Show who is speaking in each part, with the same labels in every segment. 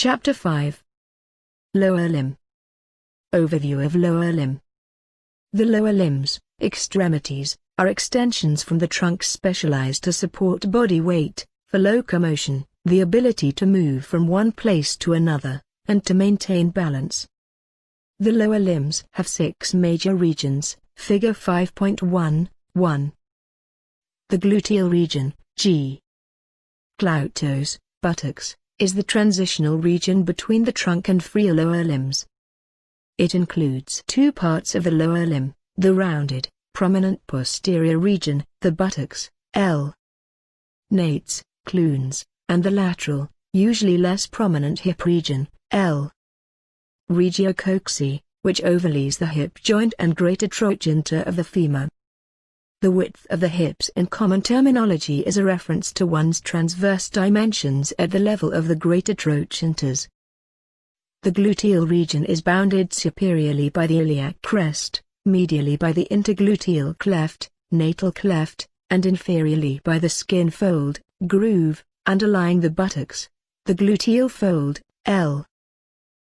Speaker 1: Chapter 5. Lower limb. Overview of lower limb. The lower limbs, extremities, are extensions from the trunk specialized to support body weight, for locomotion, the ability to move from one place to another, and to maintain balance. The lower limbs have 6 major regions, figure 5.1.1. The gluteal region, G. Gluteus, buttocks, is the transitional region between the trunk and free lower limbs. It includes 2 parts of the lower limb, the rounded, prominent posterior region, the buttocks, L. nates, clunes, and the lateral, usually less prominent hip region, L. regio coxae, which overlays the hip joint and greater trochanter of the femur. The width of the hips in common terminology is a reference to one's transverse dimensions at the level of the greater trochanters. The gluteal region is bounded superiorly by the iliac crest, medially by the intergluteal cleft, natal cleft, and inferiorly by the skin fold, groove, underlying the buttocks, the gluteal fold, L.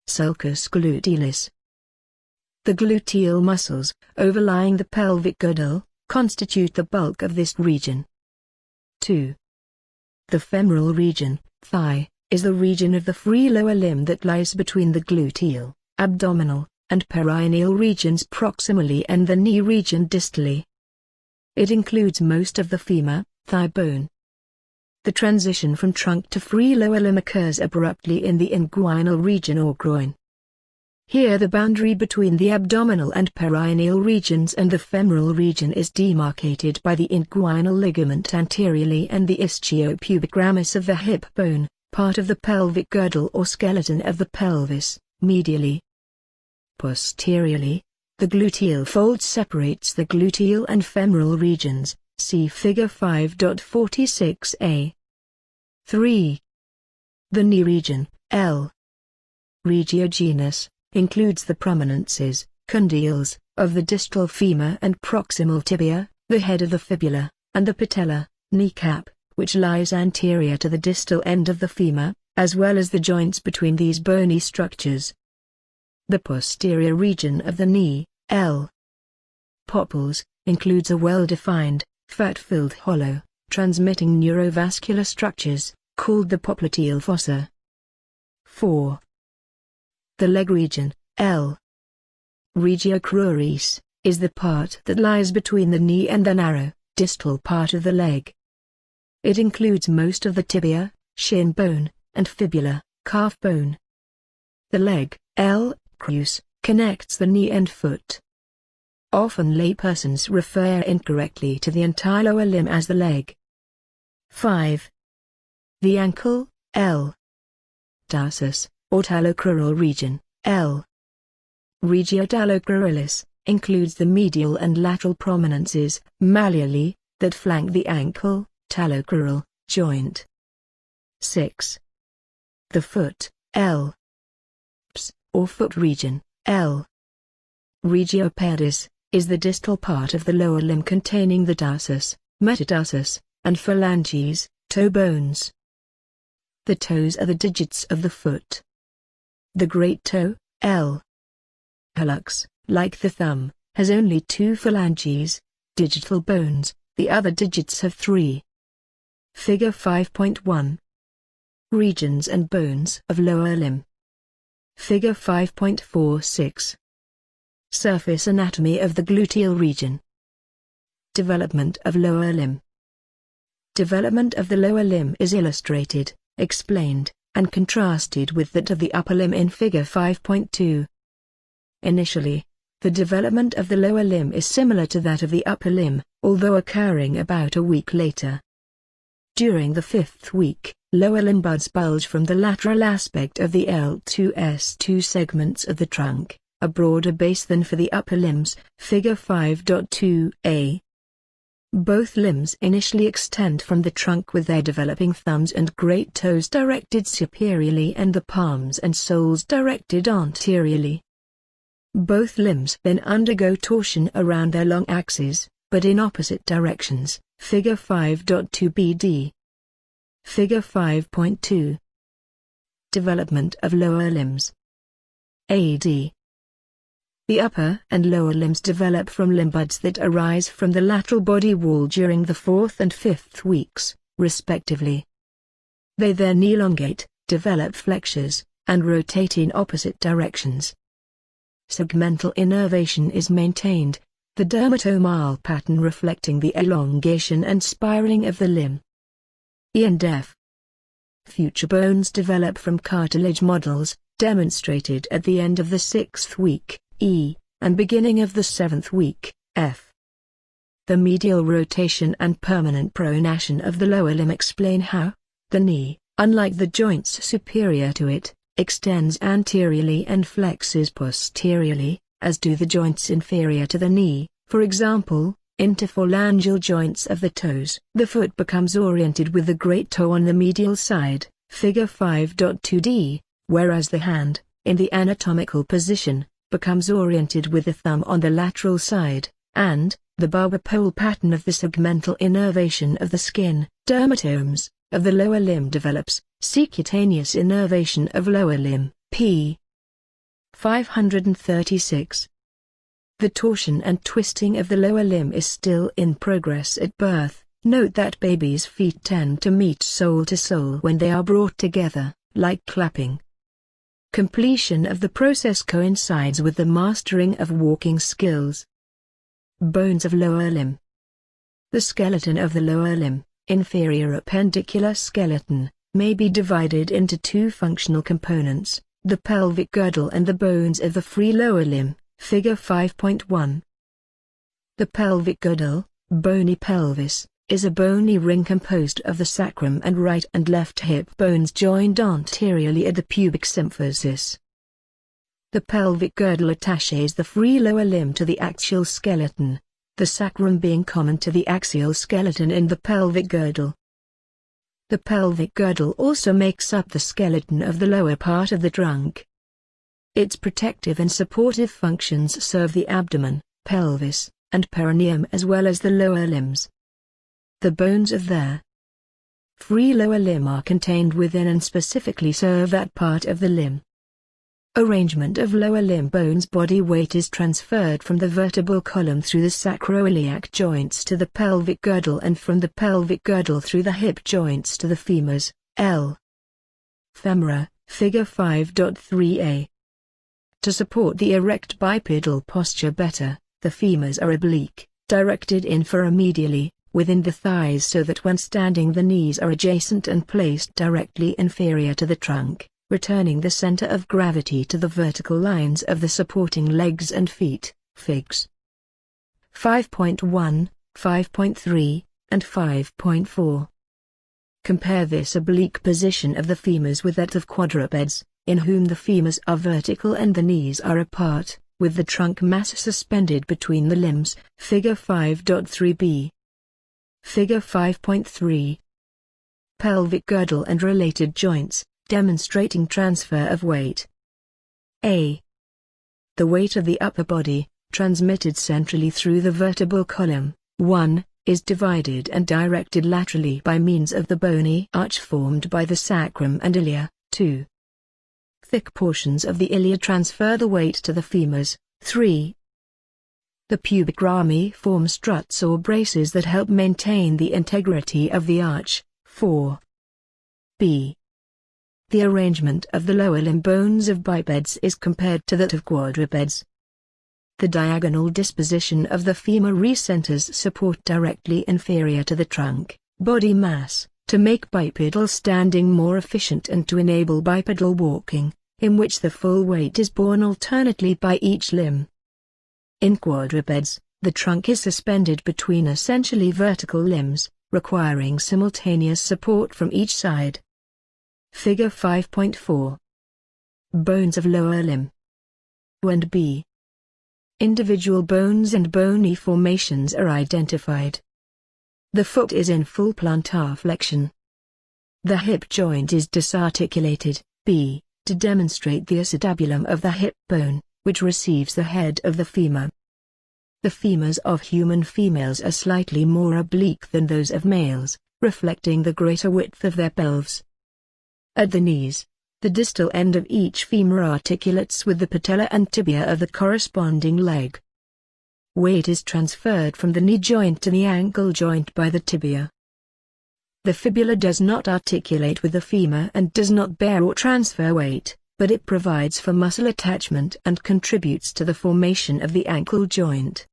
Speaker 1: sulcus glutealis. The gluteal muscles, overlying the pelvic girdle, constitute the bulk of this region. 2. The femoral region, thigh, is the region of the free lower limb that lies between the gluteal, abdominal, and perineal regions proximally and the knee region distally. It includes most of the femur, thigh bone. The transition from trunk to free lower limb occurs abruptly in the inguinal region or groin. Here the boundary between the abdominal and perineal regions and the femoral region is demarcated by the inguinal ligament anteriorly and the ischiopubic ramus of the hip bone, part of the pelvic girdle or skeleton of the pelvis, medially. Posteriorly, the gluteal fold separates the gluteal and femoral regions, see figure 5.46a. 3. The knee region, L. regio genus, includes the prominences, condyles, of the distal femur and proximal tibia, the head of the fibula, and the patella, kneecap, which lies anterior to the distal end of the femur, as well as the joints between these bony structures. The posterior region of the knee, L. popples, includes a well-defined, fat-filled hollow, transmitting neurovascular structures, called the popliteal fossa. 4. The leg region, L. regio cruris, is the part that lies between the knee and the narrow, distal part of the leg. It includes most of the tibia, shin bone, and fibula, calf bone. The leg, L. crus, connects the knee and foot. Often laypersons refer incorrectly to the entire lower limb as the leg. 5. The ankle, L. tarsus, or talocrural region, L. regio talocruralis, includes the medial and lateral prominences, malleoli, that flank the ankle, talocrural, joint. 6. The foot, L. ps, or foot region, L. regio pedis, is the distal part of the lower limb containing the tarsus, metatarsus, and phalanges, toe bones. The toes are the digits of the foot. The great toe, L. hallux, like the thumb, has only 2 phalanges, digital bones, the other digits have 3. Figure 5.1. Regions and bones of lower limb. Figure 5.46. Surface anatomy of the gluteal region. Development of lower limb. Development of the lower limb is illustrated, explained, and contrasted with that of the upper limb in figure 5.2. Initially, the development of the lower limb is similar to that of the upper limb, although occurring about a week later. During the 5th week, lower limb buds bulge from the lateral aspect of the L2S2 segments of the trunk, a broader base than for the upper limbs, figure 5.2a. Both limbs initially extend from the trunk with their developing thumbs and great toes directed superiorly and the palms and soles directed anteriorly. Both limbs then undergo torsion around their long axes, but in opposite directions, figure 5.2bd. Figure 5.2. development of lower limbs. AD. The upper and lower limbs develop from limb buds that arise from the lateral body wall during the 4th and 5th weeks, respectively. They then elongate, develop flexures, and rotate in opposite directions. Segmental innervation is maintained, the dermatomal pattern reflecting the elongation and spiraling of the limb. E and F. Future bones develop from cartilage models, demonstrated at the end of the 6th week, E, and beginning of the 7th week, F. The medial rotation and permanent pronation of the lower limb explain how the knee, unlike the joints superior to it, extends anteriorly and flexes posteriorly, as do the joints inferior to the knee, for example, interphalangeal joints of the toes. The foot becomes oriented with the great toe on the medial side, figure 5.2d, whereas the hand, in the anatomical position, becomes oriented with the thumb on the lateral side, and the barber pole pattern of the segmental innervation of the skin, dermatomes, of the lower limb develops. See cutaneous innervation of lower limb, p. 536. The torsion and twisting of the lower limb is still in progress at birth. Note that babies' feet tend to meet sole to sole when they are brought together, like clapping. Completion of the process coincides with the mastering of walking skills. Bones of lower limb. The skeleton of the lower limb, inferior appendicular skeleton, may be divided into two functional components, the pelvic girdle and the bones of the free lower limb, figure 5.1. The pelvic girdle, bony pelvis, is a bony ring composed of the sacrum and right and left hip bones joined anteriorly at the pubic symphysis. The pelvic girdle attaches the free lower limb to the axial skeleton, the sacrum being common to the axial skeleton in the pelvic girdle. The pelvic girdle also makes up the skeleton of the lower part of the trunk. Its protective and supportive functions serve the abdomen, pelvis, and perineum as well as the lower limbs. The bones of their free lower limb are contained within and specifically serve that part of the limb. Arrangement of lower limb bones. Body weight is transferred from the vertebral column through the sacroiliac joints to the pelvic girdle and from the pelvic girdle through the hip joints to the femurs, L. Femora, figure 5.3a. To support the erect bipedal posture better, the femurs are oblique, directed inframedially, within the thighs so that when standing the knees are adjacent and placed directly inferior to the trunk, returning the center of gravity to the vertical lines of the supporting legs and feet, figs. 5.1, 5.3, and 5.4. Compare this oblique position of the femurs with that of quadrupeds, in whom the femurs are vertical and the knees are apart, with the trunk mass suspended between the limbs, figure 5.3b. Figure 5.3. Pelvic girdle and related joints, demonstrating transfer of weight. A. The weight of the upper body, transmitted centrally through the vertebral column, 1, is divided and directed laterally by means of the bony arch formed by the sacrum and ilia, 2. Thick portions of the ilia transfer the weight to the femurs, 3. The pubic rami form struts or braces that help maintain the integrity of the arch, 4. B. The arrangement of the lower limb bones of bipeds is compared to that of quadrupeds. The diagonal disposition of the femur centers support directly inferior to the trunk, body mass, to make bipedal standing more efficient and to enable bipedal walking, in which the full weight is borne alternately by each limb. In quadrupeds, the trunk is suspended between essentially vertical limbs, requiring simultaneous support from each side. Figure 5.4. Bones of lower limb. A and B. Individual bones and bony formations are identified. The foot is in full plantar flexion. The hip joint is disarticulated, B, to demonstrate the acetabulum of the hip bone, which receives the head of the femur. The femurs of human females are slightly more oblique than those of males, reflecting the greater width of their pelvis. At the knees, the distal end of each femur articulates with the patella and tibia of the corresponding leg. Weight is transferred from the knee joint to the ankle joint by the tibia. The fibula does not articulate with the femur and does not bear or transfer weight, but it provides for muscle attachment and contributes to the formation of the ankle joint.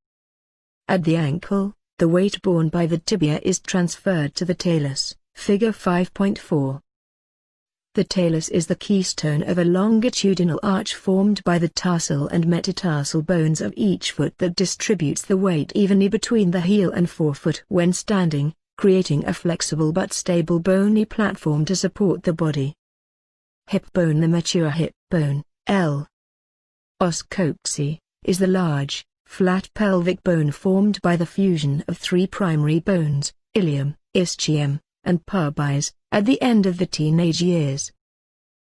Speaker 1: At the ankle, the weight borne by the tibia is transferred to the talus, figure 5.4. The talus is the keystone of a longitudinal arch formed by the tarsal and metatarsal bones of each foot that distributes the weight evenly between the heel and forefoot when standing, creating a flexible but stable bony platform to support the body. Hip bone. The mature hip bone, L. os coxae, is the large, flat pelvic bone formed by the fusion of three primary bones, ilium, ischium, and pubis, at the end of the teenage years.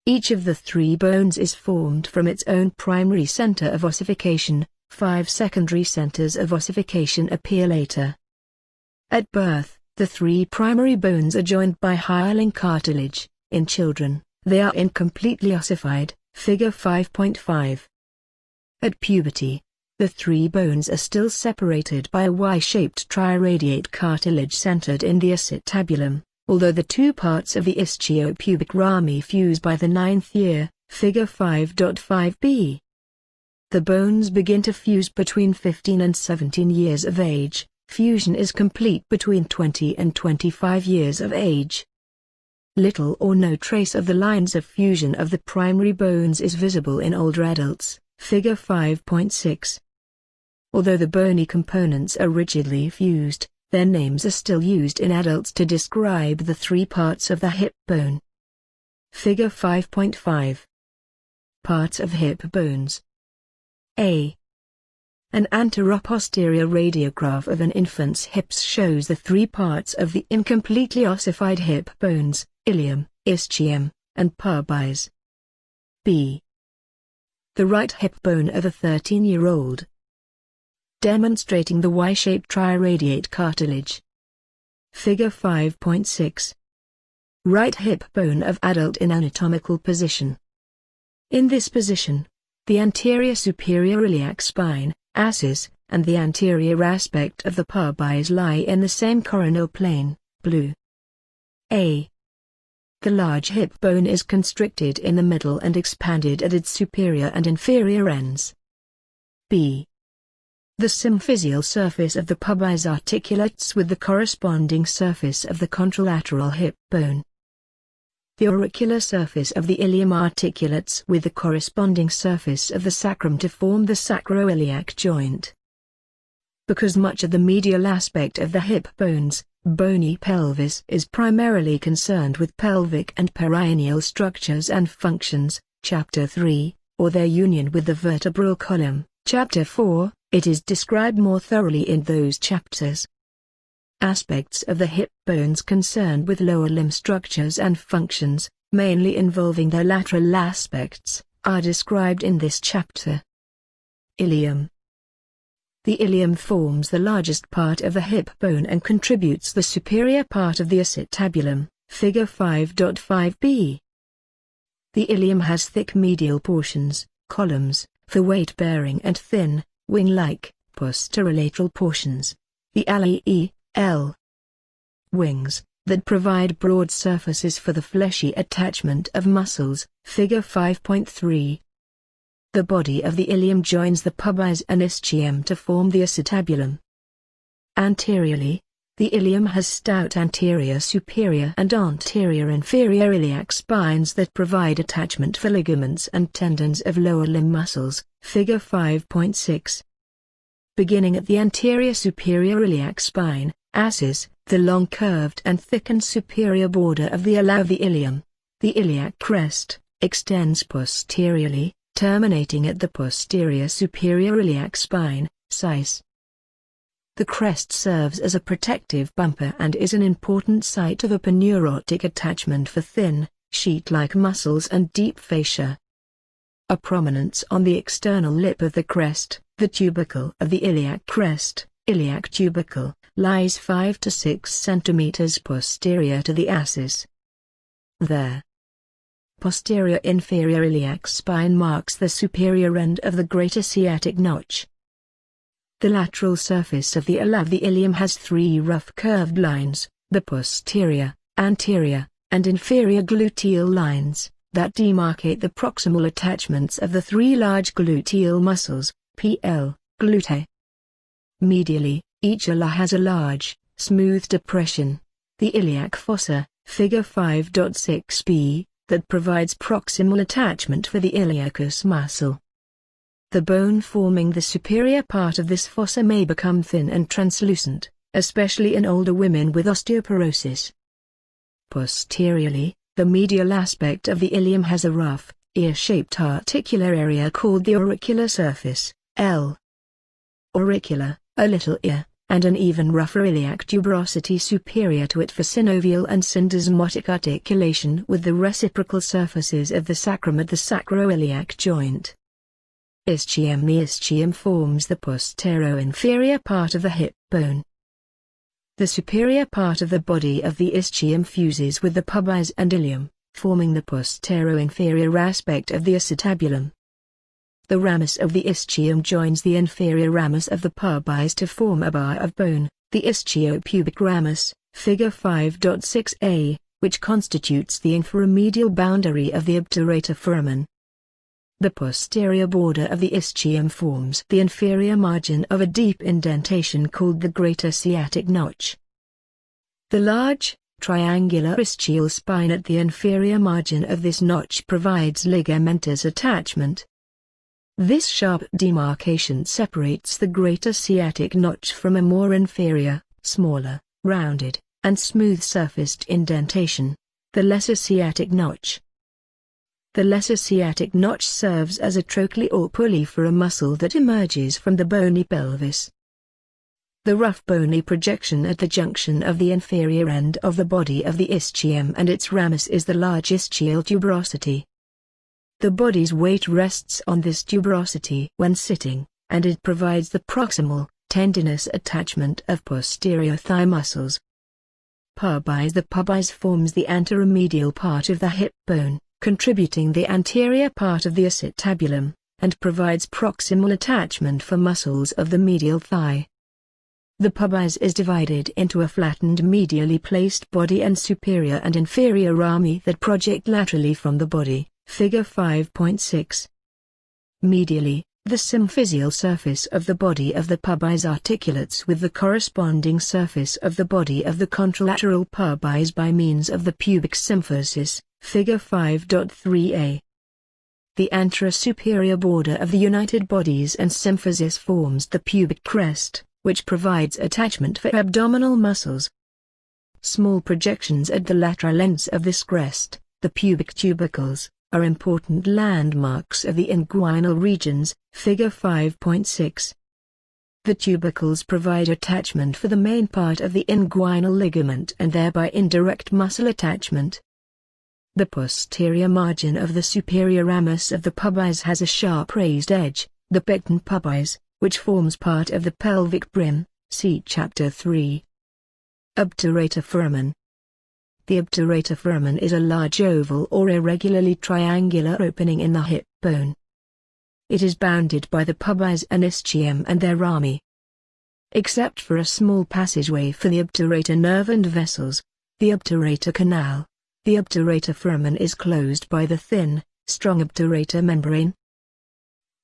Speaker 1: Each of the three bones is formed from its own primary center of ossification. 5 secondary centers of ossification appear later. At birth, the three primary bones are joined by hyaline cartilage. In children, they are incompletely ossified, figure 5.5. At puberty, the three bones are still separated by a Y-shaped triradiate cartilage centered in the acetabulum, although the two parts of the ischiopubic rami fuse by the 9th year, figure 5.5b. The bones begin to fuse between 15 and 17 years of age. Fusion is complete between 20 and 25 years of age. Little or no trace of the lines of fusion of the primary bones is visible in older adults, figure 5.6. Although the bony components are rigidly fused, their names are still used in adults to describe the three parts of the hip bone. Figure 5.5. Parts of hip bones. A. An anteroposterior radiograph of an infant's hips shows the three parts of the incompletely ossified hip bones, ilium, ischium, and pubis. B. The right hip bone of a 13-year-old. Demonstrating the Y-shaped triradiate cartilage. Figure 5.6. Right hip bone of adult in anatomical position. In this position, the anterior superior iliac spine, ascis, and the anterior aspect of the pubis lie in the same coronal plane, blue. A. The large hip bone is constricted in the middle and expanded at its superior and inferior ends. B. The symphysial surface of the pubis articulates with the corresponding surface of the contralateral hip bone. The auricular surface of the ilium articulates with the corresponding surface of the sacrum to form the sacroiliac joint. Because much of the medial aspect of the hip bone's bony pelvis is primarily concerned with pelvic and perineal structures and functions, Chapter 3, or their union with the vertebral column, Chapter 4, it is described more thoroughly in those chapters. Aspects of the hip bones concerned with lower limb structures and functions, mainly involving their lateral aspects, are described in this chapter. Ilium. The ilium forms the largest part of the hip bone and contributes the superior part of the acetabulum, figure 5.5b. The ilium has thick medial portions, columns, for weight bearing and thin, wing-like, posterolateral portions, the alae, L. Wings, that provide broad surfaces for the fleshy attachment of muscles, figure 5.3. The body of the ilium joins the pubis and ischium to form the acetabulum. Anteriorly, the ilium has stout anterior superior and anterior inferior iliac spines that provide attachment for ligaments and tendons of lower limb muscles, figure 5.6. Beginning at the anterior superior iliac spine, ascis, the long curved and thickened superior border of the ala of the ilium, the iliac crest, extends posteriorly, terminating at the posterior superior iliac spine, cis. The crest serves as a protective bumper and is an important site of aponeurotic attachment for thin, sheet-like muscles and deep fascia. A prominence on the external lip of the crest, the tubercle of the iliac crest, iliac tubercle, lies 5 to 6 cm posterior to the ascis. There. Posterior inferior iliac spine marks the superior end of the greater sciatic notch. The lateral surface of the ala of the ilium has three rough curved lines, the posterior, anterior, and inferior gluteal lines, that demarcate the proximal attachments of the three large gluteal muscles, PL, glutae. Medially, each ala has a large, smooth depression, the iliac fossa, figure 5.6b, that provides proximal attachment for the iliacus muscle. The bone forming the superior part of this fossa may become thin and translucent, especially in older women with osteoporosis. Posteriorly, the medial aspect of the ilium has a rough, ear-shaped articular area called the auricular surface, L. Auricula, a little ear, and an even rougher iliac tuberosity superior to it for synovial and syndesmotic articulation with the reciprocal surfaces of the sacrum at the sacroiliac joint. Ischium. The ischium forms the posterior-inferior part of the hip bone. The superior part of the body of the ischium fuses with the pubis and ilium, forming the posterior-inferior aspect of the acetabulum. The ramus of the ischium joins the inferior ramus of the pubis to form a bar of bone, the ischiopubic ramus, figure 5.6a, which constitutes the inframedial boundary of the obturator foramen. The posterior border of the ischium forms the inferior margin of a deep indentation called the greater sciatic notch. The large, triangular ischial spine at the inferior margin of this notch provides ligamentous attachment. This sharp demarcation separates the greater sciatic notch from a more inferior, smaller, rounded, and smooth-surfaced indentation, the lesser sciatic notch. The lesser sciatic notch serves as a trochlear or pulley for a muscle that emerges from the bony pelvis. The rough bony projection at the junction of the inferior end of the body of the ischium and its ramus is the large ischial tuberosity. The body's weight rests on this tuberosity when sitting, and it provides the proximal, tendinous attachment of posterior thigh muscles. Pubis. The pubis forms the anteromedial part of the hip bone, contributing the anterior part of the acetabulum, and provides proximal attachment for muscles of the medial thigh. The pubis is divided into a flattened medially placed body and superior and inferior rami that project laterally from the body, figure 5.6. Medially, the symphysial surface of the body of the pubis articulates with the corresponding surface of the body of the contralateral pubis by means of the pubic symphysis, figure 5.3a. The anterosuperior border of the united bodies and symphysis forms the pubic crest, which provides attachment for abdominal muscles. Small projections at the lateral ends of this crest, the pubic tubercles, are important landmarks of the inguinal regions, figure 5.6. The tubercles provide attachment for the main part of the inguinal ligament and thereby indirect muscle attachment. The posterior margin of the superior ramus of the pubis has a sharp raised edge, the pecten pubis, which forms part of the pelvic brim, see Chapter 3. Obturator foramen. The obturator foramen is a large oval or irregularly triangular opening in the hip bone. It is bounded by the pubis and ischium and their rami. Except for a small passageway for the obturator nerve and vessels, the obturator canal, the obturator foramen is closed by the thin, strong obturator membrane.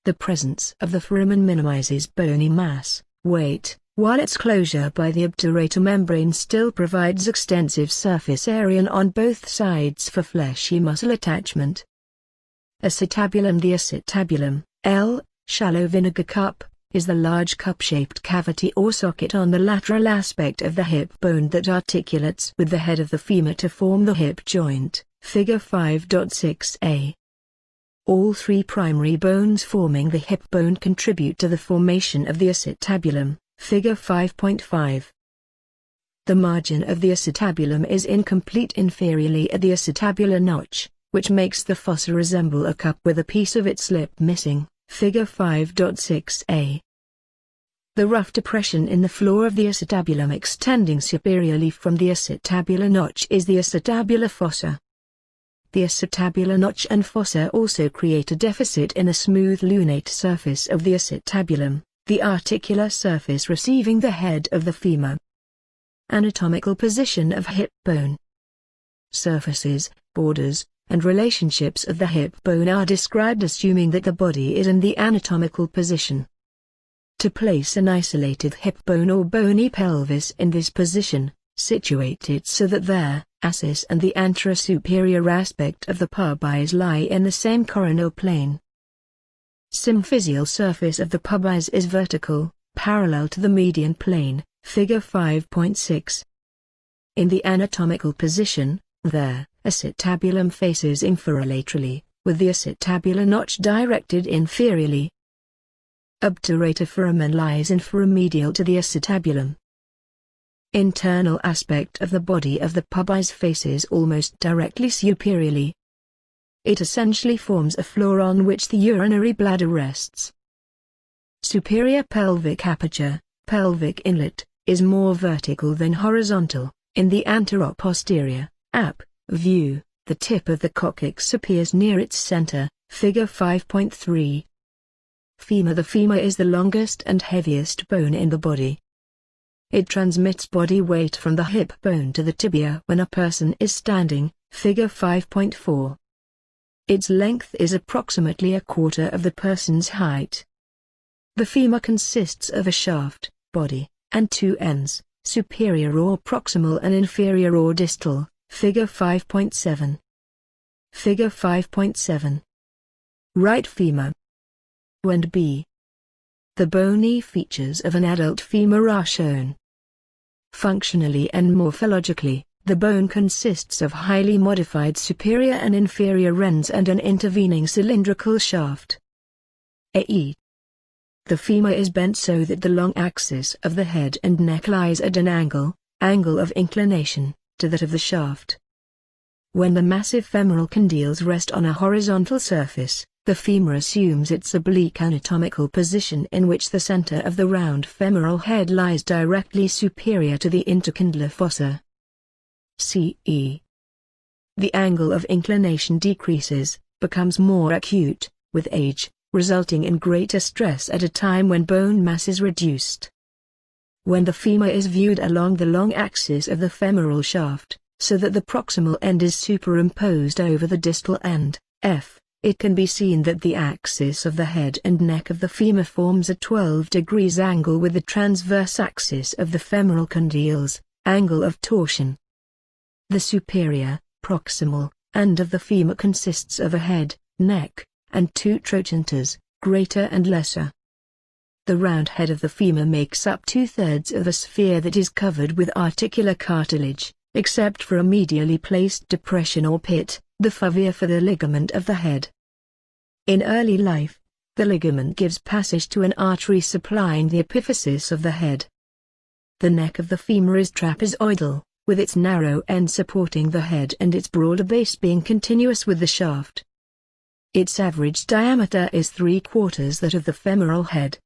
Speaker 1: The presence of the foramen minimizes bony mass, weight, while its closure by the obturator membrane still provides extensive surface area on both sides for fleshy muscle attachment. Acetabulum. The acetabulum, L, shallow vinegar cup, is the large cup-shaped cavity or socket on the lateral aspect of the hip bone that articulates with the head of the femur to form the hip joint, figure 5.6a. All three primary bones forming the hip bone contribute to the formation of the acetabulum, figure 5.5. The margin of the acetabulum is incomplete inferiorly at the acetabular notch, which makes the fossa resemble a cup with a piece of its lip missing, figure 5.6a. The rough depression in the floor of the acetabulum extending superiorly from the acetabular notch is the acetabular fossa. The acetabular notch and fossa also create a deficit in the smooth lunate surface of the acetabulum, the articular surface receiving the head of the femur. Anatomical position of hip bone. Surfaces, borders, and relationships of the hip bone are described assuming that the body is in the anatomical position. To place an isolated hip bone or bony pelvis in this position, situate it so that their axis and the anterosuperior aspect of the pubis lie in the same coronal plane. Symphysial surface of the pubis is vertical, parallel to the median plane, figure 5.6. In the anatomical position, their acetabulum faces infralaterally, with the acetabular notch directed inferiorly. Obturator foramen lies inframedial to the acetabulum. Internal aspect of the body of the pubis faces almost directly superiorly. It essentially forms a floor on which the urinary bladder rests. Superior pelvic aperture, pelvic inlet, is more vertical than horizontal. In the anteroposterior view, the tip of the coccyx appears near its center, figure 5.3. Femur. The femur is the longest and heaviest bone in the body. It transmits body weight from the hip bone to the tibia when a person is standing, figure 5.4. Its length is approximately a quarter of the person's height. The femur consists of a shaft, body, and two ends, superior or proximal and inferior or distal, figure 5.7. Figure 5.7. Right femur. A and B. The bony features of an adult femur are shown. Functionally and morphologically, the bone consists of highly modified superior and inferior ends and an intervening cylindrical shaft. A.e. The femur is bent so that the long axis of the head and neck lies at an angle of inclination, to that of the shaft. When the massive femoral condyles rest on a horizontal surface, the femur assumes its oblique anatomical position in which the center of the round femoral head lies directly superior to the intercondylar fossa. C.e. The angle of inclination decreases, becomes more acute, with age, resulting in greater stress at a time when bone mass is reduced. When the femur is viewed along the long axis of the femoral shaft, so that the proximal end is superimposed over the distal end, F, it can be seen that the axis of the head and neck of the femur forms a 12 degrees angle with the transverse axis of the femoral condyles, angle of torsion. The superior, proximal, end of the femur consists of a head, neck, and two trochanters, greater and lesser. The round head of the femur makes up 2/3 of a sphere that is covered with articular cartilage, except for a medially placed depression or pit, the fovea for the ligament of the head. In early life, the ligament gives passage to an artery supplying the epiphysis of the head. The neck of the femur is trapezoidal, with its narrow end supporting the head and its broader base being continuous with the shaft. Its average diameter is 3/4 that of the femoral head.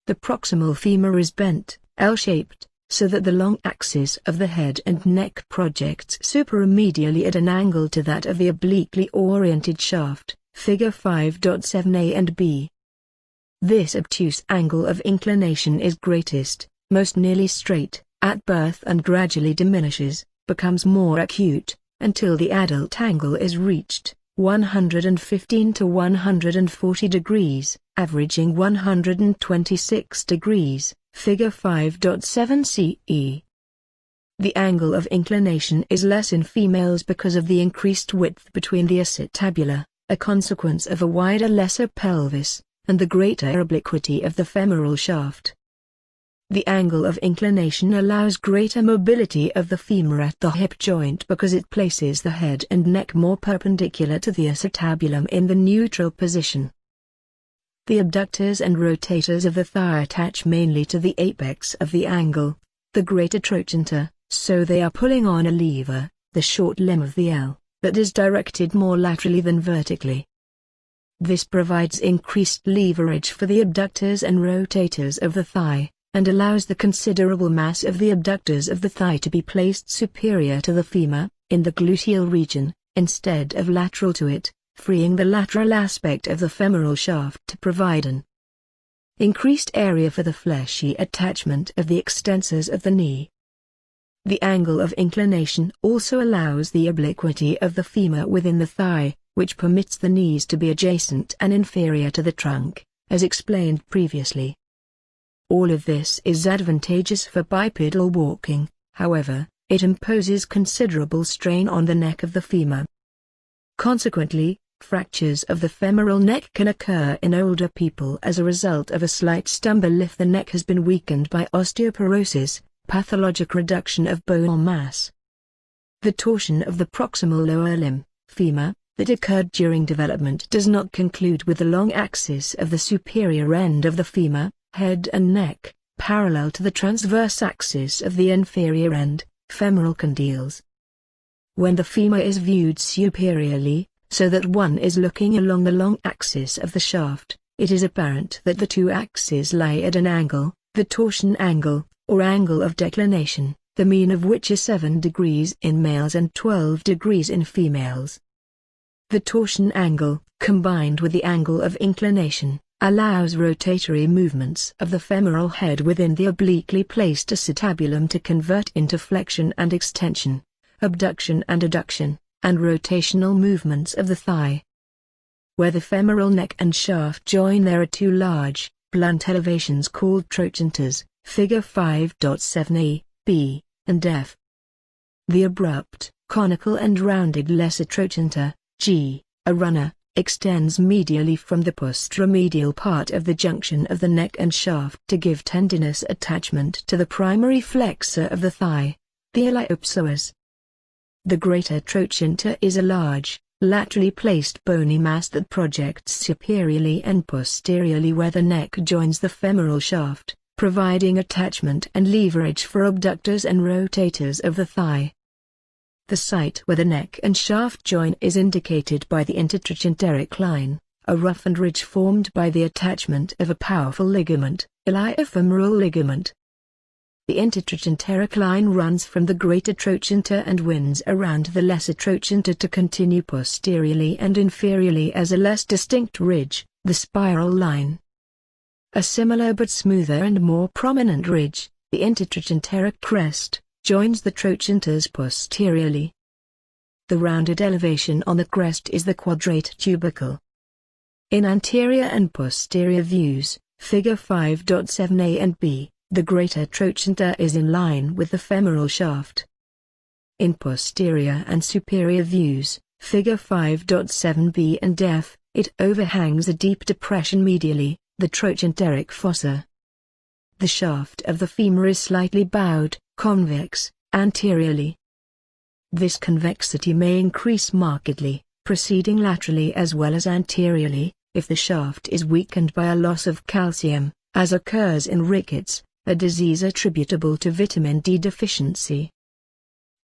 Speaker 1: The proximal femur is bent, L-shaped, so that the long axis of the head and neck projects supermedially at an angle to that of the obliquely oriented shaft, figure 5.7a and b. This obtuse angle of inclination is greatest, most nearly straight, at birth and gradually diminishes, becomes more acute, until the adult angle is reached, 115 to 140 degrees, averaging 126 degrees, figure 5.7 CE. The angle of inclination is less in females because of the increased width between the acetabula, a consequence of a wider lesser pelvis, and the greater obliquity of the femoral shaft. The angle of inclination allows greater mobility of the femur at the hip joint because it places the head and neck more perpendicular to the acetabulum in the neutral position. The abductors and rotators of the thigh attach mainly to the apex of the angle, the greater trochanter, so they are pulling on a lever, the short limb of the L, that is directed more laterally than vertically. This provides increased leverage for the abductors and rotators of the thigh, and allows the considerable mass of the abductors of the thigh to be placed superior to the femur, in the gluteal region, instead of lateral to it, freeing the lateral aspect of the femoral shaft to provide an increased area for the fleshy attachment of the extensors of the knee. The angle of inclination also allows the obliquity of the femur within the thigh, which permits the knees to be adjacent and inferior to the trunk, as explained previously. All of this is advantageous for bipedal walking, however, it imposes considerable strain on the neck of the femur. Consequently, fractures of the femoral neck can occur in older people as a result of a slight stumble if the neck has been weakened by osteoporosis, pathologic reduction of bone mass. The torsion of the proximal lower limb, femur, that occurred during development does not conclude with the long axis of the superior end of the femur, head and neck, parallel to the transverse axis of the inferior end, femoral condyles. When the femur is viewed superiorly, so that one is looking along the long axis of the shaft, it is apparent that the two axes lie at an angle, the torsion angle, or angle of declination, the mean of which is 7 degrees in males and 12 degrees in females. The torsion angle, combined with the angle of inclination, allows rotatory movements of the femoral head within the obliquely placed acetabulum to convert into flexion and extension, abduction and adduction, and rotational movements of the thigh. Where the femoral neck and shaft join there are two large, blunt elevations called trochanters, figure 5.7a, b, and f. The abrupt, conical and rounded lesser trochanter, g, a runner, extends medially from the posteromedial part of the junction of the neck and shaft to give tendinous attachment to the primary flexor of the thigh, the iliopsoas. The greater trochanter is a large, laterally placed bony mass that projects superiorly and posteriorly where the neck joins the femoral shaft, providing attachment and leverage for abductors and rotators of the thigh. The site where the neck and shaft join is indicated by the intertrochanteric line, a roughened ridge formed by the attachment of a powerful ligament, iliofemoral ligament. The intertrochanteric line runs from the greater trochanter and winds around the lesser trochanter to continue posteriorly and inferiorly as a less distinct ridge, the spiral line. A similar but smoother and more prominent ridge, the intertrochanteric crest, joins the trochanters posteriorly. The rounded elevation on the crest is the quadrate tubercle. In anterior and posterior views, figure 5.7a and b, the greater trochanter is in line with the femoral shaft. In posterior and superior views, figure 5.7b and f, it overhangs a deep depression medially, the trochanteric fossa. The shaft of the femur is slightly bowed, convex, anteriorly. This convexity may increase markedly, proceeding laterally as well as anteriorly, if the shaft is weakened by a loss of calcium, as occurs in rickets, a disease attributable to vitamin D deficiency.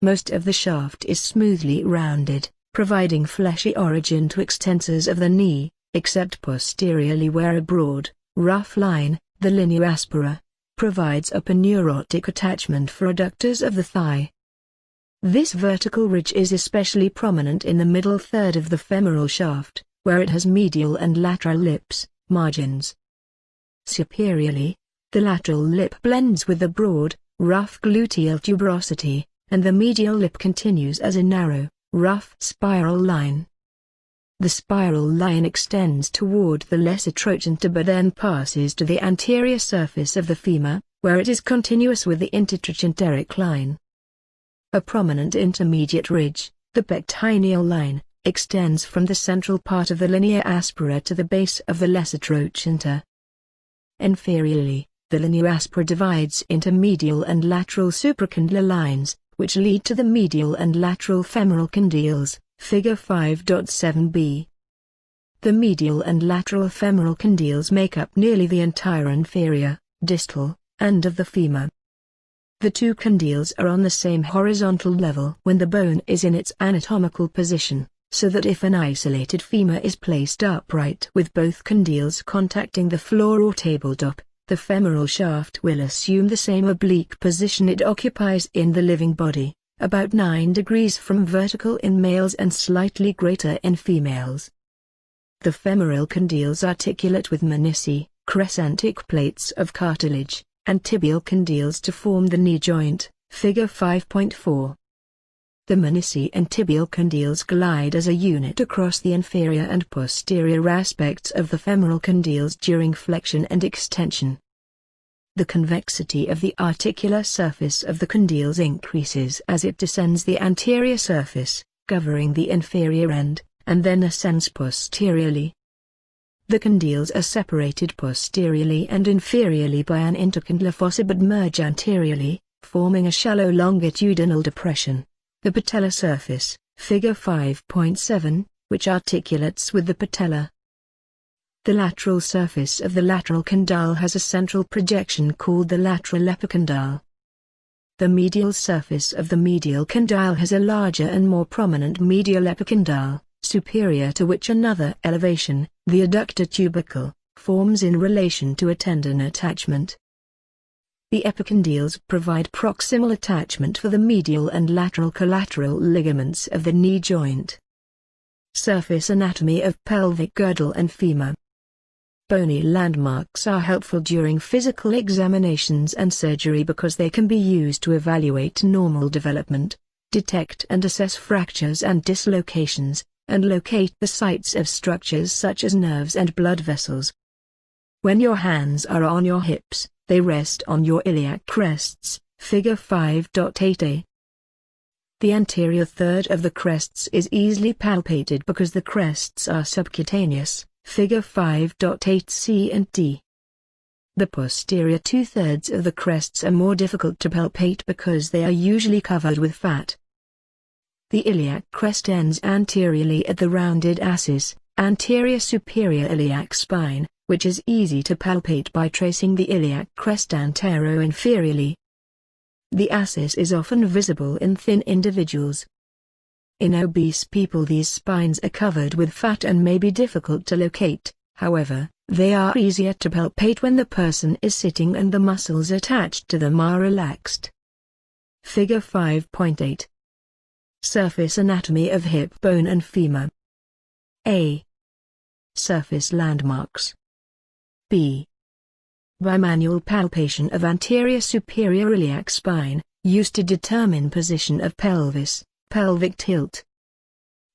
Speaker 1: Most of the shaft is smoothly rounded, providing fleshy origin to extensors of the knee, except posteriorly where a broad, rough line, the linea aspera, provides a paneurotic attachment for adductors of the thigh. This vertical ridge is especially prominent in the middle third of the femoral shaft, where it has medial and lateral lips, margins. Superiorly, the lateral lip blends with the broad, rough gluteal tuberosity, and the medial lip continues as a narrow, rough spiral line. The spiral line extends toward the lesser trochanter but then passes to the anterior surface of the femur, where it is continuous with the intertrochanteric line. A prominent intermediate ridge, the pectineal line, extends from the central part of the linea aspera to the base of the lesser trochanter. Inferiorly, the linea aspera divides into medial and lateral supracondylar lines, which lead to the medial and lateral femoral condyles, figure 5.7b. The medial and lateral femoral condyles make up nearly the entire inferior, distal, end of the femur. The two condyles are on the same horizontal level when the bone is in its anatomical position, so that if an isolated femur is placed upright with both condyles contacting the floor or tabletop, the femoral shaft will assume the same oblique position it occupies in the living body, about 9 degrees from vertical in males and slightly greater in females. The femoral condyles articulate with menisci, crescentic plates of cartilage, and tibial condyles to form the knee joint, figure 5.4. The menisci and tibial condyles glide as a unit across the inferior and posterior aspects of the femoral condyles during flexion and extension. The convexity of the articular surface of the condyles increases as it descends the anterior surface, covering the inferior end, and then ascends posteriorly. The condyles are separated posteriorly and inferiorly by an intercondylar fossa but merge anteriorly, forming a shallow longitudinal depression. The patellar surface, figure 5.7, which articulates with the patella. The lateral surface of the lateral condyle has a central projection called the lateral epicondyle. The medial surface of the medial condyle has a larger and more prominent medial epicondyle, superior to which another elevation, the adductor tubercle, forms in relation to a tendon attachment. The epicondyles provide proximal attachment for the medial and lateral collateral ligaments of the knee joint. Surface anatomy of pelvic girdle and femur. Bony landmarks are helpful during physical examinations and surgery because they can be used to evaluate normal development, detect and assess fractures and dislocations, and locate the sites of structures such as nerves and blood vessels. When your hands are on your hips, they rest on your iliac crests, figure 5.8a. The anterior third of the crests is easily palpated because the crests are subcutaneous, figure 5.8c and d. The posterior two-thirds of the crests are more difficult to palpate because they are usually covered with fat. The iliac crest ends anteriorly at the rounded ascis, anterior superior iliac spine, which is easy to palpate by tracing the iliac crest antero-inferiorly. The ascis is often visible in thin individuals. In obese people these spines are covered with fat and may be difficult to locate, however, they are easier to palpate when the person is sitting and the muscles attached to them are relaxed. Figure 5.8. Surface anatomy of hip bone and femur. A. Surface landmarks. B. Bimanual palpation of anterior superior iliac spine, used to determine position of pelvis, pelvic tilt.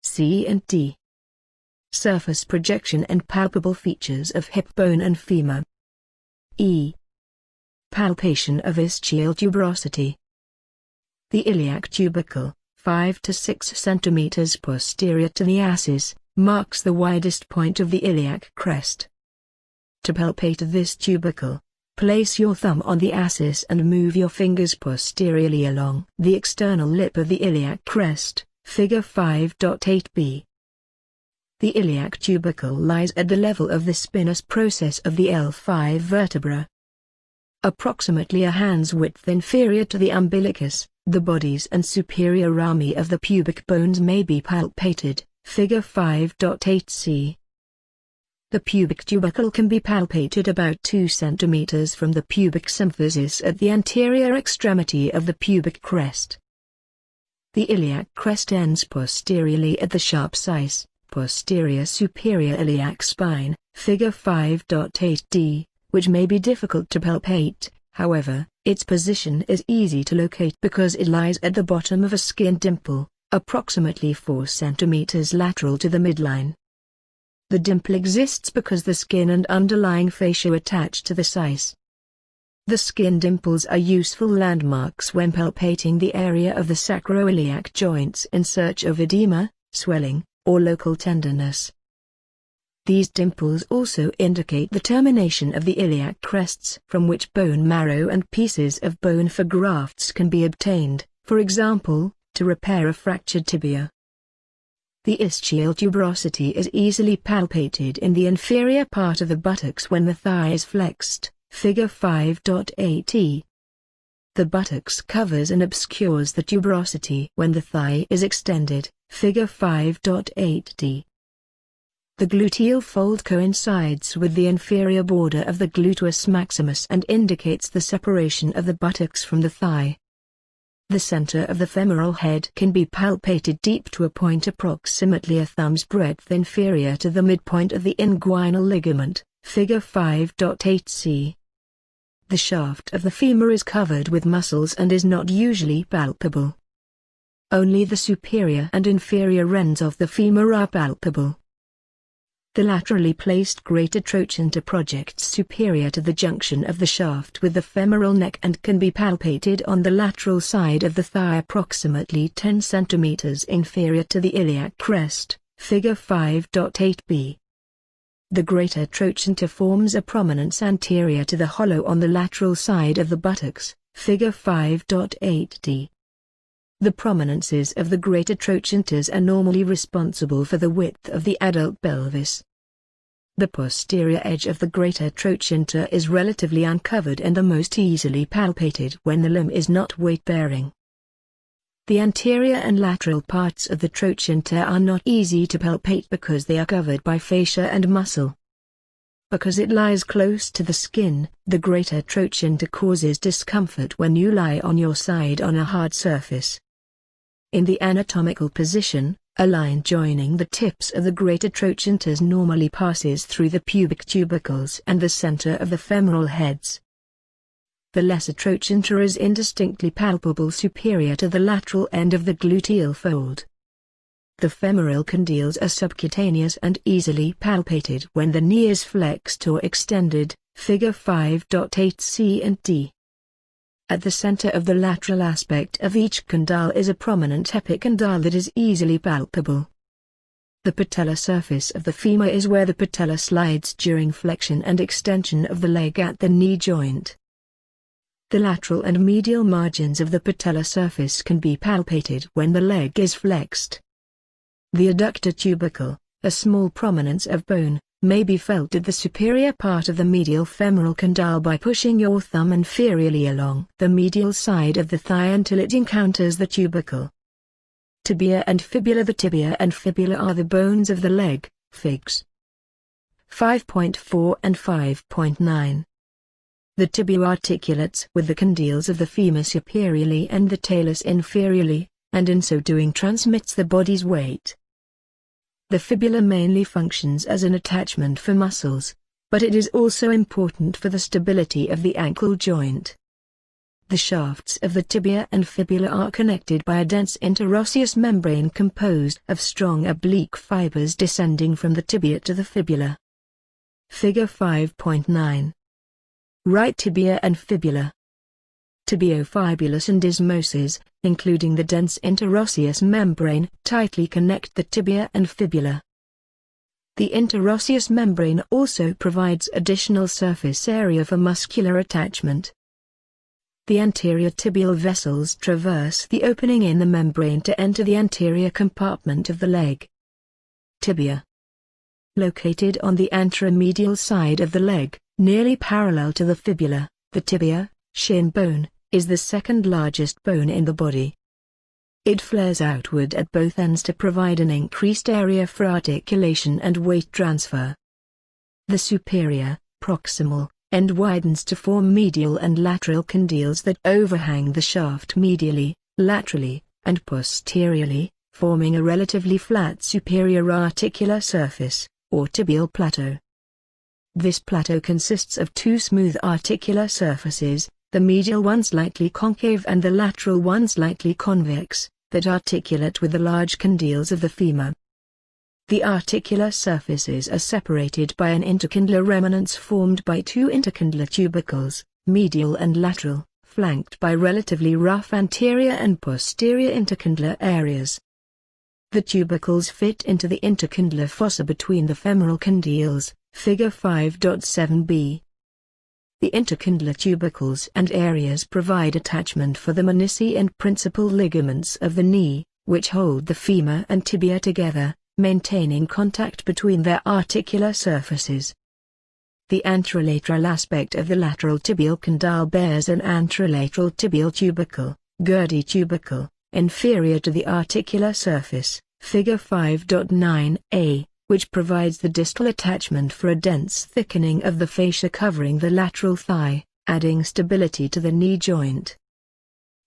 Speaker 1: C and D. Surface projection and palpable features of hip bone and femur. E. Palpation of ischial tuberosity. The iliac tubercle, 5 to 6 cm posterior to the ascis, marks the widest point of the iliac crest. To palpate this tubercle, place your thumb on the ascis and move your fingers posteriorly along the external lip of the iliac crest, figure 5.8b. The iliac tubercle lies at the level of the spinous process of the L5 vertebra. Approximately a hand's width inferior to the umbilicus, the bodies and superior rami of the pubic bones may be palpated, figure 5.8c. The pubic tubercle can be palpated about 2 cm from the pubic symphysis at the anterior extremity of the pubic crest. The iliac crest ends posteriorly at the sharp size, posterior superior iliac spine, figure 5.8d, which may be difficult to palpate, however, its position is easy to locate because it lies at the bottom of a skin dimple, approximately 4 cm lateral to the midline. The dimple exists because the skin and underlying fascia attach to the size. The skin dimples are useful landmarks when palpating the area of the sacroiliac joints in search of edema, swelling, or local tenderness. These dimples also indicate the termination of the iliac crests from which bone marrow and pieces of bone for grafts can be obtained, for example, to repair a fractured tibia. The ischial tuberosity is easily palpated in the inferior part of the buttocks when the thigh is flexed, figure 5.8e. The buttocks covers and obscures the tuberosity when the thigh is extended, figure 5.8d. The gluteal fold coincides with the inferior border of the gluteus maximus and indicates the separation of the buttocks from the thigh. The center of the femoral head can be palpated deep to a point approximately a thumb's breadth inferior to the midpoint of the inguinal ligament, figure 5.8c. The shaft of the femur is covered with muscles and is not usually palpable. Only the superior and inferior ends of the femur are palpable. The laterally placed greater trochanter projects superior to the junction of the shaft with the femoral neck and can be palpated on the lateral side of the thigh approximately 10 cm inferior to the iliac crest, figure 5.8b. The greater trochanter forms a prominence anterior to the hollow on the lateral side of the buttocks, figure 5.8d. The prominences of the greater trochanters are normally responsible for the width of the adult pelvis. The posterior edge of the greater trochanter is relatively uncovered and the most easily palpated when the limb is not weight-bearing. The anterior and lateral parts of the trochanter are not easy to palpate because they are covered by fascia and muscle. Because it lies close to the skin, the greater trochanter causes discomfort when you lie on your side on a hard surface. In the anatomical position, a line joining the tips of the greater trochanters normally passes through the pubic tubercles and the center of the femoral heads. The lesser trochanter is indistinctly palpable superior to the lateral end of the gluteal fold. The femoral condyles are subcutaneous and easily palpated when the knee is flexed or extended, figure 5.8c and d. At the center of the lateral aspect of each condyle is a prominent epicondyle that is easily palpable. The patellar surface of the femur is where the patella slides during flexion and extension of the leg at the knee joint. The lateral and medial margins of the patellar surface can be palpated when the leg is flexed. The adductor tubercle, a small prominence of bone, may be felt at the superior part of the medial femoral condyle by pushing your thumb inferiorly along the medial side of the thigh until it encounters the tubercle. Tibia and fibula. The tibia and fibula are the bones of the leg, figs 5.4 and 5.9. The tibia articulates with the condyles of the femur superiorly and the talus inferiorly, and in so doing transmits the body's weight. The fibula mainly functions as an attachment for muscles, but it is also important for the stability of the ankle joint. The shafts of the tibia and fibula are connected by a dense interosseous membrane composed of strong oblique fibers descending from the tibia to the fibula. Figure 5.9. Right tibia and fibula. Tibiofibulous endosmoses, including the dense interosseous membrane, tightly connect the tibia and fibula. The interosseous membrane also provides additional surface area for muscular attachment. The anterior tibial vessels traverse the opening in the membrane to enter the anterior compartment of the leg. Tibia. Located on the anteromedial side of the leg, nearly parallel to the fibula, the tibia, shin bone, is the second largest bone in the body. It flares outward at both ends to provide an increased area for articulation and weight transfer. The superior, proximal, end widens to form medial and lateral condyles that overhang the shaft medially, laterally, and posteriorly, forming a relatively flat superior articular surface, or tibial plateau. This plateau consists of two smooth articular surfaces, the medial one slightly concave and the lateral one slightly convex, that articulate with the large condyles of the femur. The articular surfaces are separated by an intercondylar remanence formed by two intercondylar tubercles, medial and lateral, flanked by relatively rough anterior and posterior intercondylar areas. The tubercles fit into the intercondylar fossa between the femoral condyles, figure 5.7b. The intercondylar tubercles and areas provide attachment for the menisci and principal ligaments of the knee, which hold the femur and tibia together, maintaining contact between their articular surfaces. The anterolateral aspect of the lateral tibial condyle bears an anterolateral tibial tubercle, Gerdy tubercle, inferior to the articular surface, figure 5.9a. which provides the distal attachment for a dense thickening of the fascia covering the lateral thigh, adding stability to the knee joint.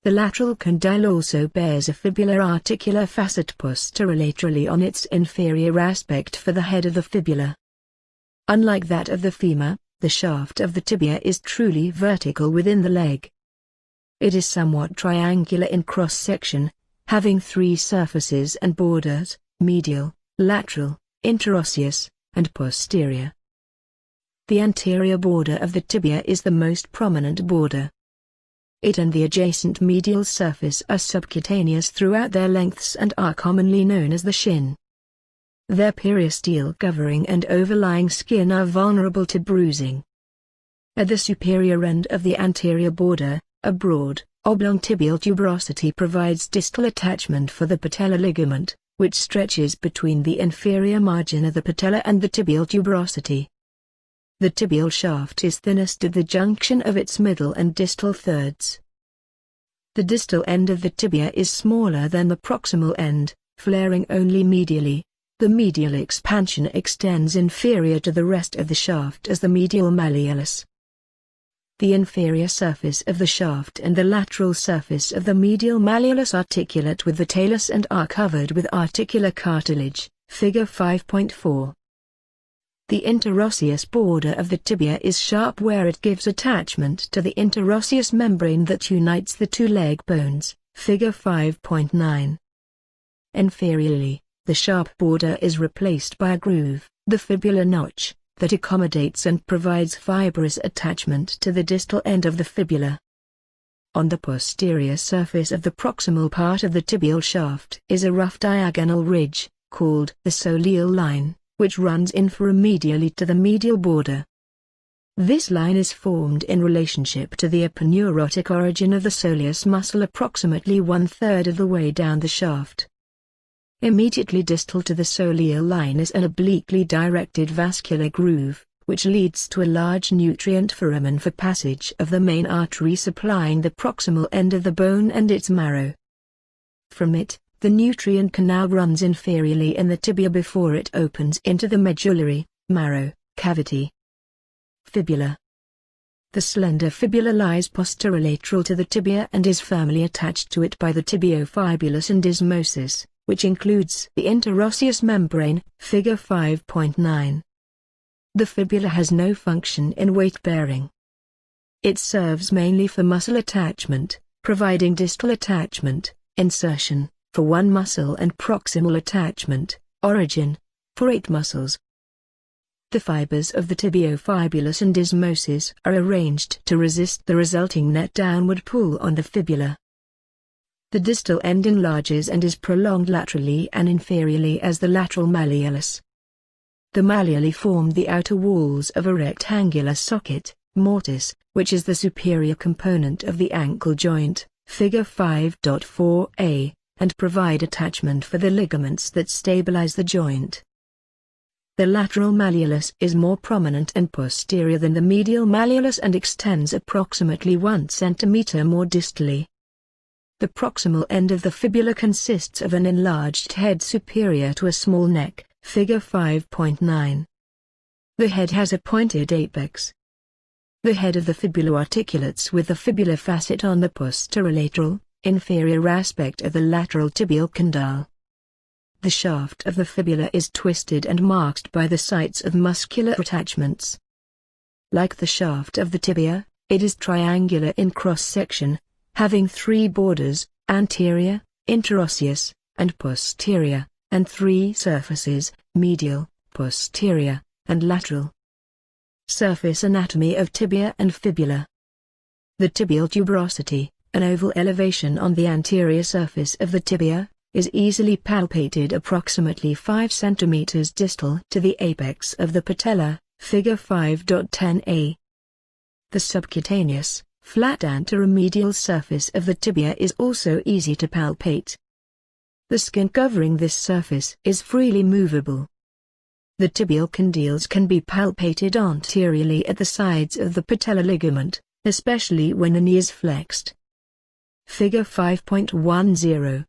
Speaker 1: The lateral condyle also bears a fibular articular facet posterolaterally on its inferior aspect for the head of the fibula. Unlike that of the femur, the shaft of the tibia is truly vertical within the leg. It is somewhat triangular in cross-section, having three surfaces and borders: medial, lateral, interosseous, and posterior. The anterior border of the tibia is the most prominent border. It and the adjacent medial surface are subcutaneous throughout their lengths and are commonly known as the shin. Their periosteal covering and overlying skin are vulnerable to bruising. At the superior end of the anterior border, a broad, oblong tibial tuberosity provides distal attachment for the patellar ligament, which stretches between the inferior margin of the patella and the tibial tuberosity. The tibial shaft is thinnest at the junction of its middle and distal thirds. The distal end of the tibia is smaller than the proximal end, flaring only medially. The medial expansion extends inferior to the rest of the shaft as the medial malleolus. The inferior surface of the shaft and the lateral surface of the medial malleolus articulate with the talus and are covered with articular cartilage, Figure 5.4. The interosseous border of the tibia is sharp where it gives attachment to the interosseous membrane that unites the two leg bones, Figure 5.9. Inferiorly, the sharp border is replaced by a groove, the fibular notch, that accommodates and provides fibrous attachment to the distal end of the fibula. On the posterior surface of the proximal part of the tibial shaft is a rough diagonal ridge, called the soleal line, which runs inframedially to the medial border. This line is formed in relationship to the aponeurotic origin of the soleus muscle approximately 1/3 of the way down the shaft. Immediately distal to the soleal line is an obliquely directed vascular groove, which leads to a large nutrient foramen for passage of the main artery supplying the proximal end of the bone and its marrow. From it, the nutrient canal runs inferiorly in the tibia before it opens into the medullary, marrow, cavity. Fibula. The slender fibula lies posterolateral to the tibia and is firmly attached to it by the tibiofibulous endosmosis, which includes the interosseous membrane, Figure 5.9. The fibula has no function in weight-bearing. It serves mainly for muscle attachment, providing distal attachment, insertion, for one muscle and proximal attachment, origin, for 8 muscles. The fibers of the tibiofibulous endosmosis are arranged to resist the resulting net downward pull on the fibula. The distal end enlarges and is prolonged laterally and inferiorly as the lateral malleolus. The malleoli form the outer walls of a rectangular socket, mortise, which is the superior component of the ankle joint, Figure 5.4a, and provide attachment for the ligaments that stabilize the joint. The lateral malleolus is more prominent and posterior than the medial malleolus and extends approximately 1 cm more distally. The proximal end of the fibula consists of an enlarged head superior to a small neck, Figure 5.9. The head has a pointed apex. The head of the fibula articulates with the fibular facet on the posterolateral, inferior aspect of the lateral tibial condyle. The shaft of the fibula is twisted and marked by the sites of muscular attachments. Like the shaft of the tibia, it is triangular in cross-section, having 3 borders, anterior, interosseous, and posterior, and 3 surfaces, medial, posterior, and lateral. Surface anatomy of tibia and fibula. The tibial tuberosity, an oval elevation on the anterior surface of the tibia, is easily palpated approximately 5 cm distal to the apex of the patella, Figure 5.10a. The subcutaneous, flat anteromedial surface of the tibia is also easy to palpate. The skin covering this surface is freely movable. The tibial condyles can be palpated anteriorly at the sides of the patellar ligament, especially when the knee is flexed. Figure 5.10.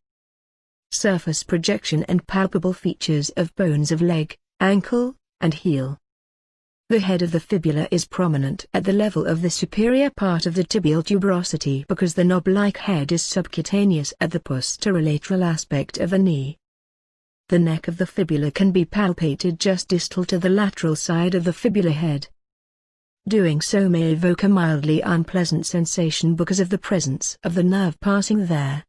Speaker 1: Surface projection and palpable features of bones of leg, ankle, and heel. The head of the fibula is prominent at the level of the superior part of the tibial tuberosity because the knob-like head is subcutaneous at the posterolateral aspect of the knee. The neck of the fibula can be palpated just distal to the lateral side of the fibula head. Doing so may evoke a mildly unpleasant sensation because of the presence of the nerve passing there.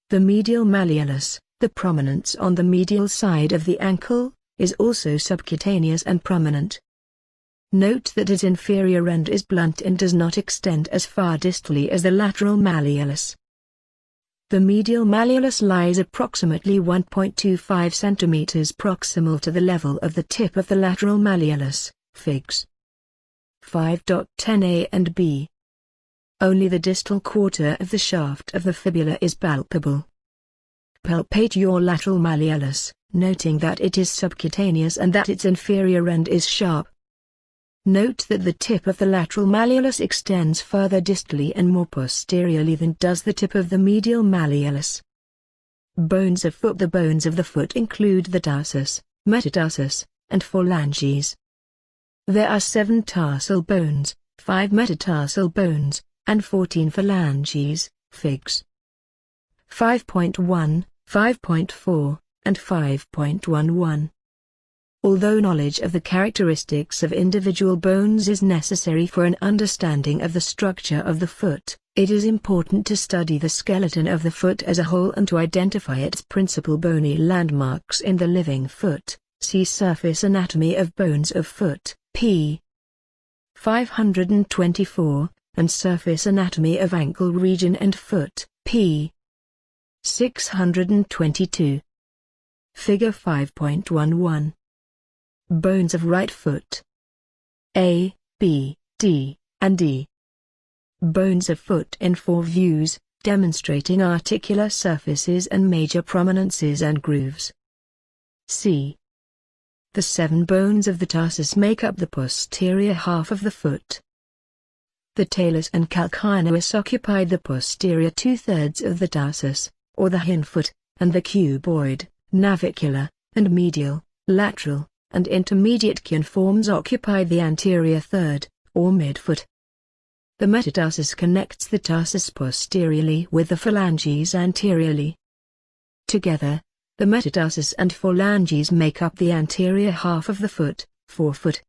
Speaker 1: The medial malleolus, the prominence on the medial side of the ankle, is also subcutaneous and prominent. Note that its inferior end is blunt and does not extend as far distally as the lateral malleolus. The medial malleolus lies approximately 1.25 cm proximal to the level of the tip of the lateral malleolus, Figs. 5.10a and b. Only the distal quarter of the shaft of the fibula is palpable. Palpate your lateral malleolus, noting that it is subcutaneous and that its inferior end is sharp. Note that the tip of the lateral malleolus extends further distally and more posteriorly than does the tip of the medial malleolus. Bones of foot. The bones of the foot include the tarsus, metatarsus, and phalanges. There are 7 tarsal bones, 5 metatarsal bones, and 14 phalanges, Figs. 5.1, 5.4, and 5.11. Although knowledge of the characteristics of individual bones is necessary for an understanding of the structure of the foot, it is important to study the skeleton of the foot as a whole and to identify its principal bony landmarks in the living foot. See Surface Anatomy of Bones of Foot, p. 524, and Surface Anatomy of Ankle Region and Foot, p. 622. Figure 5.11. Bones of right foot. A, B, D, and E. Bones of foot in 4 views, demonstrating articular surfaces and major prominences and grooves. C. The 7 bones of the tarsus make up the posterior half of the foot. The talus and calcaneus occupy the posterior 2/3 of the tarsus, or the hindfoot, and the cuboid, navicular, and medial, lateral, and intermediate cuneiforms occupy the anterior third, or midfoot. The metatarsus connects the tarsus posteriorly with the phalanges anteriorly. Together, the metatarsus and phalanges make up the anterior half of the foot, forefoot.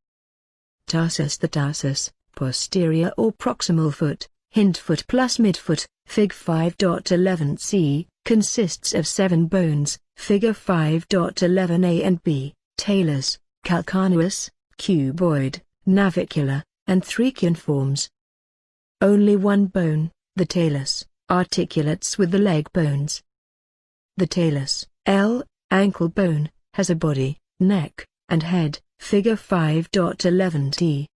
Speaker 1: Tarsus. The tarsus, posterior or proximal foot, hindfoot plus midfoot, Fig. 5.11c, consists of 7 bones, Figure 5.11a and b, talus, calcaneus, cuboid, navicular, and 3 cuneiforms. Only 1 bone, the talus, articulates with the leg bones. The talus, L, ankle bone, has a body, neck, and head, Figure 5.11t.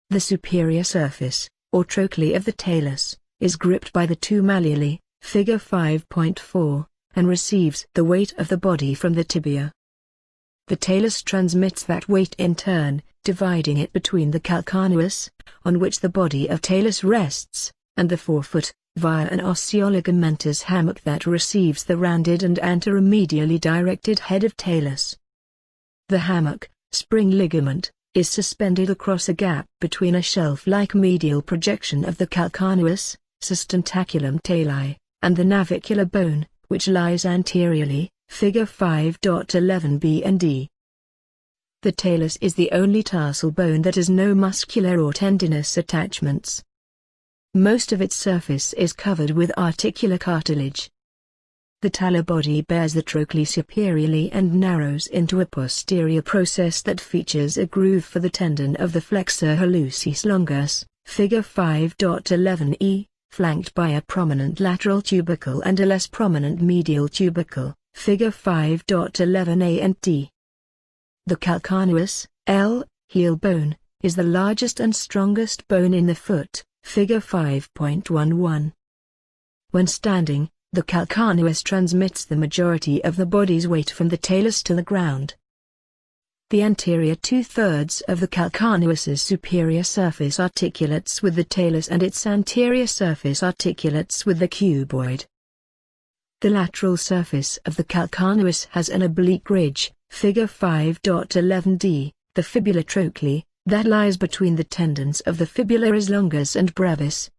Speaker 1: The superior surface, or trochlear of the talus, is gripped by the 2 malleoli, Figure 5.4, and receives the weight of the body from the tibia. The talus transmits that weight in turn, dividing it between the calcaneus, on which the body of talus rests, and the forefoot, via an osteoligamentous hammock that receives the rounded and anteromedially directed head of talus. The hammock, spring ligament, is suspended across a gap between a shelf-like medial projection of the calcaneus, sustentaculum tali, and the navicular bone, which lies anteriorly, Figure 5.11b and d. The talus is the only tarsal bone that has no muscular or tendinous attachments. Most of its surface is covered with articular cartilage. The talar body bears the trochlear superiorly and narrows into a posterior process that features a groove for the tendon of the flexor hallucis longus, Figure 5.11e, flanked by a prominent lateral tubercle and a less prominent medial tubercle, Figure 5.11a and d. The calcaneus, L, heel bone, is the largest and strongest bone in the foot, Figure 5.11. When standing, the calcaneus transmits the majority of the body's weight from the talus to the ground. The anterior 2/3 of the calcaneus's superior surface articulates with the talus and its anterior surface articulates with the cuboid. The lateral surface of the calcaneus has an oblique ridge, Figure 5.11d, The fibular trochlea, that lies between the tendons of the fibularis longus and brevis.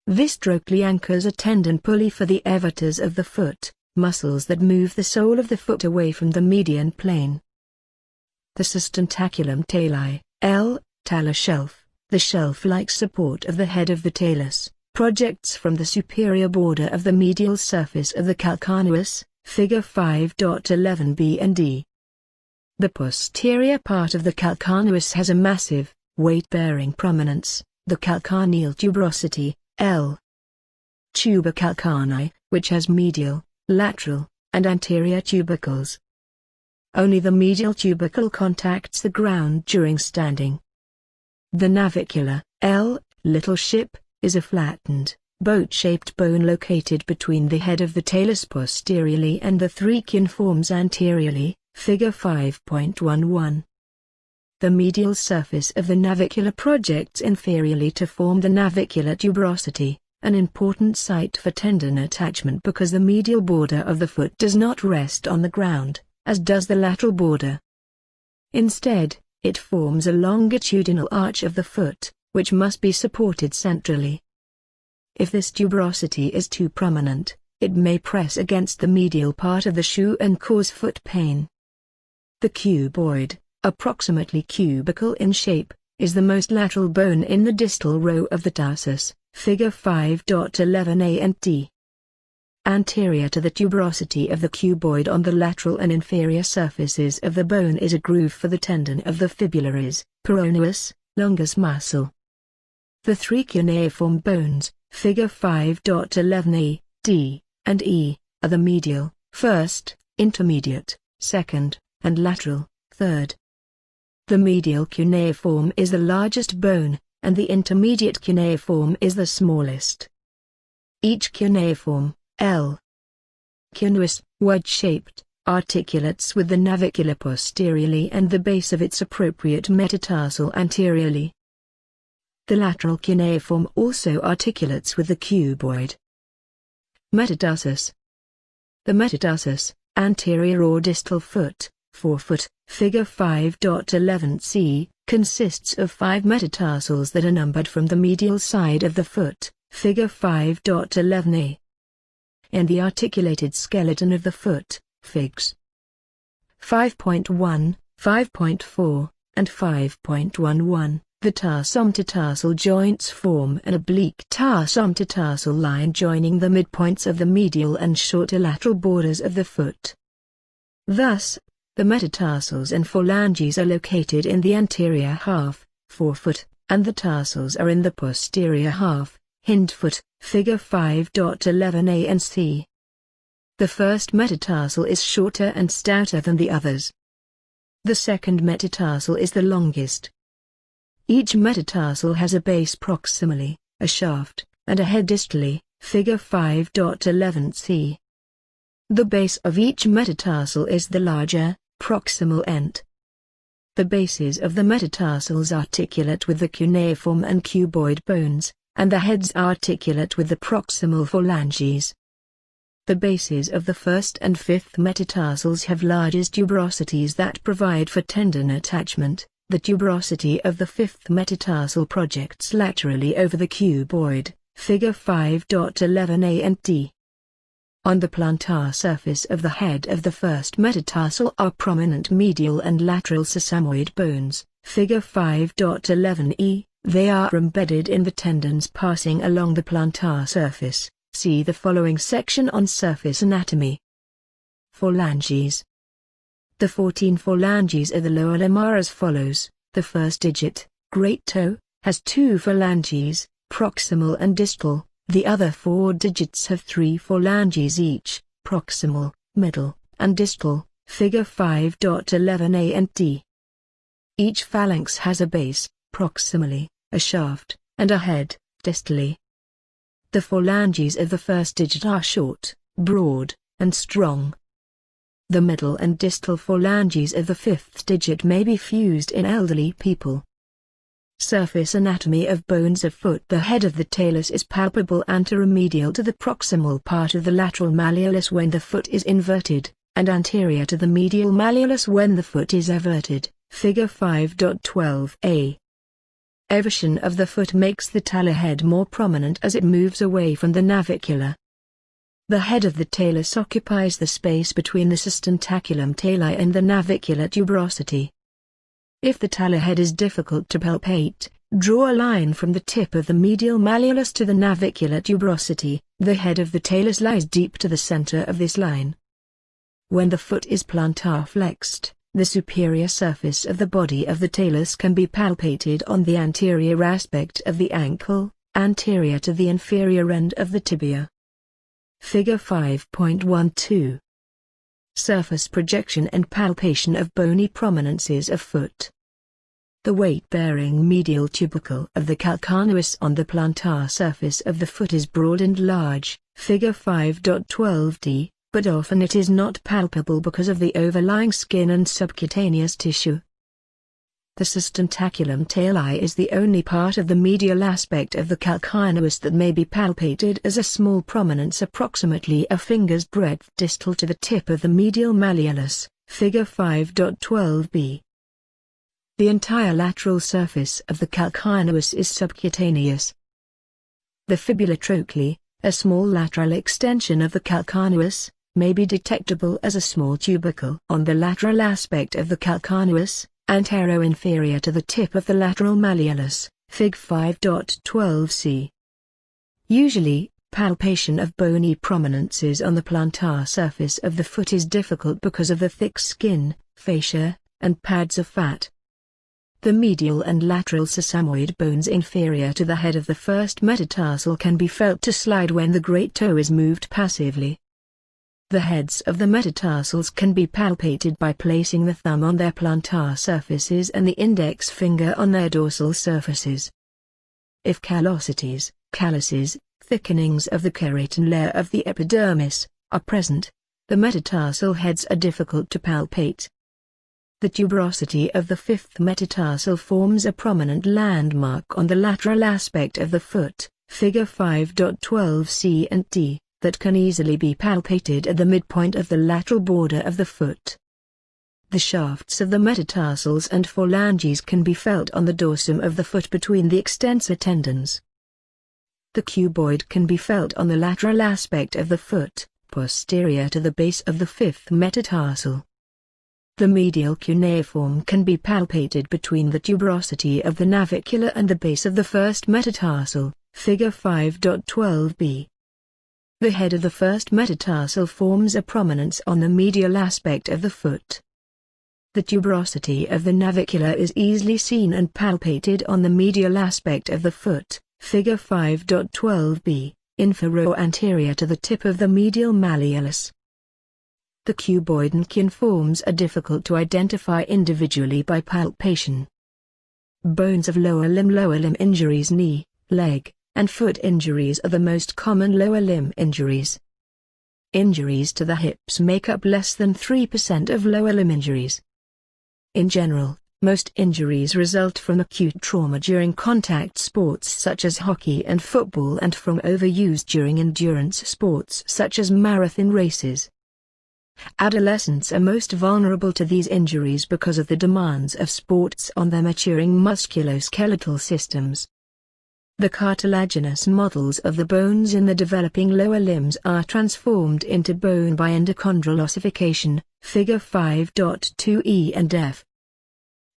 Speaker 1: This trochlea anchors a tendon pulley for the eviters of the foot, muscles that move the sole of the foot away from the median plane. The sustentaculum tali, L, talar shelf, the shelf-like support of the head of the talus, projects from the superior border of the medial surface of the calcaneus, figure 5.11b and d. The posterior part of the calcaneus has a massive, weight-bearing prominence, the calcaneal tuberosity, L. Tuber calcanei, which has medial, lateral, and anterior tubercles. Only the medial tubercle contacts the ground during standing. The navicula, L, little ship, is a flattened, boat-shaped bone located between the head of the talus posteriorly and the three cuneiforms anteriorly, figure 5.11. The medial surface of the navicula projects inferiorly to form the navicular tuberosity, an important site for tendon attachment because the medial border of the foot does not rest on the ground, as does the lateral border. Instead, it forms a longitudinal arch of the foot, which must be supported centrally. If this tuberosity is too prominent, it may press against the medial part of the shoe and cause foot pain. The cuboid, approximately cubical in shape, is the most lateral bone in the distal row of the tarsus, figure 5.11a and d. Anterior to the tuberosity of the cuboid on the lateral and inferior surfaces of the bone is a groove for the tendon of the fibularis, peroneus, longus muscle. The three cuneiform bones, figure 5.11a, d, and e, are the medial, first, intermediate, second, and lateral, third. The medial cuneiform is the largest bone, and the intermediate cuneiform is the smallest. Each cuneiform, L. Cuneus, wedge-shaped, articulates with the navicula posteriorly and the base of its appropriate metatarsal anteriorly. The lateral cuneiform also articulates with the cuboid. Metatarsus. The metatarsus, anterior or distal foot, forefoot, figure 5.11c, consists of 5 metatarsals that are numbered from the medial side of the foot, figure 5.11a. And the articulated skeleton of the foot, figs 5.1, 5.4, and 5.11. The tarsomtatarsal joints form an oblique tarsomtatarsal line joining the midpoints of the medial and shorter lateral borders of the foot. Thus, the metatarsals and phalanges are located in the anterior half, forefoot, and the tarsals are in the posterior half, hindfoot, figure 5.11a and c. The first metatarsal is shorter and stouter than the others. The second metatarsal is the longest. Each metatarsal has a base proximally, a shaft, and a head distally, figure 5.11c. The base of each metatarsal is the larger, proximal end. The bases of the metatarsals articulate with the cuneiform and cuboid bones, and the heads articulate with the proximal phalanges. The bases of the first and fifth metatarsals have largest tuberosities that provide for tendon attachment. The tuberosity of the fifth metatarsal projects laterally over the cuboid, figure 5.11a and d. On the plantar surface of the head of the first metatarsal are prominent medial and lateral sesamoid bones, figure 5.11e, they are embedded in the tendons passing along the plantar surface. See the following section on surface anatomy. Phalanges. The 14 phalanges of the lower limb are as follows. The first digit, great toe, has 2 phalanges, proximal and distal. The other 4 digits have 3 phalanges each, proximal, middle, and distal, figure 5.11a and d. Each phalanx has a base, proximally, a shaft, and a head, distally. The phalanges of the first digit are short, broad, and strong. The middle and distal phalanges of the fifth digit may be fused in elderly people. Surface anatomy of bones of foot. The head of the talus is palpable anteromedial to the proximal part of the lateral malleolus when the foot is inverted, and anterior to the medial malleolus when the foot is everted. Figure 5.12a. Eversion of the foot makes the talar head more prominent as it moves away from the navicular. The head of the talus occupies the space between the sustentaculum tali and the navicular tuberosity. If the talar head is difficult to palpate, draw a line from the tip of the medial malleolus to the navicular tuberosity. The head of the talus lies deep to the center of this line. When the foot is plantar flexed, the superior surface of the body of the talus can be palpated on the anterior aspect of the ankle, anterior to the inferior end of the tibia. Figure 5.12. Surface projection and palpation of bony prominences of foot. The weight-bearing medial tubercle of the calcaneus on the plantar surface of the foot is broad and large, figure 5.12d, but often it is not palpable because of the overlying skin and subcutaneous tissue. The sustentaculum tali is the only part of the medial aspect of the calcaneus that may be palpated as a small prominence approximately a finger's breadth distal to the tip of the medial malleolus, figure 5.12b. The entire lateral surface of the calcaneus is subcutaneous. The fibula trochleae, a small lateral extension of the calcaneus, may be detectable as a small tubercle on the lateral aspect of the calcaneus, antero-inferior to the tip of the lateral malleolus, Fig 5.12c. Usually, palpation of bony prominences on the plantar surface of the foot is difficult because of the thick skin, fascia, and pads of fat. The medial and lateral sesamoid bones inferior to the head of the first metatarsal can be felt to slide when the great toe is moved passively. The heads of the metatarsals can be palpated by placing the thumb on their plantar surfaces and the index finger on their dorsal surfaces. If callosities, calluses, thickenings of the keratin layer of the epidermis, are present, the metatarsal heads are difficult to palpate. The tuberosity of the fifth metatarsal forms a prominent landmark on the lateral aspect of the foot, figure 5.12c and d, that can easily be palpated at the midpoint of the lateral border of the foot. The shafts of the metatarsals and phalanges can be felt on the dorsum of the foot between the extensor tendons. The cuboid can be felt on the lateral aspect of the foot, posterior to the base of the fifth metatarsal. The medial cuneiform can be palpated between the tuberosity of the navicular and the base of the first metatarsal, figure 5.12b. The head of the first metatarsal forms a prominence on the medial aspect of the foot. The tuberosity of the navicular is easily seen and palpated on the medial aspect of the foot, figure 5.12b, infero-anterior to the tip of the medial malleolus. The cuboid and cuneiforms are difficult to identify individually by palpation. Bones of lower limb injuries, knee, leg, and foot injuries are the most common lower limb injuries. Injuries to the hips make up less than 3% of lower limb injuries. In general, most injuries result from acute trauma during contact sports such as hockey and football and from overuse during endurance sports such as marathon races. Adolescents are most vulnerable to these injuries because of the demands of sports on their maturing musculoskeletal systems. The cartilaginous models of the bones in the developing lower limbs are transformed into bone by endochondral ossification, figure 5.2e and f.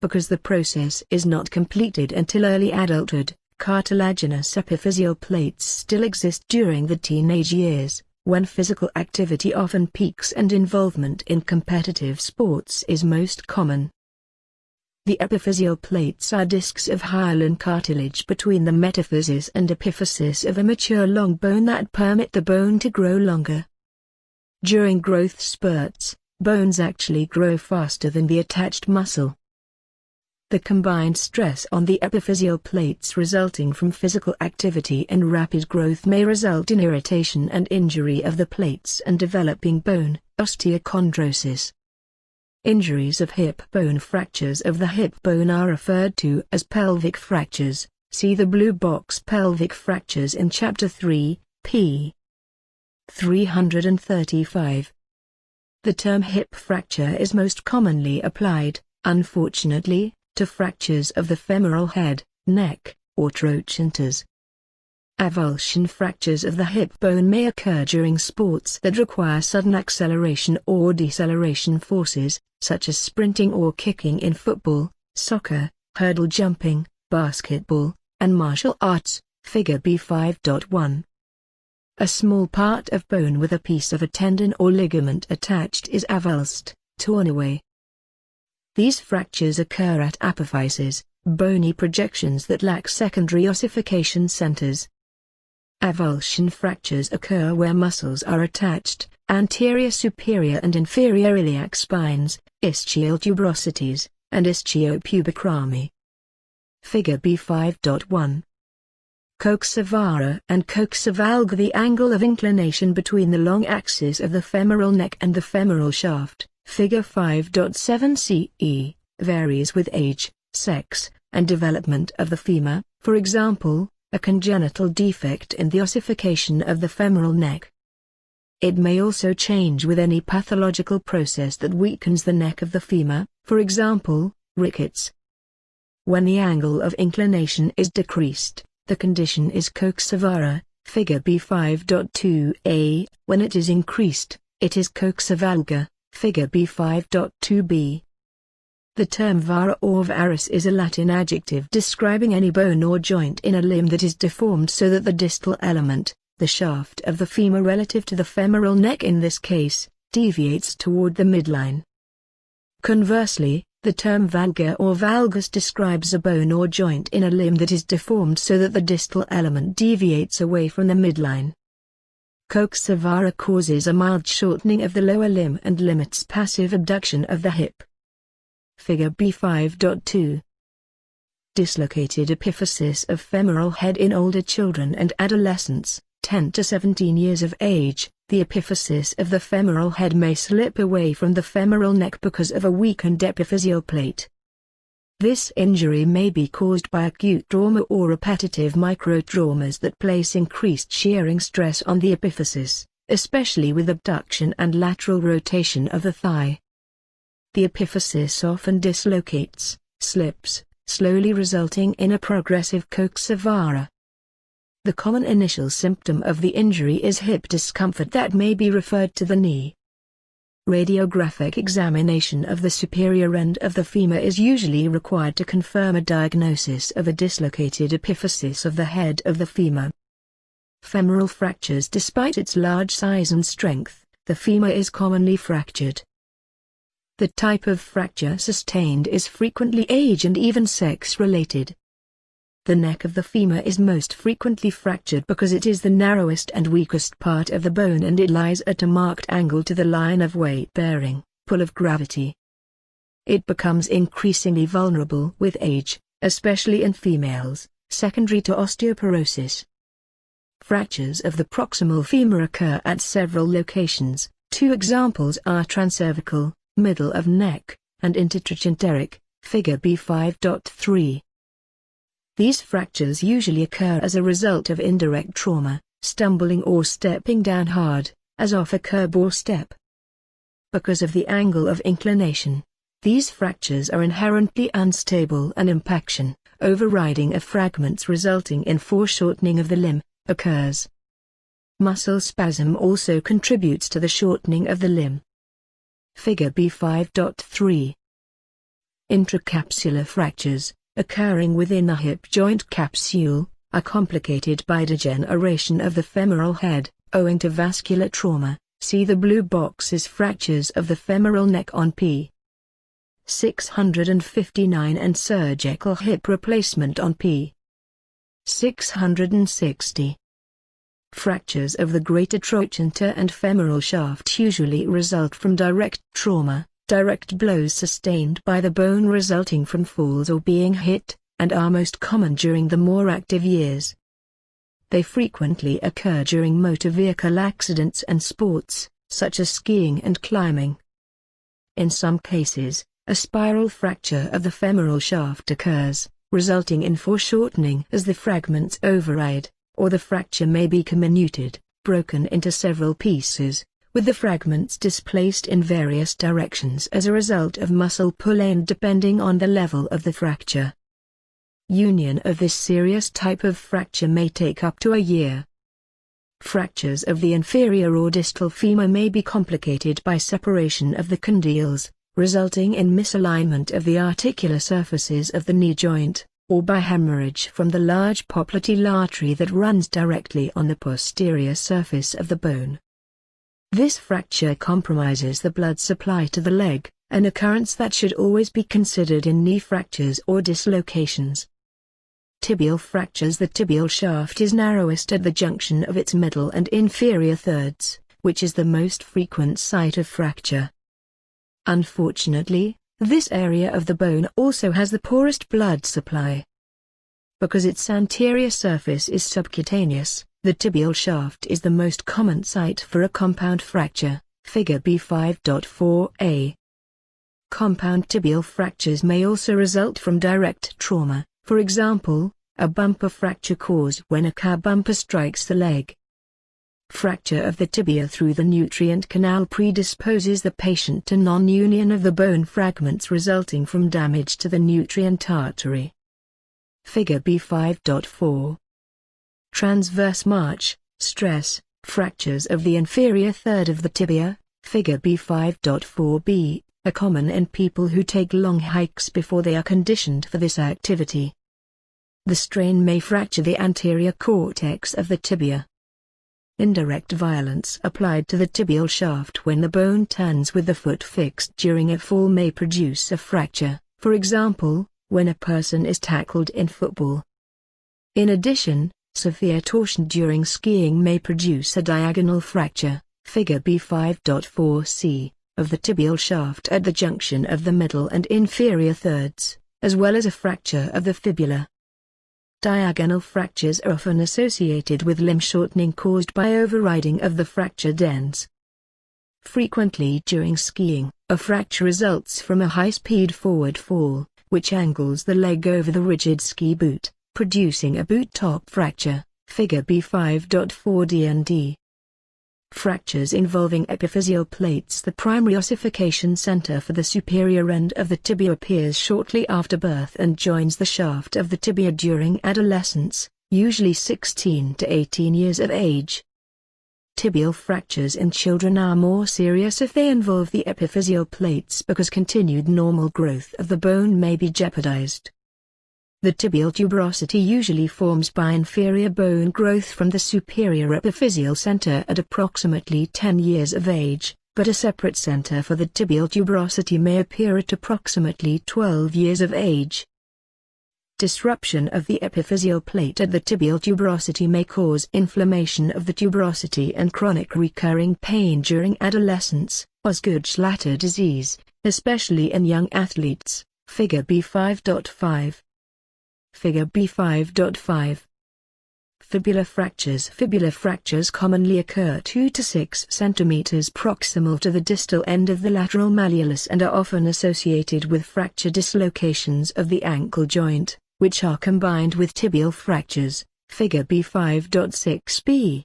Speaker 1: Because the process is not completed until early adulthood, cartilaginous epiphyseal plates still exist during the teenage years, when physical activity often peaks and involvement in competitive sports is most common. The epiphyseal plates are discs of hyaline cartilage between the metaphysis and epiphysis of a mature long bone that permit the bone to grow longer. During growth spurts, bones actually grow faster than the attached muscle. The combined stress on the epiphyseal plates resulting from physical activity and rapid growth may result in irritation and injury of the plates and developing bone, osteochondrosis. Injuries of hip bone. Fractures of the hip bone are referred to as pelvic fractures. See the blue box pelvic fractures in Chapter 3, p. 335. The term hip fracture is most commonly applied, Unfortunately, to fractures of the femoral head, neck, or trochanters. Avulsion fractures of the hip bone may occur during sports that require sudden acceleration or deceleration forces, such as sprinting or kicking in football, soccer, hurdle jumping, basketball, and martial arts. Figure B5.1. A small part of bone with a piece of a tendon or ligament attached is avulsed, torn away. These fractures occur at apophyses, bony projections that lack secondary ossification centers. Avulsion fractures occur where muscles are attached, anterior superior and inferior iliac spines, ischial tuberosities, and ischiopubic Figure B5.1. Coxavara and coxavalga. The angle of inclination between the long axis of the femoral neck and the femoral shaft, Figure 5.7 CE, varies with age, sex, and development of the femur, for example, a congenital defect in the ossification of the femoral neck. It may also change with any pathological process that weakens the neck of the femur, for example, rickets. When the angle of inclination is decreased, the condition is coxavara, Figure B5.2a. When it is increased, it is coxavalga, Figure B5.2b. The term vara or varus is a Latin adjective describing any bone or joint in a limb that is deformed so that the distal element, the shaft of the femur relative to the femoral neck in this case, deviates toward the midline. Conversely, the term valga or valgus describes a bone or joint in a limb that is deformed so that the distal element deviates away from the midline. Coxavara causes a mild shortening of the lower limb and limits passive abduction of the hip. Figure B5.2. Dislocated epiphysis of femoral head in older children and adolescents, 10 to 17 years of age. The epiphysis of the femoral head may slip away from the femoral neck because of a weakened epiphyseal plate. This injury may be caused by acute trauma or repetitive microtraumas that place increased shearing stress on the epiphysis, especially with abduction and lateral rotation of the thigh. The epiphysis often dislocates, slips, slowly resulting in a progressive coxavara. The common initial symptom of the injury is hip discomfort that may be referred to the knee. Radiographic examination of the superior end of the femur is usually required to confirm a diagnosis of a dislocated epiphysis of the head of the femur. Femoral fractures. Despite its large size and strength, the femur is commonly fractured. The type of fracture sustained is frequently age and even sex-related. The neck of the femur is most frequently fractured because it is the narrowest and weakest part of the bone and it lies at a marked angle to the line of weight-bearing, pull of gravity. It becomes increasingly vulnerable with age, especially in females, secondary to osteoporosis. Fractures of the proximal femur occur at several locations. Two examples are transcervical, middle of neck, and intertrochanteric, Figure B5.3. These fractures usually occur as a result of indirect trauma, stumbling or stepping down hard, as off a curb or step. Because of the angle of inclination, these fractures are inherently unstable and impaction, overriding of fragments resulting in foreshortening of the limb, occurs. Muscle spasm also contributes to the shortening of the limb. Figure B5.3. Intracapsular fractures, occurring within a hip joint capsule, are complicated by degeneration of the femoral head, owing to vascular trauma. See the blue boxes. Fractures of the femoral neck on p. 659 and surgical hip replacement on p. 660. Fractures of the greater trochanter and femoral shaft usually result from direct trauma, direct blows sustained by the bone resulting from falls or being hit, and are most common during the more active years. They frequently occur during motor vehicle accidents and sports, such as skiing and climbing. In some cases, a spiral fracture of the femoral shaft occurs, resulting in foreshortening as the fragments override, or the fracture may be comminuted, broken into several pieces, with the fragments displaced in various directions as a result of muscle pull and depending on the level of the fracture. Union of this serious type of fracture may take up to a year. Fractures of the inferior or distal femur may be complicated by separation of the condyles, resulting in misalignment of the articular surfaces of the knee joint, or by hemorrhage from the large popliteal artery that runs directly on the posterior surface of the bone. This fracture compromises the blood supply to the leg, an occurrence that should always be considered in knee fractures or dislocations. Tibial fractures. The tibial shaft is narrowest at the junction of its middle and inferior thirds, which is the most frequent site of fracture. Unfortunately, this area of the bone also has the poorest blood supply. Because its anterior surface is subcutaneous, the tibial shaft is the most common site for a compound fracture, figure B5.4a. Compound tibial fractures may also result from direct trauma, for example, a bumper fracture caused when a car bumper strikes the leg. Fracture of the tibia through the nutrient canal predisposes the patient to non-union of the bone fragments resulting from damage to the nutrient artery. Figure B5.4. Transverse march, stress, fractures of the inferior third of the tibia, figure B5.4b, are common in people who take long hikes before they are conditioned for this activity. The strain may fracture the anterior cortex of the tibia. Indirect violence applied to the tibial shaft when the bone turns with the foot fixed during a fall may produce a fracture, for example, when a person is tackled in football. In addition, severe torsion during skiing may produce a diagonal fracture, figure B5.4c, of the tibial shaft at the junction of the middle and inferior thirds, as well as a fracture of the fibula. Diagonal fractures are often associated with limb shortening caused by overriding of the fractured ends. Frequently during skiing, a fracture results from a high-speed forward fall, which angles the leg over the rigid ski boot, producing a boot top fracture, figure B5.4d and d. Fractures involving epiphyseal plates. The primary ossification center for the superior end of the tibia appears shortly after birth and joins the shaft of the tibia during adolescence, usually 16 to 18 years of age. Tibial fractures in children are more serious if they involve the epiphyseal plates because continued normal growth of the bone may be jeopardized. The tibial tuberosity usually forms by inferior bone growth from the superior epiphyseal center at approximately 10 years of age, but a separate center for the tibial tuberosity may appear at approximately 12 years of age. Disruption of the epiphyseal plate at the tibial tuberosity may cause inflammation of the tuberosity and chronic recurring pain during adolescence, Osgood-Schlatter disease, especially in young athletes, figure B5.5. Figure B5.5. Fibular fractures. Fibular fractures commonly occur 2 to 6 cm proximal to the distal end of the lateral malleolus and are often associated with fracture dislocations of the ankle joint, which are combined with tibial fractures, figure B5.6b.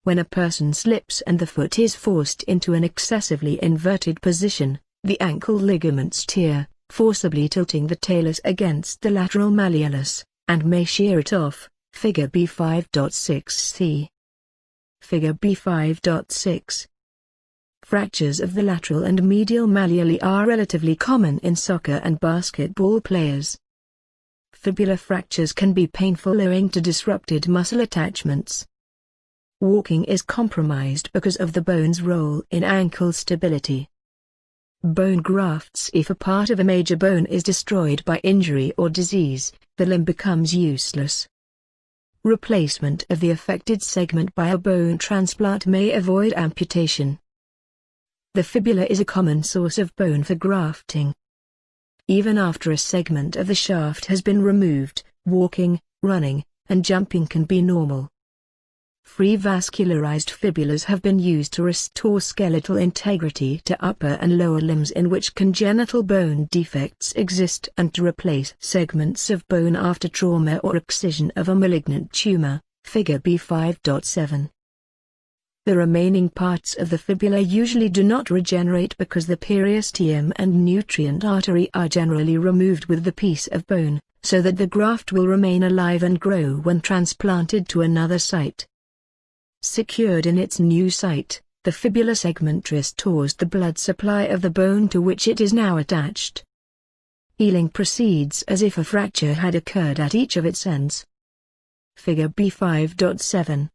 Speaker 1: When a person slips and the foot is forced into an excessively inverted position, the ankle ligaments tear, forcibly tilting the talus against the lateral malleolus, and may shear it off, figure B5.6c. Figure B5.6. Fractures of the lateral and medial malleoli are relatively common in soccer and basketball players. Fibular fractures can be painful owing to disrupted muscle attachments. Walking is compromised because of the bone's role in ankle stability. Bone grafts. If a part of a major bone is destroyed by injury or disease, the limb becomes useless. Replacement of the affected segment by a bone transplant may avoid amputation. The fibula is a common source of bone for grafting. Even after a segment of the shaft has been removed, walking, running, and jumping can be normal. Free vascularized fibulas have been used to restore skeletal integrity to upper and lower limbs in which congenital bone defects exist and to replace segments of bone after trauma or excision of a malignant tumor, figure B5.7. The remaining parts of the fibula usually do not regenerate because the periosteum and nutrient artery are generally removed with the piece of bone, so that the graft will remain alive and grow when transplanted to another site. Secured in its new site, the fibula segment restores the blood supply of the bone to which it is now attached. Healing proceeds as if a fracture had occurred at each of its ends. Figure B5.7.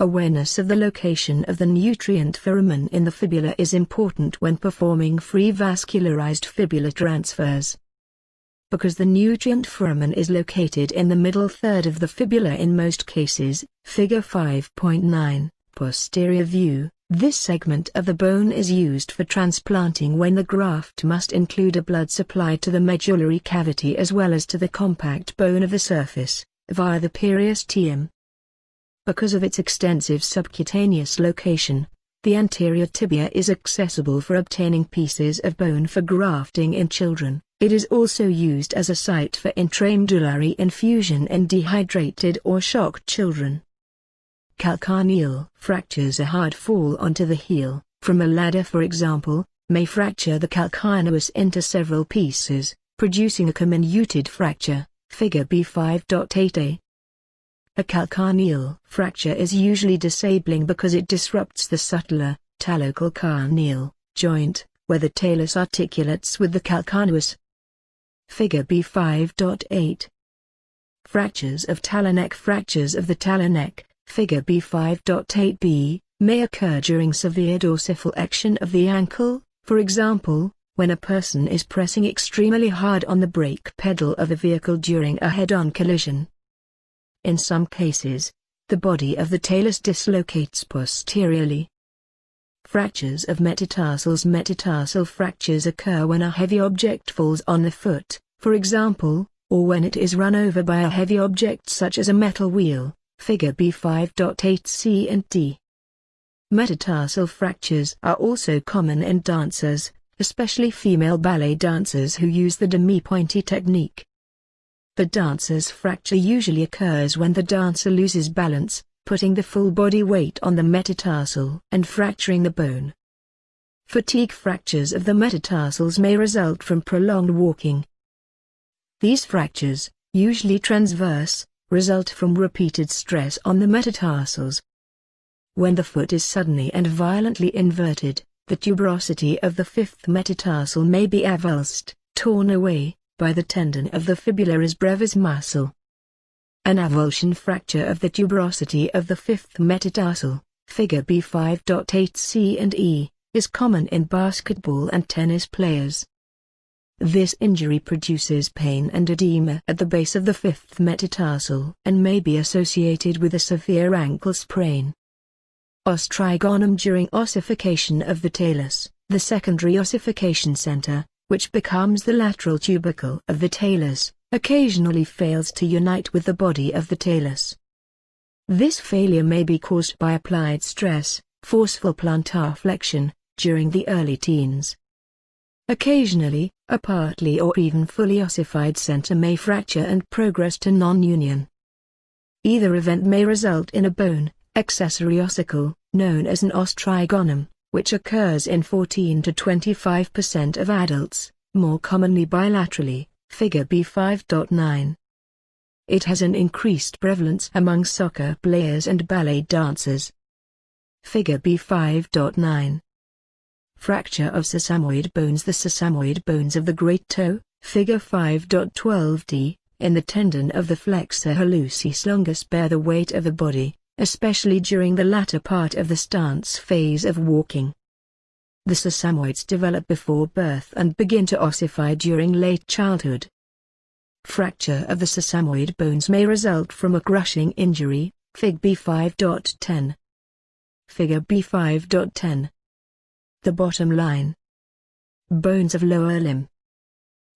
Speaker 1: Awareness of the location of the nutrient foramen in the fibula is important when performing free vascularized fibula transfers. Because the nutrient foramen is located in the middle third of the fibula in most cases, Figure 5.9, posterior view, this segment of the bone is used for transplanting when the graft must include a blood supply to the medullary cavity as well as to the compact bone of the surface, via the periosteum. Because of its extensive subcutaneous location, the anterior tibia is accessible for obtaining pieces of bone for grafting in children. It is also used as a site for intramedullary infusion in dehydrated or shocked children. Calcaneal fractures, a hard fall onto the heel, from a ladder for example, may fracture the calcaneus into several pieces, producing a comminuted fracture, Figure B5.8a. A calcaneal fracture is usually disabling because it disrupts the subtler, talocalcaneal, joint, where the talus articulates with the calcaneus. Figure B5.8. Fractures of taloneck. Fractures of the taloneck, Figure B5.8b, may occur during severe dorsiflexion of the ankle, for example, when a person is pressing extremely hard on the brake pedal of a vehicle during a head-on collision. In some cases, the body of the talus dislocates posteriorly. Fractures of metatarsals. Metatarsal fractures occur when a heavy object falls on the foot, for example, or when it is run over by a heavy object such as a metal wheel, Figure B5.8c and d. Metatarsal fractures are also common in dancers, especially female ballet dancers who use the demi-pointy technique. The dancer's fracture usually occurs when the dancer loses balance, putting the full body weight on the metatarsal and fracturing the bone. Fatigue. Fractures of the metatarsals may result from prolonged walking. These fractures, usually transverse, result from repeated stress on the metatarsals. When the foot is suddenly and violently inverted, the tuberosity of the fifth metatarsal may be avulsed, torn away, by the tendon of the fibularis brevis muscle. An avulsion fracture of the tuberosity of the fifth metatarsal, Figure B5.8c and e, is common in basketball and tennis players. This injury produces pain and edema at the base of the fifth metatarsal and may be associated with a severe ankle sprain. Ostrigonum. During ossification of the talus, the secondary ossification center, which becomes the lateral tubercle of the talus, occasionally fails to unite with the body of the talus. This failure may be caused by applied stress, forceful plantar flexion, during the early teens. Occasionally, a partly or even fully ossified center may fracture and progress to non-union. Either event may result in a bone, accessory ossicle, known as an ostrigonum, which occurs in 14 to 25% of adults, more commonly bilaterally, Figure B5.9. It has an increased prevalence among soccer players and ballet dancers. Figure B5.9. Fracture of sesamoid bones. The sesamoid bones of the great toe, Figure 5.12d, in the tendon of the flexor hallucis longus bear the weight of the body, especially during the latter part of the stance phase of walking. The sesamoids develop before birth and begin to ossify during late childhood. Fracture of the sesamoid bones may result from a crushing injury, Fig B5.10. Figure B5.10. The bottom line. Bones of lower limb.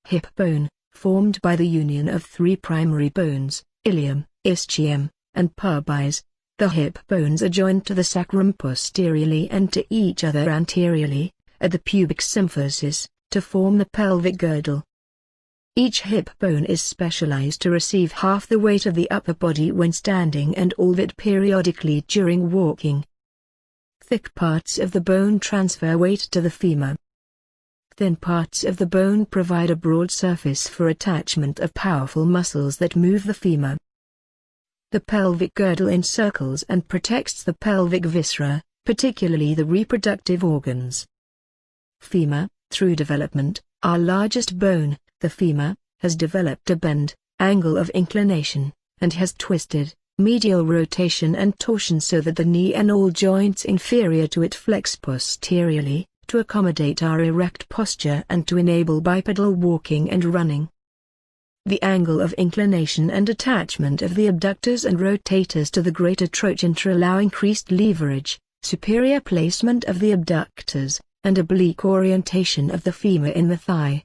Speaker 1: Hip bone, formed by the union of three primary bones, ilium, ischium, and pubis. The hip bones are joined to the sacrum posteriorly and to each other anteriorly, at the pubic symphysis, to form the pelvic girdle. Each hip bone is specialized to receive half the weight of the upper body when standing and all of it periodically during walking. Thick parts of the bone transfer weight to the femur. Thin parts of the bone provide a broad surface for attachment of powerful muscles that move the femur. The pelvic girdle encircles and protects the pelvic viscera, particularly the reproductive organs. Femur, through development, our largest bone, the femur, has developed a bend, angle of inclination, and has twisted, medial rotation and torsion so that the knee and all joints inferior to it flex posteriorly, to accommodate our erect posture and to enable bipedal walking and running. The angle of inclination and attachment of the abductors and rotators to the greater trochanter allow increased leverage, superior placement of the abductors, and oblique orientation of the femur in the thigh.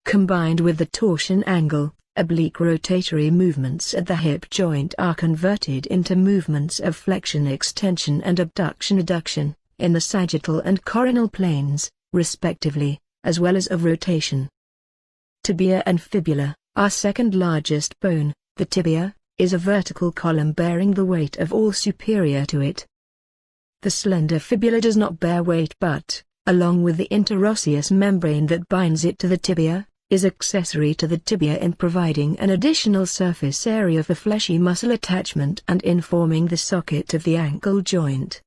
Speaker 1: Combined with the torsion angle, oblique rotatory movements at the hip joint are converted into movements of flexion extension and abduction adduction, in the sagittal and coronal planes, respectively, as well as of rotation. Tibia and fibula, our second largest bone, the tibia, is a vertical column bearing the weight of all superior to it. The slender fibula does not bear weight but, along with the interosseous membrane that binds it to the tibia, is accessory to the tibia in providing an additional surface area for fleshy muscle attachment and in forming the socket of the ankle joint.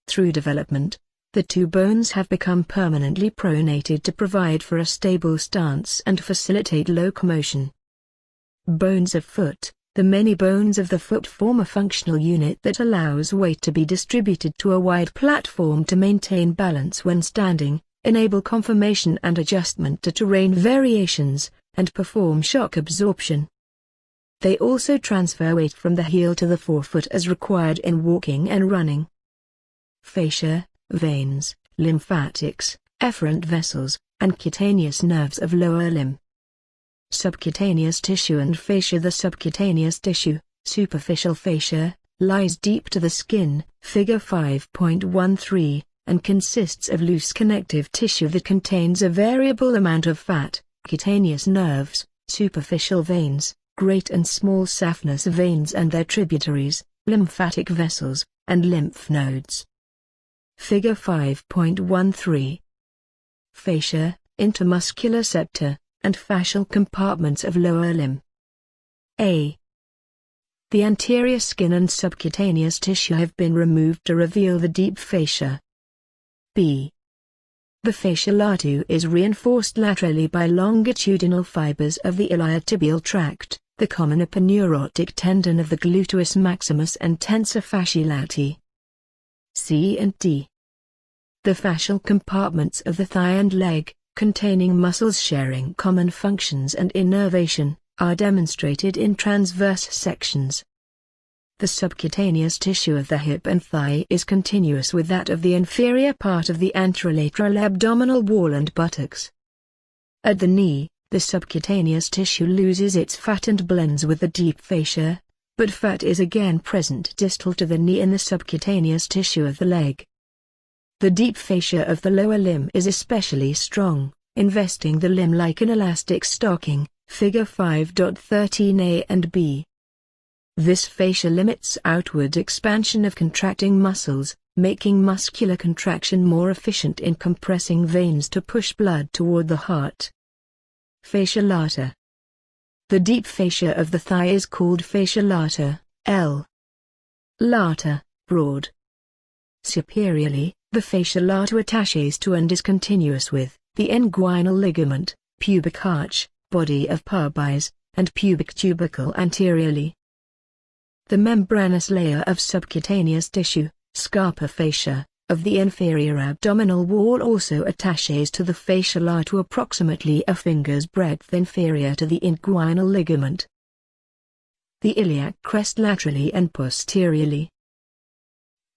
Speaker 1: Through development, the two bones have become permanently pronated to provide for a stable stance and facilitate locomotion. Bones of foot. The many bones of the foot form a functional unit that allows weight to be distributed to a wide platform to maintain balance when standing, enable conformation and adjustment to terrain variations, and perform shock absorption. They also transfer weight from the heel to the forefoot as required in walking and running. Fascia, veins, lymphatics, efferent vessels, and cutaneous nerves of lower limb. Subcutaneous tissue and fascia. The subcutaneous tissue, superficial fascia, lies deep to the skin, figure 5.13, and consists of loose connective tissue that contains a variable amount of fat, cutaneous nerves, superficial veins, great and small saphenous veins and their tributaries, lymphatic vessels, and lymph nodes. Figure 5.13. Fascia, intermuscular septa, and fascial compartments of lower limb. A. The anterior skin and subcutaneous tissue have been removed to reveal the deep fascia. B. The fascia latu is reinforced laterally by longitudinal fibers of the iliotibial tract, the common eponeurotic tendon of the gluteus maximus and tensor fasciae lati. C and D. The fascial compartments of the thigh and leg, containing muscles sharing common functions and innervation, are demonstrated in transverse sections. The subcutaneous tissue of the hip and thigh is continuous with that of the inferior part of the anterolateral abdominal wall and buttocks. At the knee, the subcutaneous tissue loses its fat and blends with the deep fascia, but fat is again present distal to the knee in the subcutaneous tissue of the leg. The deep fascia of the lower limb is especially strong, investing the limb like an elastic stocking, figure 5.13a and b. This fascia limits outward expansion of contracting muscles, making muscular contraction more efficient in compressing veins to push blood toward the heart. Fascia lata. The deep fascia of the thigh is called fascia lata, L. Lata, broad. Superiorly, the fascia lata attaches to and is continuous with the inguinal ligament, pubic arch, body of pubis, and pubic tubercle anteriorly. The membranous layer of subcutaneous tissue, scarpa fascia, of the inferior abdominal wall also attaches to the fascia lata approximately a finger's breadth inferior to the inguinal ligament. The iliac crest laterally and posteriorly.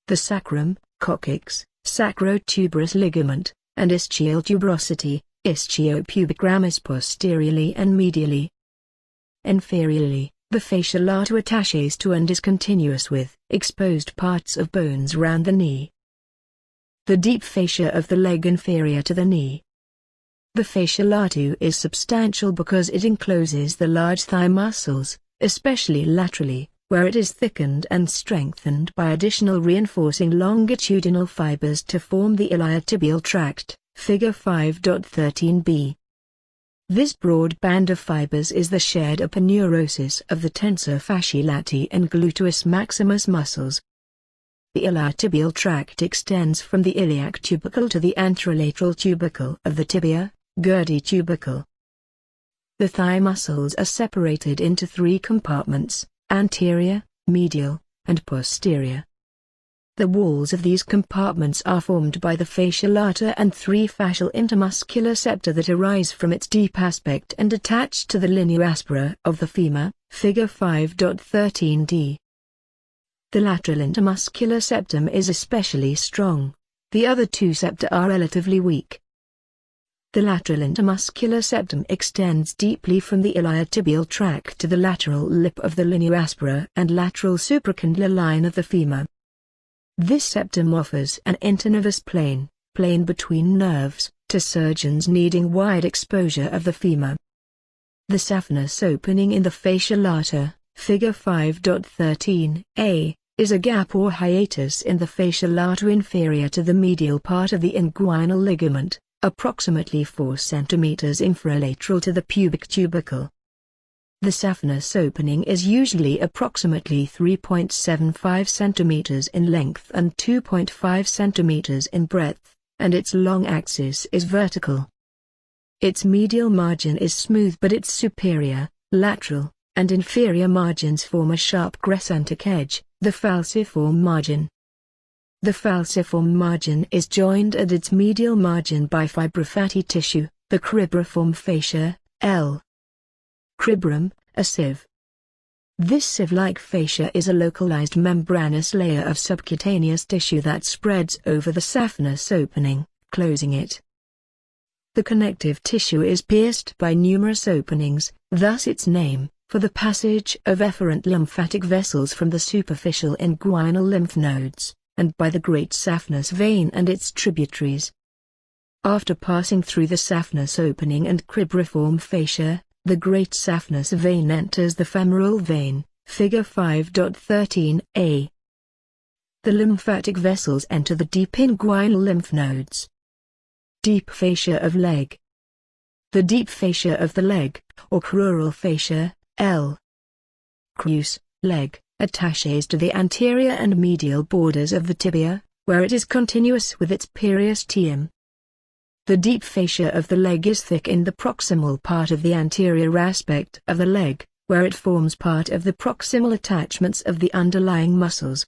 Speaker 1: The sacrum, coccyx, sacrotuberous ligament, and ischial tuberosity, ischiopubic ramus posteriorly and medially. Inferiorly, the fascia lata attaches to and is continuous with exposed parts of bones round the knee. The deep fascia of the leg inferior to the knee. The fascia latu is substantial because it encloses the large thigh muscles, especially laterally, where it is thickened and strengthened by additional reinforcing longitudinal fibers to form the iliotibial tract, Figure 5.13b. This broad band of fibers is the shared aponeurosis of the tensor fasciae lati and gluteus maximus muscles. The iliotibial tract extends from the iliac tubercle to the anterolateral tubercle of the tibia, Gerdi tubercle. The thigh muscles are separated into three compartments: anterior, medial, and posterior. The walls of these compartments are formed by the fascia lata and three fascial intermuscular septa that arise from its deep aspect and attach to the linea aspera of the femur, Figure 5.13d. The lateral intermuscular septum is especially strong. The other two septa are relatively weak. The lateral intermuscular septum extends deeply from the iliotibial tract to the lateral lip of the linea aspera and lateral supracondylar line of the femur. This septum offers an internervous plane between nerves, to surgeons needing wide exposure of the femur. The saphenous opening in the fascia lata, Figure 5.13a, is a gap or hiatus in the fascia lata inferior to the medial part of the inguinal ligament, approximately 4 cm infralateral to the pubic tubercle. The saphenous opening is usually approximately 3.75 cm in length and 2.5 cm in breadth, and its long axis is vertical. Its medial margin is smooth, but its superior, lateral, and inferior margins form a sharp crescentic edge, the falciform margin. The falciform margin is joined at its medial margin by fibrofatty tissue, the cribriform fascia, L. Cribrum, a sieve. This sieve-like fascia is a localized membranous layer of subcutaneous tissue that spreads over the saphenous opening, closing it. The connective tissue is pierced by numerous openings, thus its name, for the passage of efferent lymphatic vessels from the superficial inguinal lymph nodes, and by the great saphenous vein and its tributaries. After passing through the saphenous opening and cribriform fascia, the great saphenous vein enters the femoral vein, Figure 5.13a. The lymphatic vessels enter the deep inguinal lymph nodes. Deep fascia of leg. The deep fascia of the leg, or crural fascia, L. Crus, leg, attaches to the anterior and medial borders of the tibia, where it is continuous with its periosteum. The deep fascia of the leg is thick in the proximal part of the anterior aspect of the leg, where it forms part of the proximal attachments of the underlying muscles.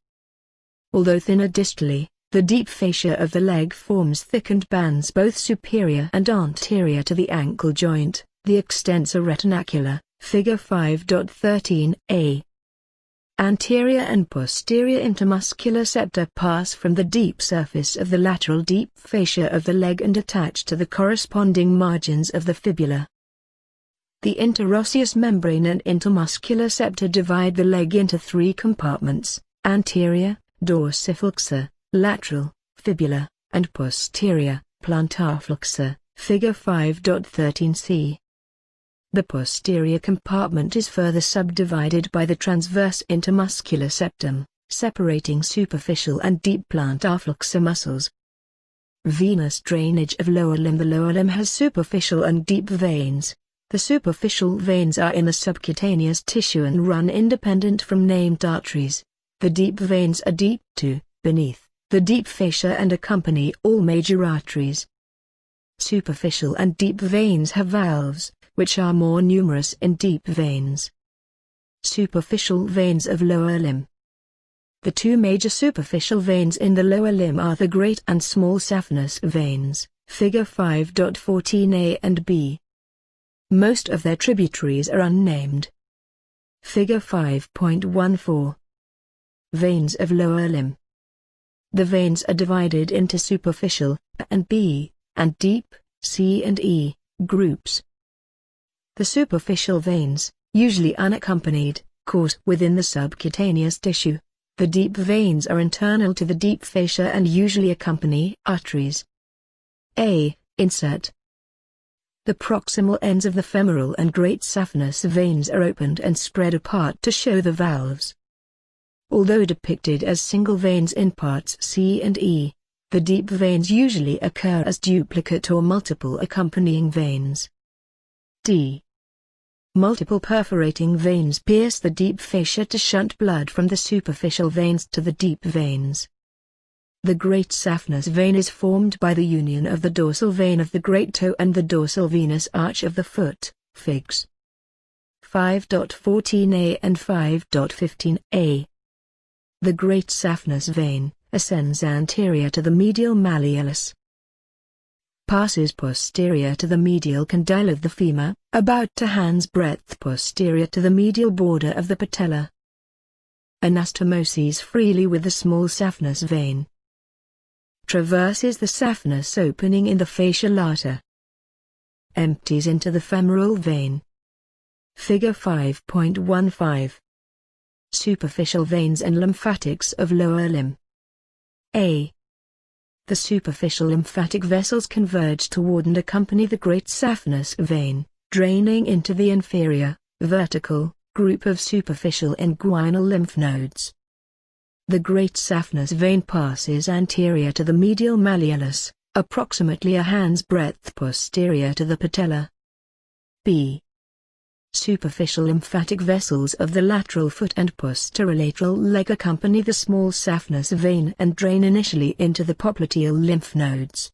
Speaker 1: Although thinner distally, the deep fascia of the leg forms thickened bands both superior and anterior to the ankle joint, the extensor retinacular, Figure 5.13a. Anterior and posterior intermuscular septa pass from the deep surface of the lateral deep fascia of the leg and attach to the corresponding margins of the fibula. The interosseous membrane and intermuscular septa divide the leg into three compartments: anterior, dorsiflexor, lateral, fibula, and posterior, plantarflexor, Figure 5.13c. The posterior compartment is further subdivided by the transverse intermuscular septum, separating superficial and deep plantarflexor muscles. Venous drainage of lower limb. The lower limb has superficial and deep veins. The superficial veins are in the subcutaneous tissue and run independent from named arteries. The deep veins are deep to, beneath, the deep fascia and accompany all major arteries. Superficial and deep veins have valves, which are more numerous in deep veins. Superficial veins of lower limb. The two major superficial veins in the lower limb are the great and small saphenous veins, Figure 5.14a and b. Most of their tributaries are unnamed. Figure 5.14. Veins of lower limb. The veins are divided into superficial, A and B, and deep, C and E, groups. The superficial veins, usually unaccompanied, course within the subcutaneous tissue. The deep veins are internal to the deep fascia and usually accompany arteries. A. Insert. The proximal ends of the femoral and great saphenous veins are opened and spread apart to show the valves. Although depicted as single veins in parts C and E, the deep veins usually occur as duplicate or multiple accompanying veins. D. Multiple perforating veins pierce the deep fascia to shunt blood from the superficial veins to the deep veins. The great saphenous vein is formed by the union of the dorsal vein of the great toe and the dorsal venous arch of the foot, Figs. 5.14a and 5.15a. The great saphenous vein ascends anterior to the medial malleolus, passes posterior to the medial condyle of the femur, about to hand's breadth posterior to the medial border of the patella. Anastomoses freely with the small saphenous vein. Traverses the saphenous opening in the fascia lata. Empties into the femoral vein. Figure 5.15. Superficial veins and lymphatics of lower limb. A. The superficial lymphatic vessels converge toward and accompany the great saphenous vein, draining into the inferior, vertical, group of superficial inguinal lymph nodes. The great saphenous vein passes anterior to the medial malleolus, approximately a hand's breadth posterior to the patella. B. Superficial lymphatic vessels of the lateral foot and posterolateral leg accompany the small saphenous vein and drain initially into the popliteal lymph nodes.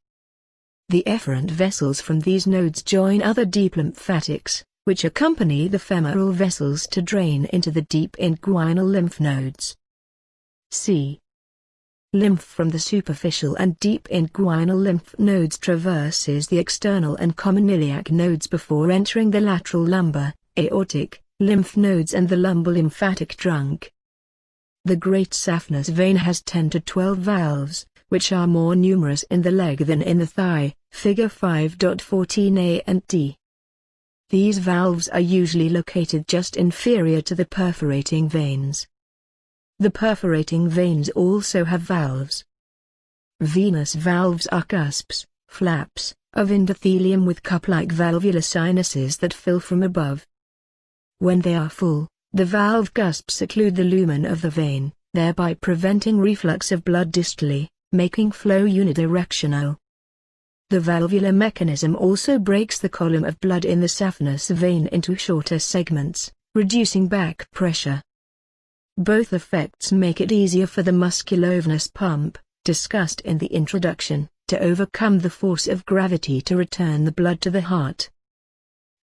Speaker 1: The efferent vessels from these nodes join other deep lymphatics, which accompany the femoral vessels to drain into the deep inguinal lymph nodes. C. Lymph from the superficial and deep inguinal lymph nodes traverses the external and common iliac nodes before entering the lateral lumbar, aortic, lymph nodes and the lumbar lymphatic trunk. The great saphenous vein has 10 to 12 valves, which are more numerous in the leg than in the thigh, figure 5.14a and d. These valves are usually located just inferior to the perforating veins. The perforating veins also have valves. Venous valves are cusps, flaps, of endothelium with cup-like valvular sinuses that fill from above. When they are full, the valve cusps occlude the lumen of the vein, thereby preventing reflux of blood distally, making flow unidirectional. The valvular mechanism also breaks the column of blood in the saphenous vein into shorter segments, reducing back pressure. Both effects make it easier for the musculovenous pump, discussed in the introduction, to overcome the force of gravity to return the blood to the heart.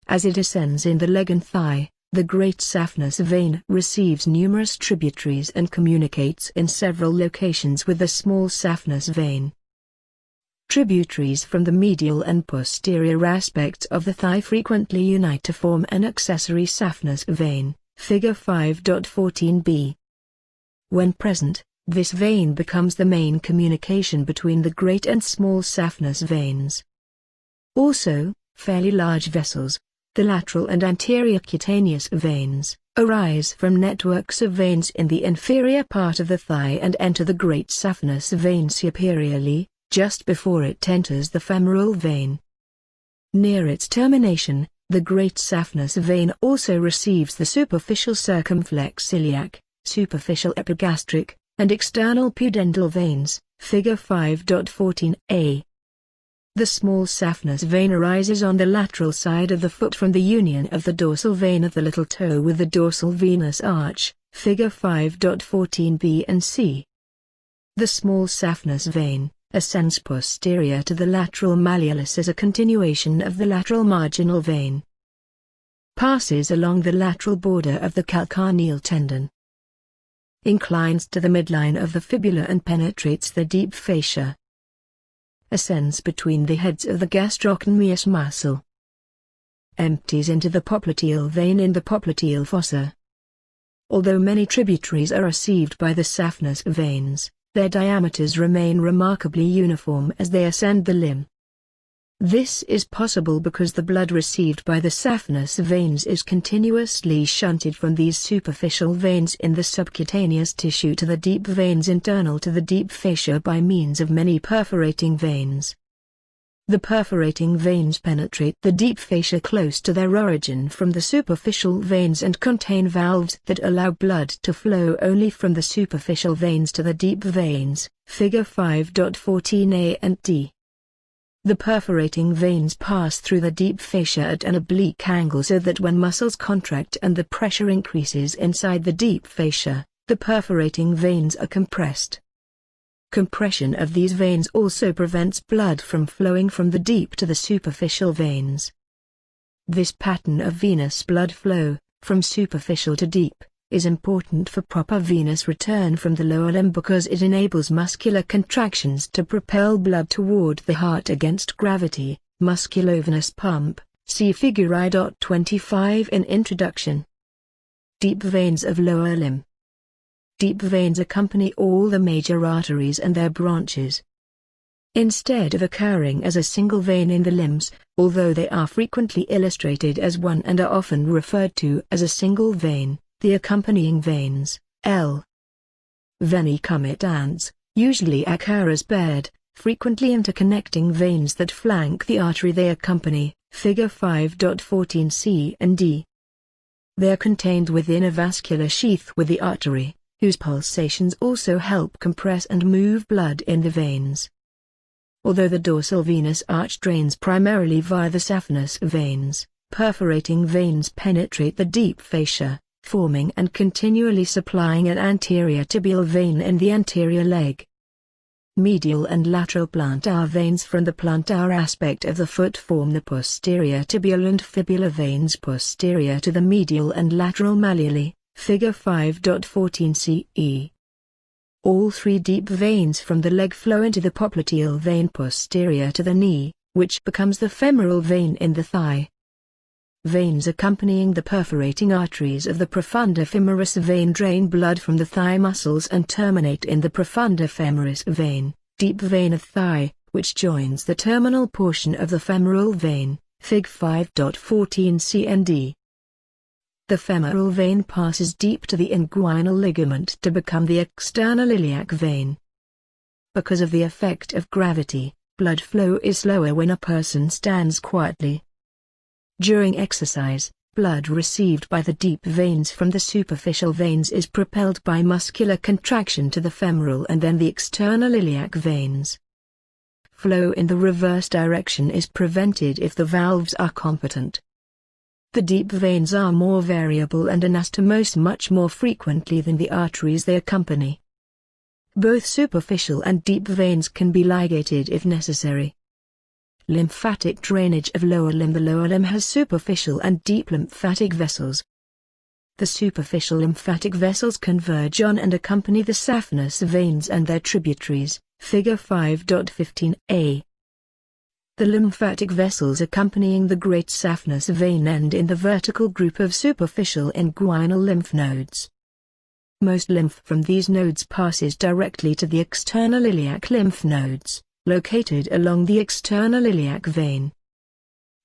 Speaker 1: As it ascends in the leg and thigh, the great saphenous vein receives numerous tributaries and communicates in several locations with the small saphenous vein. Tributaries from the medial and posterior aspects of the thigh frequently unite to form an accessory saphenous vein, figure 5.14b. When present, this vein becomes the main communication between the great and small saphenous veins. Also, fairly large vessels, the lateral and anterior cutaneous veins, arise from networks of veins in the inferior part of the thigh and enter the great saphenous vein superiorly, just before it enters the femoral vein. Near its termination, the great saphenous vein also receives the superficial circumflex-iliac, superficial epigastric, and external pudendal veins, figure 5.14a. The small saphenous vein arises on the lateral side of the foot from the union of the dorsal vein of the little toe with the dorsal venous arch, figure 5.14b and c. The small saphenous vein ascends posterior to the lateral malleolus as a continuation of the lateral marginal vein. Passes along the lateral border of the calcaneal tendon. Inclines to the midline of the fibula and penetrates the deep fascia. Ascends between the heads of the gastrocnemius muscle. Empties into the popliteal vein in the popliteal fossa. Although many tributaries are received by the saphenous veins, their diameters remain remarkably uniform as they ascend the limb. This is possible because the blood received by the saphenous veins is continuously shunted from these superficial veins in the subcutaneous tissue to the deep veins internal to the deep fascia by means of many perforating veins. The perforating veins penetrate the deep fascia close to their origin from the superficial veins and contain valves that allow blood to flow only from the superficial veins to the deep veins, figure 5.14a and d. The perforating veins pass through the deep fascia at an oblique angle so that when muscles contract and the pressure increases inside the deep fascia, the perforating veins are compressed. Compression of these veins also prevents blood from flowing from the deep to the superficial veins. This pattern of venous blood flow, from superficial to deep, is important for proper venous return from the lower limb because it enables muscular contractions to propel blood toward the heart against gravity. Musculovenous pump, see figure I.25 in Introduction. Deep veins of lower limb. Deep veins accompany all the major arteries and their branches. Instead of occurring as a single vein in the limbs, although they are frequently illustrated as one and are often referred to as a single vein, the accompanying veins, L. Venae comitans, usually occur as paired, frequently interconnecting veins that flank the artery they accompany, figure 5.14c and d. They are contained within a vascular sheath with the artery, whose pulsations also help compress and move blood in the veins. Although the dorsal venous arch drains primarily via the saphenous veins, perforating veins penetrate the deep fascia, forming and continually supplying an anterior tibial vein in the anterior leg. Medial and lateral plantar veins from the plantar aspect of the foot form the posterior tibial and fibular veins posterior to the medial and lateral malleoli. Figure 5.14ce. All three deep veins from the leg flow into the popliteal vein posterior to the knee, which becomes the femoral vein in the thigh. Veins accompanying the perforating arteries of the profunda femoris vein drain blood from the thigh muscles and terminate in the profunda femoris vein, deep vein of thigh, which joins the terminal portion of the femoral vein, fig 5.14c and d. The femoral vein passes deep to the inguinal ligament to become the external iliac vein. Because of the effect of gravity, blood flow is slower when a person stands quietly. During exercise, blood received by the deep veins from the superficial veins is propelled by muscular contraction to the femoral and then the external iliac veins. Flow in the reverse direction is prevented if the valves are competent. The deep veins are more variable and anastomose much more frequently than the arteries they accompany. Both superficial and deep veins can be ligated if necessary. Lymphatic drainage of lower limb. The lower limb has superficial and deep lymphatic vessels. The superficial lymphatic vessels converge on and accompany the saphenous veins and their tributaries, figure 5.15a. The lymphatic vessels accompanying the great saphenous vein end in the vertical group of superficial inguinal lymph nodes. Most lymph from these nodes passes directly to the external iliac lymph nodes, located along the external iliac vein.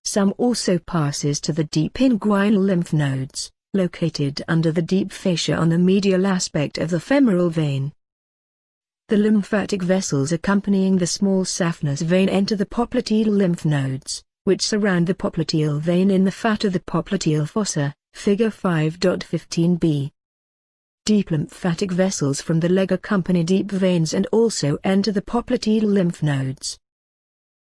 Speaker 1: Some also passes to the deep inguinal lymph nodes, located under the deep fascia on the medial aspect of the femoral vein. The lymphatic vessels accompanying the small saphenous vein enter the popliteal lymph nodes, which surround the popliteal vein in the fat of the popliteal fossa, figure 5.15b. Deep lymphatic vessels from the leg accompany deep veins and also enter the popliteal lymph nodes.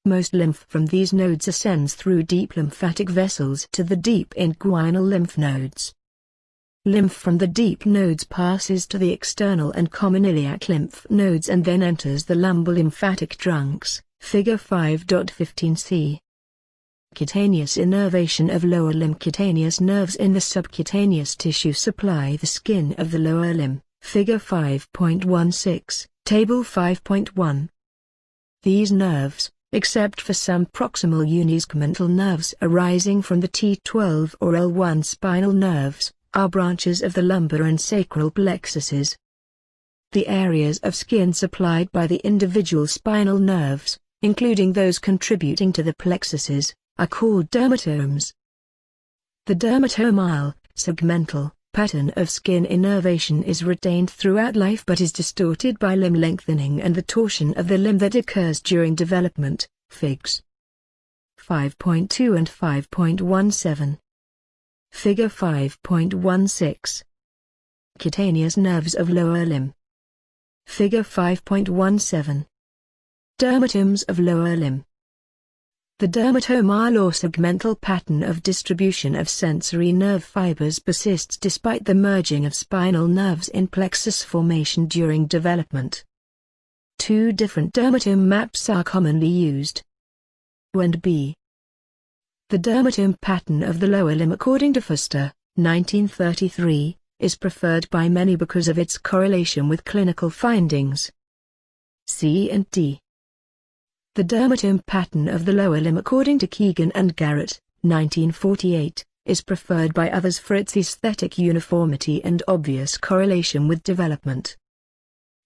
Speaker 1: Most lymph from these nodes ascends through deep lymphatic vessels to the deep inguinal lymph nodes. Lymph from the deep nodes passes to the external and common iliac lymph nodes and then enters the lumbar lymphatic trunks, figure 5.15c. Cutaneous innervation of lower limb. Cutaneous nerves in the subcutaneous tissue supply the skin of the lower limb, figure 5.16, table 5.1. These nerves, except for some proximal unisegmental nerves arising from the T12 or L1 spinal nerves, are branches of the lumbar and sacral plexuses. The areas of skin supplied by the individual spinal nerves, including those contributing to the plexuses, are called dermatomes. The dermatomal, segmental, pattern of skin innervation is retained throughout life but is distorted by limb lengthening and the torsion of the limb that occurs during development, figs. 5.2 and 5.17. Figure 5.16. Cutaneous nerves of lower limb. Figure 5.17. Dermatomes of lower limb. The dermatomal or segmental pattern of distribution of sensory nerve fibers persists despite the merging of spinal nerves in plexus formation during development. Two different dermatome maps are commonly used. A and B. The dermatome pattern of the lower limb according to Foster, 1933, is preferred by many because of its correlation with clinical findings. C and D. The dermatome pattern of the lower limb according to Keegan and Garrett, 1948, is preferred by others for its aesthetic uniformity and obvious correlation with development.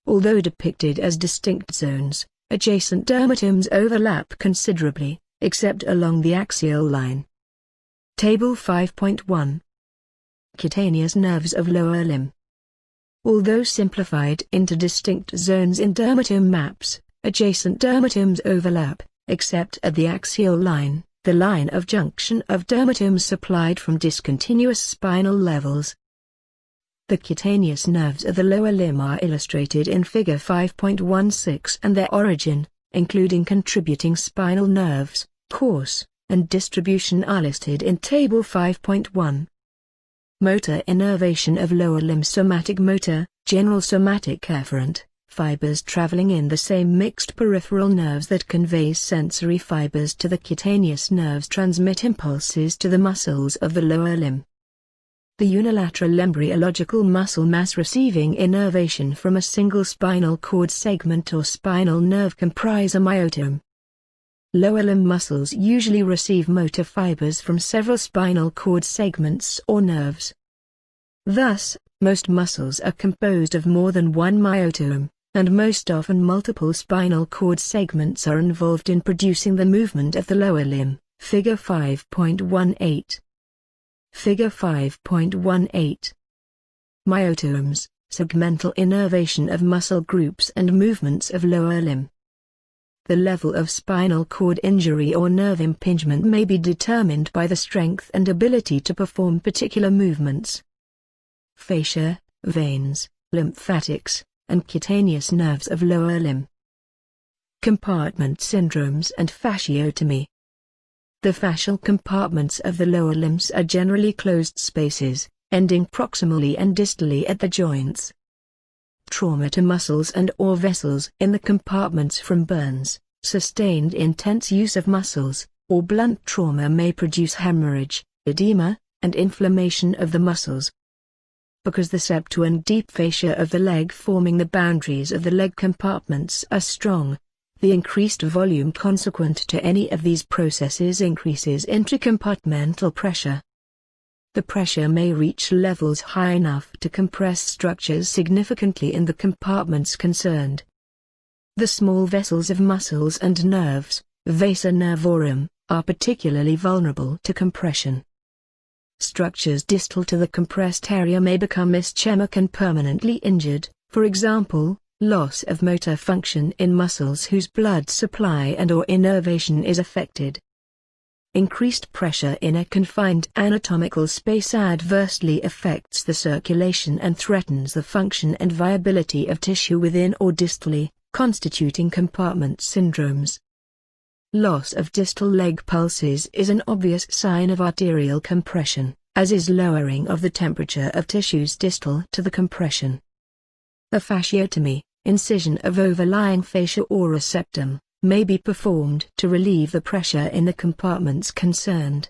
Speaker 1: Although depicted as distinct zones, adjacent dermatomes overlap considerably, except along the axial line. Table 5.1. Cutaneous nerves of lower limb. Although simplified into distinct zones in dermatome maps, adjacent dermatomes overlap, except at the axial line, the line of junction of dermatomes supplied from discontinuous spinal levels. The cutaneous nerves of the lower limb are illustrated in Figure 5.16 and their origin, including contributing spinal nerves, course, and distribution are listed in Table 5.1. Motor innervation of lower limb. Somatic motor, general somatic efferent, fibers traveling in the same mixed peripheral nerves that conveys sensory fibers to the cutaneous nerves transmit impulses to the muscles of the lower limb. The unilateral embryological muscle mass receiving innervation from a single spinal cord segment or spinal nerve comprise a myotome. Lower limb muscles usually receive motor fibers from several spinal cord segments or nerves. Thus, most muscles are composed of more than one myotome, and most often multiple spinal cord segments are involved in producing the movement of the lower limb. Figure 5.18. Figure 5.18. Myotomes, segmental innervation of muscle groups and movements of lower limb. The level of spinal cord injury or nerve impingement may be determined by the strength and ability to perform particular movements. Fascia, veins, lymphatics, and cutaneous nerves of lower limb. Compartment syndromes and fasciotomy. The fascial compartments of the lower limbs are generally closed spaces, ending proximally and distally at the joints. Trauma to muscles and/or vessels in the compartments from burns, sustained intense use of muscles, or blunt trauma may produce hemorrhage, edema, and inflammation of the muscles. Because the septal and deep fascia of the leg forming the boundaries of the leg compartments are strong, the increased volume consequent to any of these processes increases intracompartmental pressure. The pressure may reach levels high enough to compress structures significantly in the compartments concerned. The small vessels of muscles and nerves, vasa nervorum, are particularly vulnerable to compression. Structures distal to the compressed area may become ischemic and permanently injured, for example, loss of motor function in muscles whose blood supply and/or innervation is affected. Increased pressure in a confined anatomical space adversely affects the circulation and threatens the function and viability of tissue within or distally, constituting compartment syndromes. Loss of distal leg pulses is an obvious sign of arterial compression, as is lowering of the temperature of tissues distal to the compression. A fasciotomy, incision of overlying fascia or a septum, may be performed to relieve the pressure in the compartments concerned.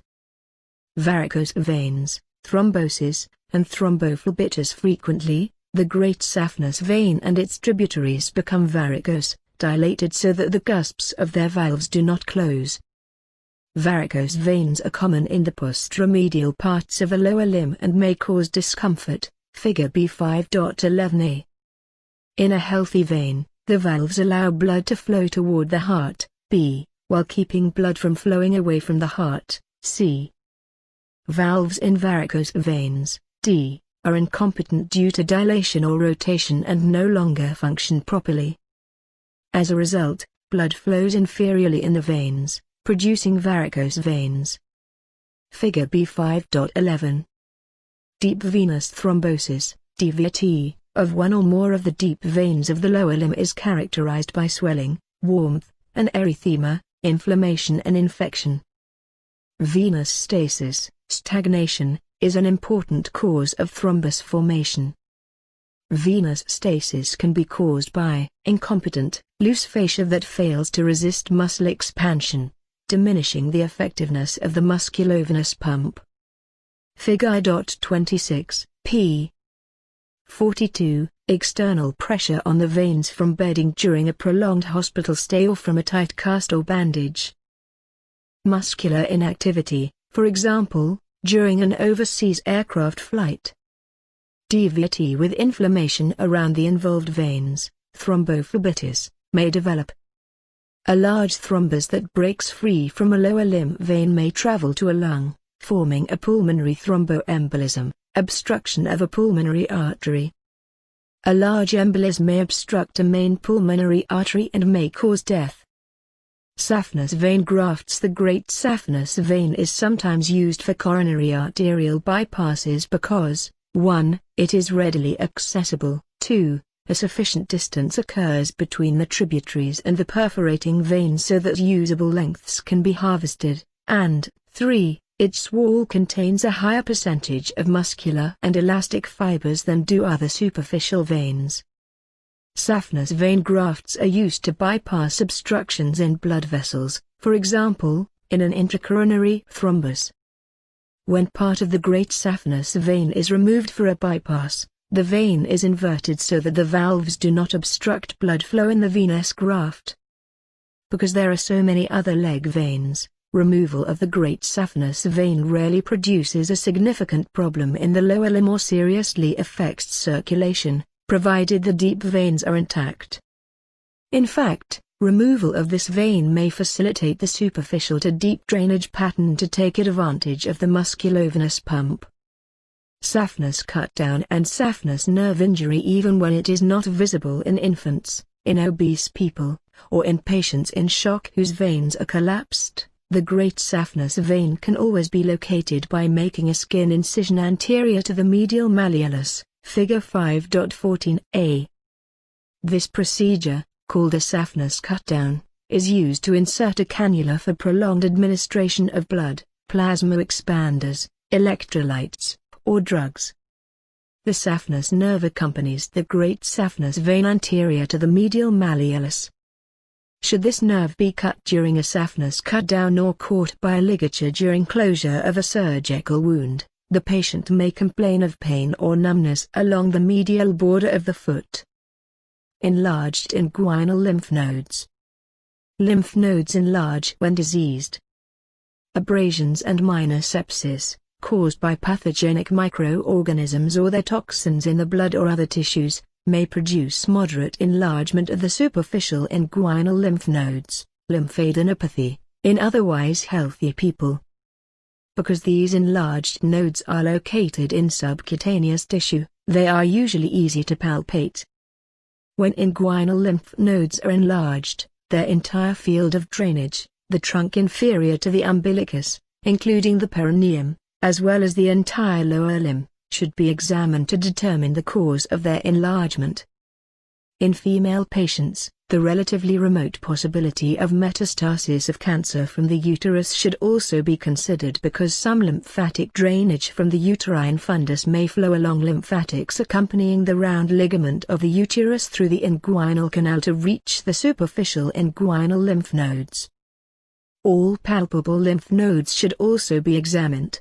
Speaker 1: Varicose veins, thrombosis, and thrombophlebitis. Frequently, the great saphenous vein and its tributaries become varicose, dilated so that the cusps of their valves do not close. Varicose veins are common in the posteromedial parts of the lower limb and may cause discomfort. Figure B5.11a. In a healthy vein, the valves allow blood to flow toward the heart, B, while keeping blood from flowing away from the heart, C. Valves in varicose veins, D, are incompetent due to dilation or rotation and no longer function properly. As a result, blood flows inferiorly in the veins, producing varicose veins. Figure B5.11. Deep venous thrombosis, DVT, of one or more of the deep veins of the lower limb is characterized by swelling, warmth, and erythema, inflammation and infection. Venous stasis, stagnation, is an important cause of thrombus formation. Venous stasis can be caused by incompetent, loose fascia that fails to resist muscle expansion, diminishing the effectiveness of the musculovenous pump. Figure 26, p. 42, external pressure on the veins from bedding during a prolonged hospital stay or from a tight cast or bandage. Muscular inactivity, for example, during an overseas aircraft flight. DVT with inflammation around the involved veins, thrombophlebitis, may develop. A large thrombus that breaks free from a lower limb vein may travel to a lung, forming a pulmonary thromboembolism, obstruction of a pulmonary artery. A large embolism may obstruct a main pulmonary artery and may cause death. Saphenous vein grafts. The great saphenous vein is sometimes used for coronary arterial bypasses because 1. It is readily accessible, 2. A sufficient distance occurs between the tributaries and the perforating veins so that usable lengths can be harvested, and 3. Its wall contains a higher percentage of muscular and elastic fibers than do other superficial veins. Saphenous vein grafts are used to bypass obstructions in blood vessels, for example, in an intracoronary thrombus. When part of the great saphenous vein is removed for a bypass, the vein is inverted so that the valves do not obstruct blood flow in the venous graft. Because there are so many other leg veins, removal of the great saphenous vein rarely produces a significant problem in the lower limb or seriously affects circulation, provided the deep veins are intact. In fact, removal of this vein may facilitate the superficial to deep drainage pattern to take advantage of the musculovenous pump. Saphenous cutdown and saphenous nerve injury. Even when it is not visible in infants, in obese people, or in patients in shock whose veins are collapsed, the great saphenous vein can always be located by making a skin incision anterior to the medial malleolus, figure 5.14a. This procedure, called a saphenous cutdown, is used to insert a cannula for prolonged administration of blood, plasma expanders, electrolytes, or drugs. The saphenous nerve accompanies the great saphenous vein anterior to the medial malleolus. Should this nerve be cut during a saphenous cutdown or caught by a ligature during closure of a surgical wound, the patient may complain of pain or numbness along the medial border of the foot. Enlarged inguinal lymph nodes. Lymph nodes enlarge when diseased. Abrasions and minor sepsis, caused by pathogenic microorganisms or their toxins in the blood or other tissues, may produce moderate enlargement of the superficial inguinal lymph nodes, lymphadenopathy, in otherwise healthy people. Because these enlarged nodes are located in subcutaneous tissue, they are usually easy to palpate. When inguinal lymph nodes are enlarged, their entire field of drainage, the trunk inferior to the umbilicus, including the perineum, as well as the entire lower limb, should be examined to determine the cause of their enlargement. In female patients, the relatively remote possibility of metastasis of cancer from the uterus should also be considered because some lymphatic drainage from the uterine fundus may flow along lymphatics accompanying the round ligament of the uterus through the inguinal canal to reach the superficial inguinal lymph nodes. All palpable lymph nodes should also be examined.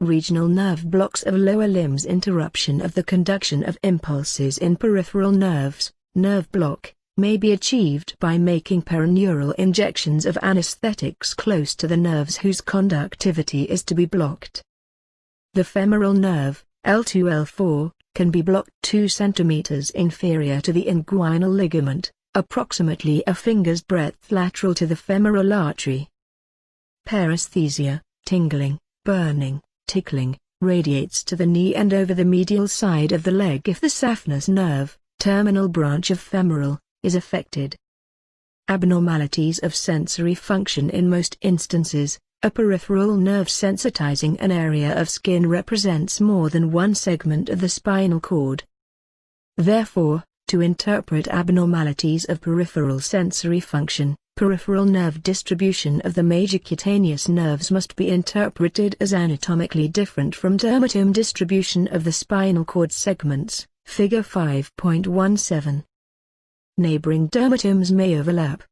Speaker 1: Regional nerve blocks of lower limbs. Interruption of the conduction of impulses in peripheral nerves, nerve block, may be achieved by making perineural injections of anesthetics close to the nerves whose conductivity is to be blocked. The femoral nerve, L2-L4, can be blocked 2 cm inferior to the inguinal ligament, approximately a finger's breadth lateral to the femoral artery. Paresthesia, tingling, burning, tickling, radiates to the knee and over the medial side of the leg if the saphenous nerve, terminal branch of femoral, is affected. Abnormalities of sensory function. In most instances, a peripheral nerve sensitizing an area of skin represents more than one segment of the spinal cord. Therefore, to interpret abnormalities of peripheral sensory function, peripheral nerve distribution of the major cutaneous nerves must be interpreted as anatomically different from dermatome distribution of the spinal cord segments, Figure 5.17. Neighboring dermatomes may overlap.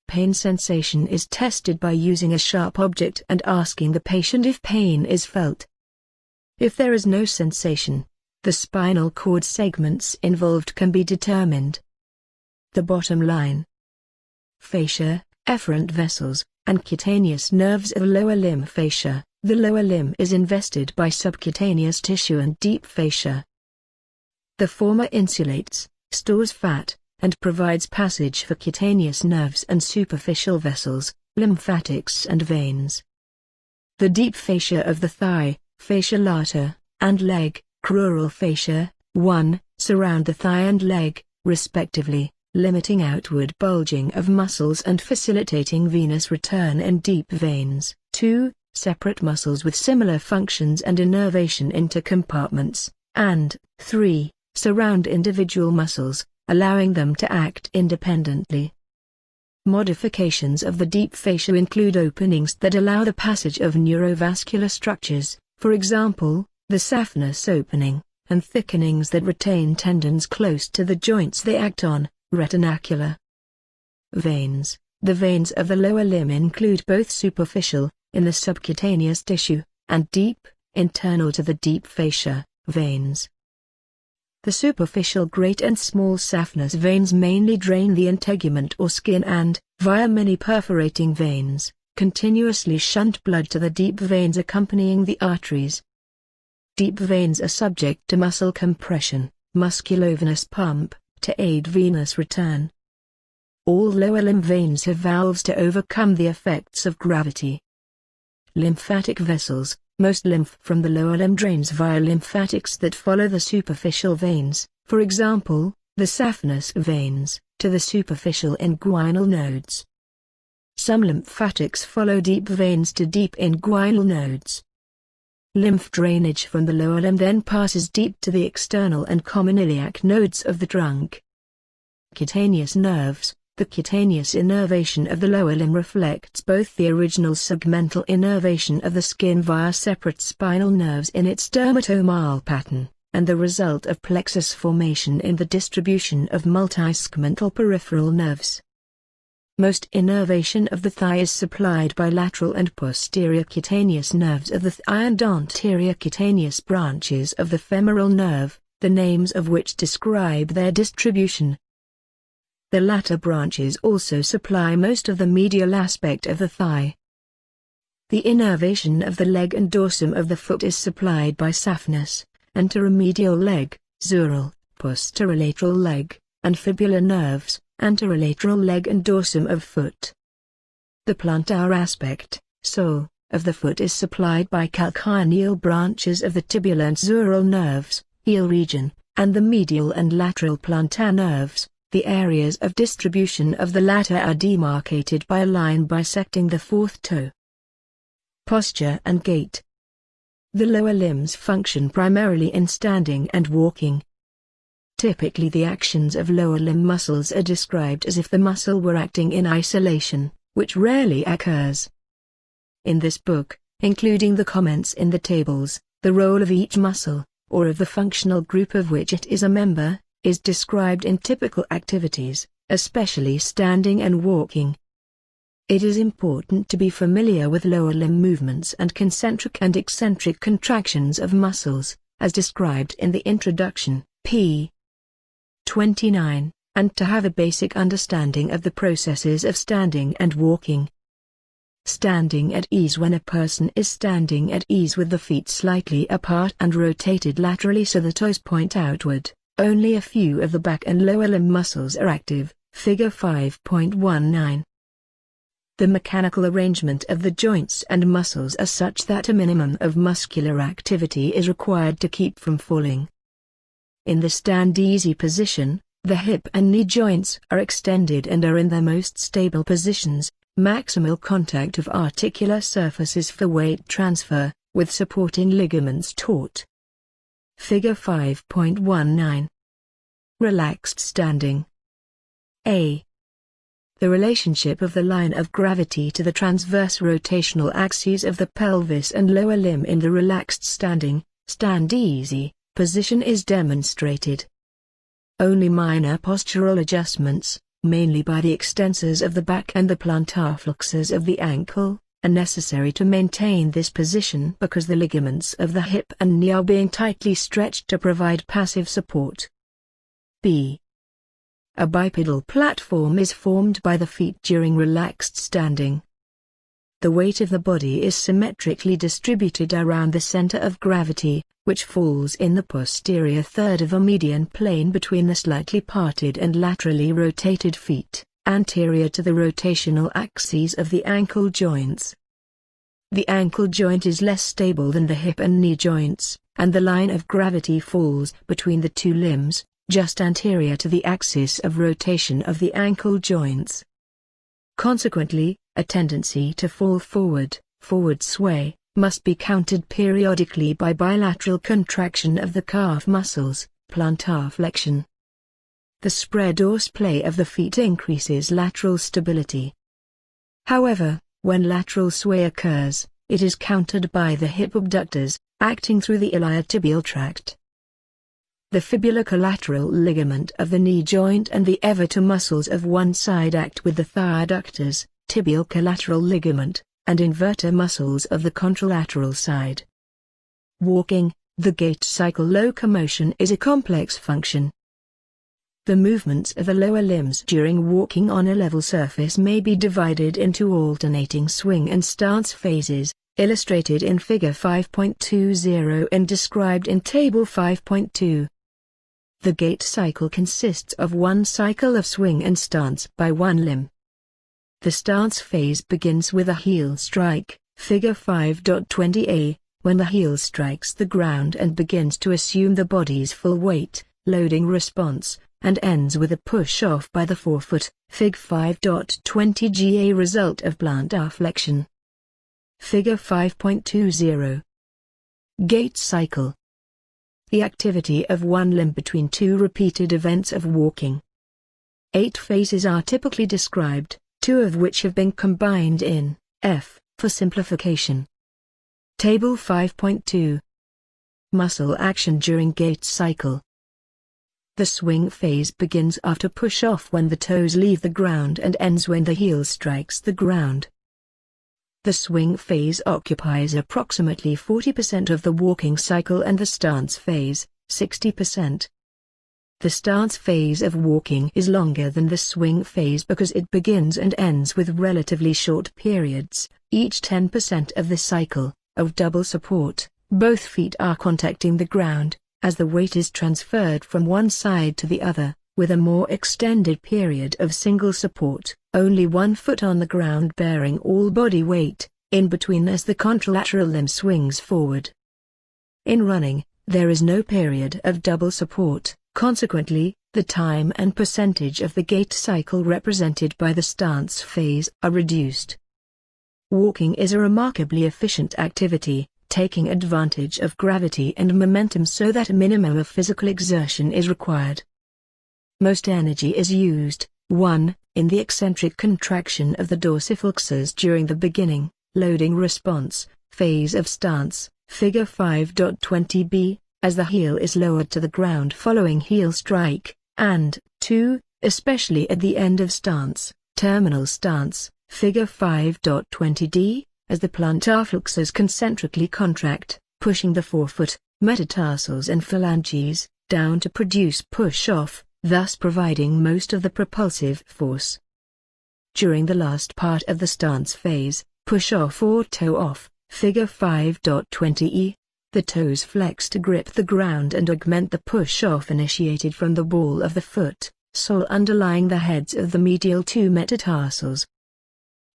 Speaker 1: Pain sensation is tested by using a sharp object and asking the patient if pain is felt. If there is no sensation, the spinal cord segments involved can be determined. The bottom line. Fascia, efferent vessels, and cutaneous nerves of lower limb. Fascia. The lower limb is invested by subcutaneous tissue and deep fascia. The former insulates, stores fat, and provides passage for cutaneous nerves and superficial vessels, lymphatics and veins. The deep fascia of the thigh, fascia lata, and leg, crural fascia, 1, surround the thigh and leg, respectively, limiting outward bulging of muscles and facilitating venous return in deep veins. 2, separate muscles with similar functions and innervation into compartments, and 3, surround individual muscles, allowing them to act independently. Modifications of the deep fascia include openings that allow the passage of neurovascular structures, for example, the saphenous opening, and thickenings that retain tendons close to the joints they act on, retinacular. Veins. The veins of the lower limb include both superficial, in the subcutaneous tissue, and deep, internal to the deep fascia, veins. The superficial great and small saphenous veins mainly drain the integument or skin and, via many perforating veins, continuously shunt blood to the deep veins accompanying the arteries. Deep veins are subject to muscle compression, musculovenous pump, to aid venous return. All lower limb veins have valves to overcome the effects of gravity. Lymphatic vessels. Most lymph from the lower limb drains via lymphatics that follow the superficial veins, for example, the saphenous veins, to the superficial inguinal nodes. Some lymphatics follow deep veins to deep inguinal nodes. Lymph drainage from the lower limb then passes deep to the external and common iliac nodes of the trunk. Cutaneous nerves. The cutaneous innervation of the lower limb reflects both the original segmental innervation of the skin via separate spinal nerves in its dermatomal pattern, and the result of plexus formation in the distribution of multisegmental peripheral nerves. Most innervation of the thigh is supplied by lateral and posterior cutaneous nerves of the thigh and anterior cutaneous branches of the femoral nerve, the names of which describe their distribution. The latter branches also supply most of the medial aspect of the thigh. The innervation of the leg and dorsum of the foot is supplied by saphenous, anteromedial leg, zural, posterolateral leg, and fibular nerves, anterolateral leg and dorsum of foot. The plantar aspect, sole, of the foot is supplied by calcaneal branches of the tibular and zural nerves, heel region, and the medial and lateral plantar nerves. The areas of distribution of the latter are demarcated by a line bisecting the fourth toe. Posture and gait. The lower limbs function primarily in standing and walking. Typically the actions of lower limb muscles are described as if the muscle were acting in isolation, which rarely occurs. In this book, including the comments in the tables, the role of each muscle, or of the functional group of which it is a member, is described in typical activities, especially standing and walking. It is important to be familiar with lower limb movements and concentric and eccentric contractions of muscles, as described in the introduction, p. 29, and to have a basic understanding of the processes of standing and walking. Standing at ease. When a person is standing at ease with the feet slightly apart and rotated laterally so the toes point outward, only a few of the back and lower limb muscles are active, figure 5.19. The mechanical arrangement of the joints and muscles are such that a minimum of muscular activity is required to keep from falling. In the stand easy position, The hip and knee joints are extended and are in their most stable positions. Maximal contact of articular surfaces for weight transfer, with supporting ligaments taut. Figure 5.19. Relaxed standing. A. The relationship of the line of gravity to the transverse rotational axes of the pelvis and lower limb in the relaxed standing, stand easy, position is demonstrated. Only minor postural adjustments, mainly by the extensors of the back and the plantar flexors of the ankle, are necessary to maintain this position because the ligaments of the hip and knee are being tightly stretched to provide passive support. B. A bipedal platform is formed by the feet during relaxed standing. The weight of the body is symmetrically distributed around the center of gravity, which falls in the posterior third of a median plane between the slightly parted and laterally rotated feet, anterior to the rotational axes of the ankle joints. The ankle joint is less stable than the hip and knee joints, and the line of gravity falls between the two limbs, just anterior to the axis of rotation of the ankle joints. Consequently, a tendency to fall forward, forward sway, must be countered periodically by bilateral contraction of the calf muscles, plantar flexion. The spread or splay of the feet increases lateral stability. However, when lateral sway occurs, it is countered by the hip abductors, acting through the iliotibial tract. The fibular collateral ligament of the knee joint and the evertor muscles of one side act with the thigh adductors, tibial collateral ligament, and inverter muscles of the contralateral side. Walking, the gait cycle locomotion is a complex function. The movements of the lower limbs during walking on a level surface may be divided into alternating swing and stance phases, illustrated in Figure 5.20 and described in Table 5.2. The gait cycle consists of one cycle of swing and stance by one limb. The stance phase begins with a heel strike, Figure 5.20a, when the heel strikes the ground and begins to assume the body's full weight, loading response, and ends with a push-off by the forefoot, Fig 5.20ga, result of plantar flexion. Figure 5.20. Gait cycle. The activity of one limb between two repeated events of walking. 8 phases are typically described, 2 of which have been combined in F, for simplification. Table 5.2. Muscle action during gait cycle. The swing phase begins after push-off when the toes leave the ground and ends when the heel strikes the ground. The swing phase occupies approximately 40% of the walking cycle and the stance phase, 60%. The stance phase of walking is longer than the swing phase because it begins and ends with relatively short periods, each 10% of the cycle, of double support. Both feet are contacting the ground, as the weight is transferred from one side to the other, with a more extended period of single support, only one foot on the ground bearing all body weight, in between as the contralateral limb swings forward. In running, there is no period of double support, consequently, the time and percentage of the gait cycle represented by the stance phase are reduced. Walking is a remarkably efficient activity, taking advantage of gravity and momentum so that a minimum of physical exertion is required. Most energy is used, 1, in the eccentric contraction of the dorsiflexors during the beginning, loading response, phase of stance, Figure 5.20b, as the heel is lowered to the ground following heel strike, and 2, especially at the end of stance, terminal stance, Figure 5.20d, as the plantar flexors concentrically contract, pushing the forefoot, metatarsals and phalanges, down to produce push-off, thus providing most of the propulsive force. During the last part of the stance phase, push-off or toe-off, Figure 5.20e, the toes flex to grip the ground and augment the push-off initiated from the ball of the foot, sole underlying the heads of the medial 2 metatarsals.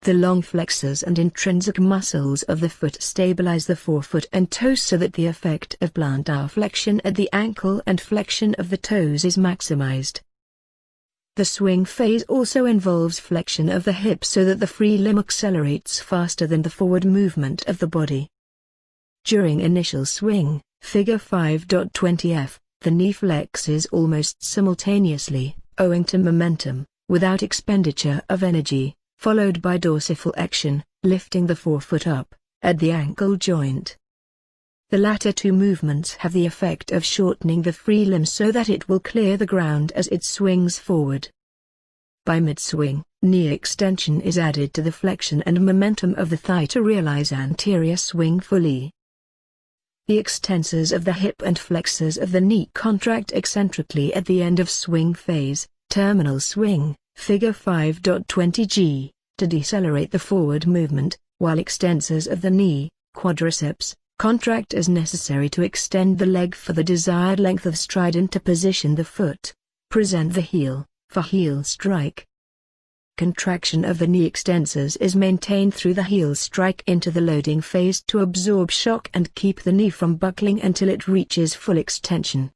Speaker 1: The long flexors and intrinsic muscles of the foot stabilize the forefoot and toes so that the effect of plantar flexion at the ankle and flexion of the toes is maximized. The swing phase also involves flexion of the hip so that the free limb accelerates faster than the forward movement of the body. During initial swing, Figure 5.20f, the knee flexes almost simultaneously, owing to momentum, without expenditure of energy, followed by dorsiflexion, lifting the forefoot up, at the ankle joint. The latter two movements have the effect of shortening the free limb so that it will clear the ground as it swings forward. By mid-swing, knee extension is added to the flexion and momentum of the thigh to realize anterior swing fully. The extensors of the hip and flexors of the knee contract eccentrically at the end of swing phase, terminal swing, Figure 5.20g, to decelerate the forward movement, while extensors of the knee, quadriceps, contract as necessary to extend the leg for the desired length of stride and to position the foot, present the heel, for heel strike. Contraction of the knee extensors is maintained through the heel strike into the loading phase to absorb shock and keep the knee from buckling until it reaches full extension.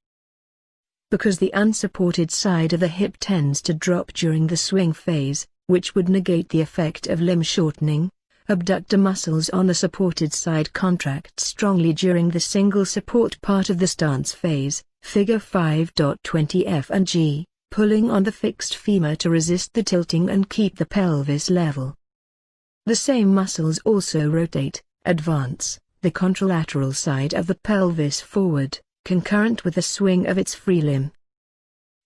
Speaker 1: Because the unsupported side of the hip tends to drop during the swing phase, which would negate the effect of limb shortening, abductor muscles on the supported side contract strongly during the single support part of the stance phase, Figure 5.20f and g, pulling on the fixed femur to resist the tilting and keep the pelvis level. The same muscles also rotate, advance, the contralateral side of the pelvis forward, concurrent with the swing of its free limb.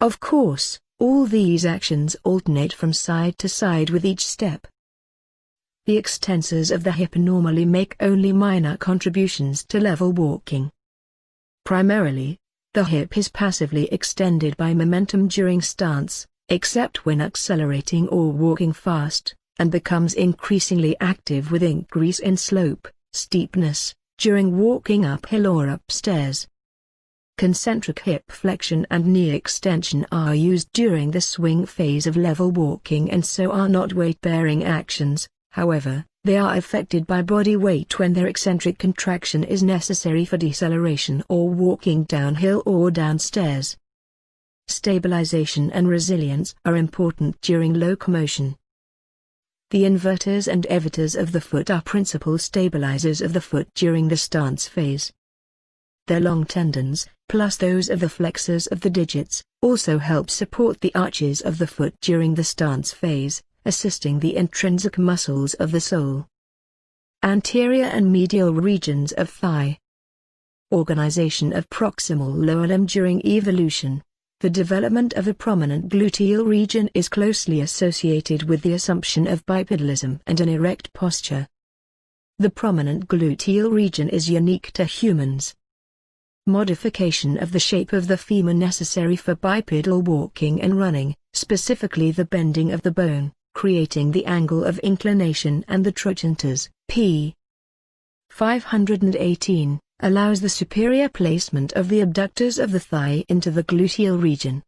Speaker 1: Of course, all these actions alternate from side to side with each step. The extensors of the hip normally make only minor contributions to level walking. Primarily, the hip is passively extended by momentum during stance, except when accelerating or walking fast, and becomes increasingly active with increase in slope, steepness, during walking uphill or upstairs. Concentric hip flexion and knee extension are used during the swing phase of level walking and so are not weight-bearing actions. However, they are affected by body weight when their eccentric contraction is necessary for deceleration or walking downhill or downstairs. Stabilization and resilience are important during locomotion. The inverters and eviters of the foot are principal stabilizers of the foot during the stance phase. Their long tendons, plus those of the flexors of the digits, also help support the arches of the foot during the stance phase, assisting the intrinsic muscles of the sole. Anterior and medial regions of thigh. Organization of proximal lower limb during evolution. The development of a prominent gluteal region is closely associated with the assumption of bipedalism and an erect posture. The prominent gluteal region is unique to humans. Modification of the shape of the femur necessary for bipedal walking and running, specifically the bending of the bone, creating the angle of inclination and the trochanters, p. 518, allows the superior placement of the abductors of the thigh into the gluteal region.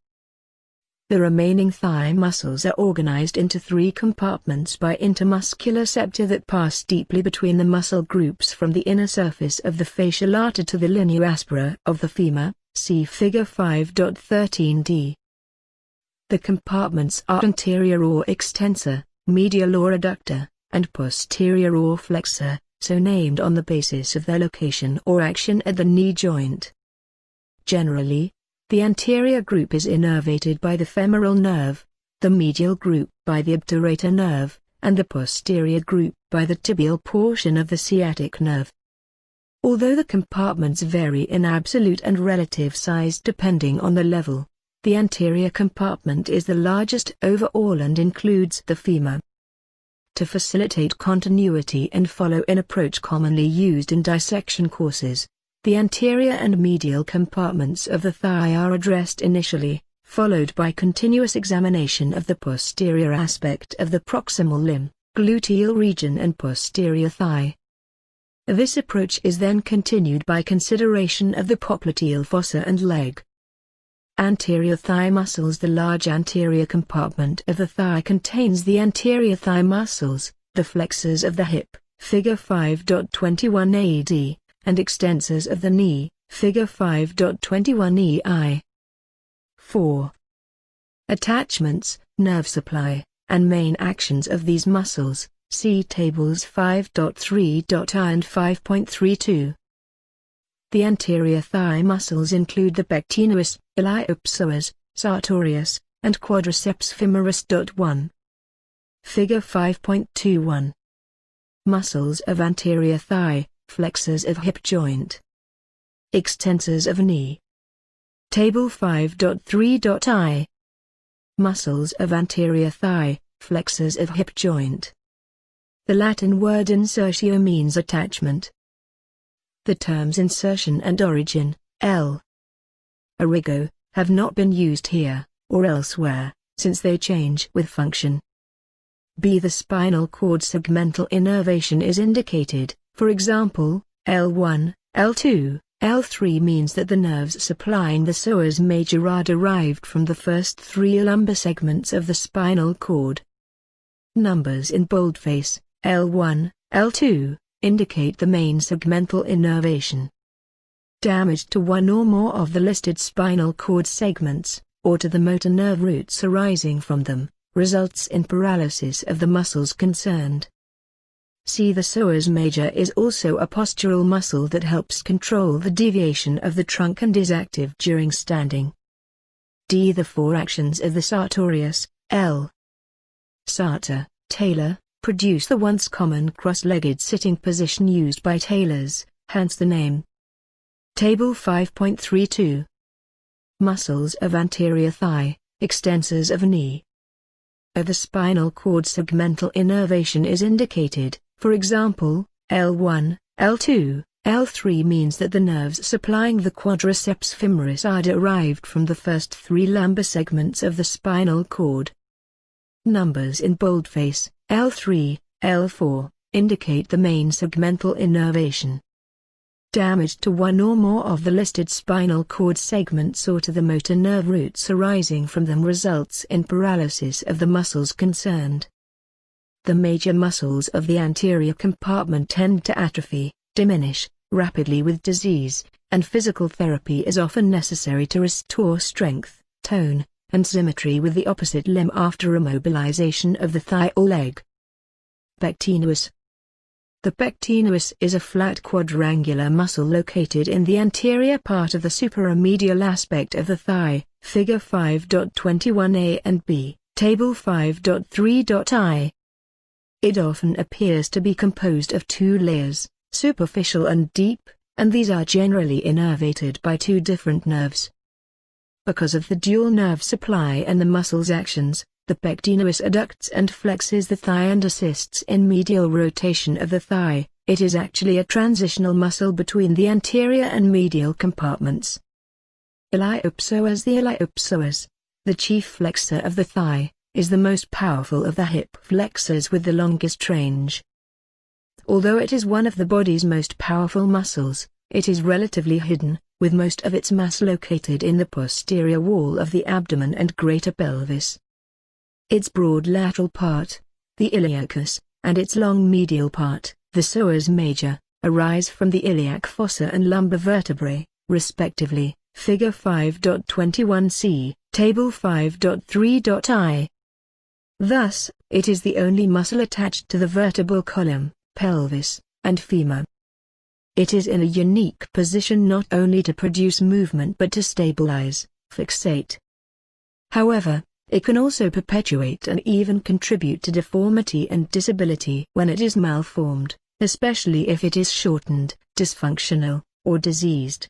Speaker 1: The remaining thigh muscles are organized into three compartments by intermuscular septa that pass deeply between the muscle groups from the inner surface of the fascia lata to the linea aspera of the femur, see Figure 5.13d. The compartments are anterior or extensor, medial or adductor, and posterior or flexor, so named on the basis of their location or action at the knee joint. Generally, the anterior group is innervated by the femoral nerve, the medial group by the obturator nerve, and the posterior group by the tibial portion of the sciatic nerve. Although the compartments vary in absolute and relative size depending on the level, the anterior compartment is the largest overall and includes the femur. To facilitate continuity and follow an approach commonly used in dissection courses, the anterior and medial compartments of the thigh are addressed initially, followed by continuous examination of the posterior aspect of the proximal limb, gluteal region and posterior thigh. This approach is then continued by consideration of the popliteal fossa and leg. Anterior thigh muscles. The large anterior compartment of the thigh contains the anterior thigh muscles, the flexors of the hip, Figure 5.21 AD, and extensors of the knee, Figure 5.21 EI. 4. attachments, nerve supply, and main actions of these muscles. See tables 5.3.I and 5.32. The anterior thigh muscles include the pectineus, iliopsoas, sartorius, and quadriceps femoris. 1. Figure 5.21. Muscles of anterior thigh, flexors of hip joint, extensors of knee. Table 5.3.I. Muscles of anterior thigh, flexors of hip joint. The Latin word insertio means attachment. The terms insertion and origin, L. Origo, have not been used here, or elsewhere, since they change with function. B. The spinal cord segmental innervation is indicated, for example, L1, L2, L3 means that the nerves supplying the psoas major are derived from the first three lumbar segments of the spinal cord. Numbers in boldface, L1, L2, indicate the main segmental innervation. Damage to one or more of the listed spinal cord segments, or to the motor nerve roots arising from them, results in paralysis of the muscles concerned. See the psoas major is also a postural muscle that helps control the deviation of the trunk and is active during standing. D. The four actions of the sartorius, L. Sartor, tailor, produce the once common cross-legged sitting position used by tailors, hence the name. Table 5.32. Muscles of anterior thigh, extensors of knee. The spinal cord segmental innervation is indicated, for example, L1, L2, L3 means that the nerves supplying the quadriceps femoris are derived from the first three lumbar segments of the spinal cord. Numbers in boldface, L3, L4, indicate the main segmental innervation. Damage to one or more of the listed spinal cord segments or to the motor nerve roots arising from them results in paralysis of the muscles concerned. The major muscles of the anterior compartment tend to atrophy, diminish, rapidly with disease, and physical therapy is often necessary to restore strength, tone, and symmetry with the opposite limb after immobilization of the thigh or leg. Pectineus. The pectineus is a flat quadrangular muscle located in the anterior part of the superomedial aspect of the thigh, figure 5.21a and b, table 5.3.I. It often appears to be composed of two layers, superficial and deep, and these are generally innervated by two different nerves. Because of the dual nerve supply and the muscle's actions, the pectineus adducts and flexes the thigh and assists in medial rotation of the thigh. It is actually a transitional muscle between the anterior and medial compartments. Iliopsoas. The iliopsoas, the chief flexor of the thigh, is the most powerful of the hip flexors with the longest range. Although it is one of the body's most powerful muscles, it is relatively hidden, with most of its mass located in the posterior wall of the abdomen and greater pelvis. Its broad lateral part, the iliacus, and its long medial part, the psoas major, arise from the iliac fossa and lumbar vertebrae, respectively, figure 5.21c, table 5.3.I. Thus, it is the only muscle attached to the vertebral column, pelvis, and femur. It is in a unique position not only to produce movement but to stabilize, fixate. However, it can also perpetuate and even contribute to deformity and disability when it is malformed, especially if it is shortened, dysfunctional, or diseased.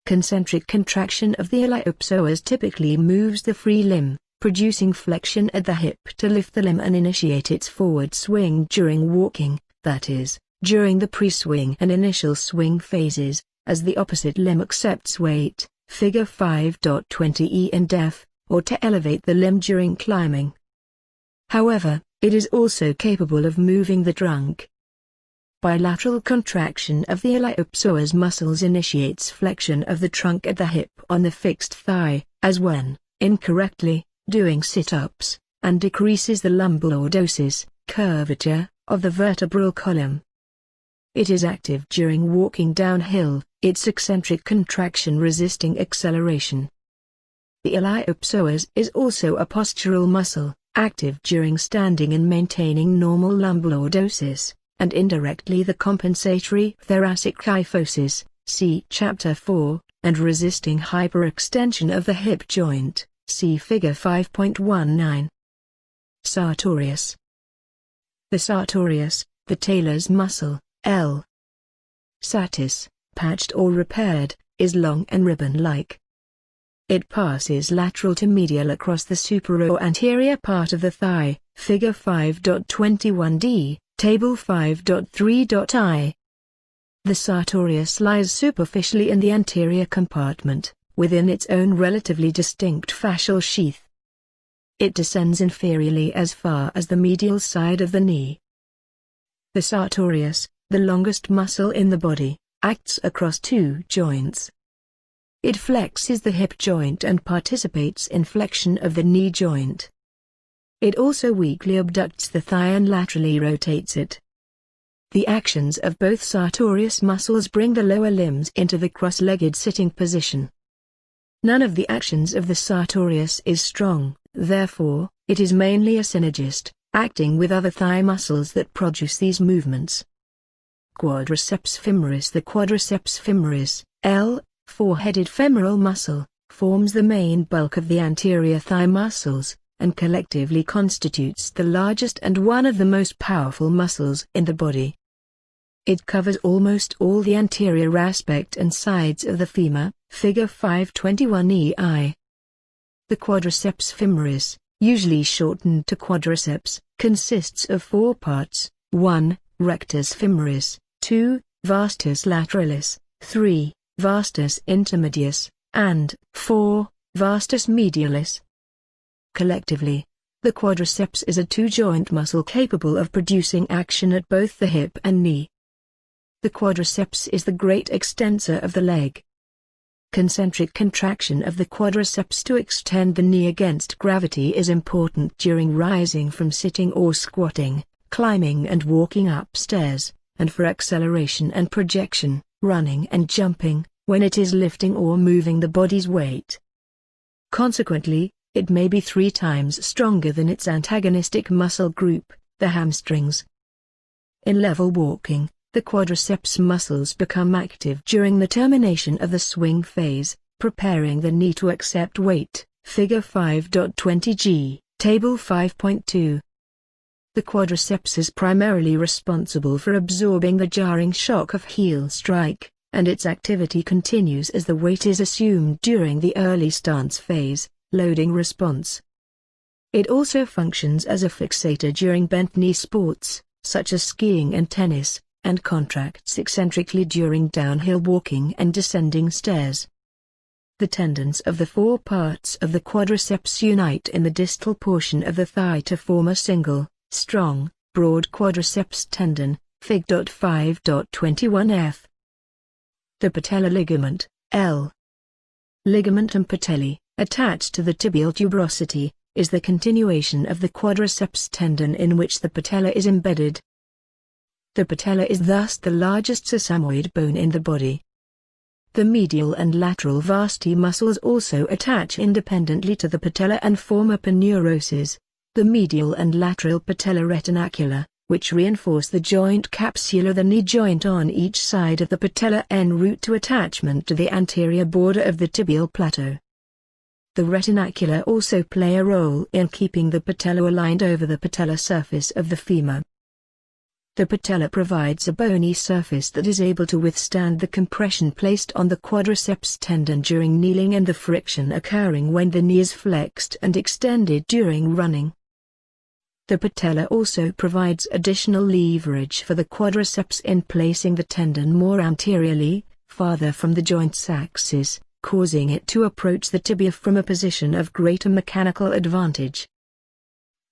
Speaker 1: Concentric contraction of the iliopsoas typically moves the free limb, producing flexion at the hip to lift the limb and initiate its forward swing during walking, that is, during the pre-swing and initial swing phases, as the opposite limb accepts weight, figure 5.20e and F, or to elevate the limb during climbing. However, it is also capable of moving the trunk. Bilateral contraction of the iliopsoas muscles initiates flexion of the trunk at the hip on the fixed thigh, as when, incorrectly, doing sit-ups, and decreases the lumbalordosis, curvature, of the vertebral column. It is active during walking downhill, its eccentric contraction resisting acceleration. The iliopsoas is also a postural muscle, active during standing and maintaining normal lumbar lordosis, and indirectly the compensatory thoracic kyphosis, see Chapter 4, and resisting hyperextension of the hip joint, see Figure 5.19. Sartorius. The sartorius, the talus muscle, L. satis, patched or repaired, is long and ribbon-like. It passes lateral to medial across the supero-anterior part of the thigh, Figure 5.21d, Table 5.3.I. The sartorius lies superficially in the anterior compartment, within its own relatively distinct fascial sheath. It descends inferiorly as far as the medial side of the knee. The sartorius, the longest muscle in the body, acts across two joints. It flexes the hip joint and participates in flexion of the knee joint. It also weakly abducts the thigh and laterally rotates it. The actions of both sartorius muscles bring the lower limbs into the cross-legged sitting position. None of the actions of the sartorius is strong, therefore, it is mainly a synergist, acting with other thigh muscles that produce these movements. Quadriceps femoris. The quadriceps femoris, L, four-headed femoral muscle, forms the main bulk of the anterior thigh muscles, and collectively constitutes the largest and one of the most powerful muscles in the body. It covers almost all the anterior aspect and sides of the femur, Figure 5.21e. The quadriceps femoris, usually shortened to quadriceps, consists of four parts: 1. Rectus femoris, 2. Vastus lateralis, 3. Vastus intermedius, and 4. Vastus medialis. Collectively, the quadriceps is a two-joint muscle capable of producing action at both the hip and knee. The quadriceps is the great extensor of the leg. Concentric contraction of the quadriceps to extend the knee against gravity is important during rising from sitting or squatting, climbing and walking upstairs, and for acceleration and projection, running and jumping, when it is lifting or moving the body's weight. Consequently, it may be 3 times stronger than its antagonistic muscle group, the hamstrings. In level walking, the quadriceps muscles become active during the termination of the swing phase, preparing the knee to accept weight, Figure 5.20g, Table 5.2. The quadriceps is primarily responsible for absorbing the jarring shock of heel strike, and its activity continues as the weight is assumed during the early stance phase, loading response. It also functions as a fixator during bent knee sports, such as skiing and tennis, and contracts eccentrically during downhill walking and descending stairs. The tendons of the 4 parts of the quadriceps unite in the distal portion of the thigh to form a single, strong, broad quadriceps tendon, Fig. 5.21f. The patellar ligament, L. Ligamentum patelli, attached to the tibial tuberosity, is the continuation of the quadriceps tendon in which the patella is embedded. The patella is thus the largest sesamoid bone in the body. The medial and lateral vasti muscles also attach independently to the patella and form aponeuroses, the medial and lateral patella retinacula, which reinforce the joint capsule of the knee joint on each side of the patella en route to attachment to the anterior border of the tibial plateau. The retinacula also play a role in keeping the patella aligned over the patellar surface of the femur. The patella provides a bony surface that is able to withstand the compression placed on the quadriceps tendon during kneeling and the friction occurring when the knee is flexed and extended during running. The patella also provides additional leverage for the quadriceps in placing the tendon more anteriorly, farther from the joint's axis, causing it to approach the tibia from a position of greater mechanical advantage.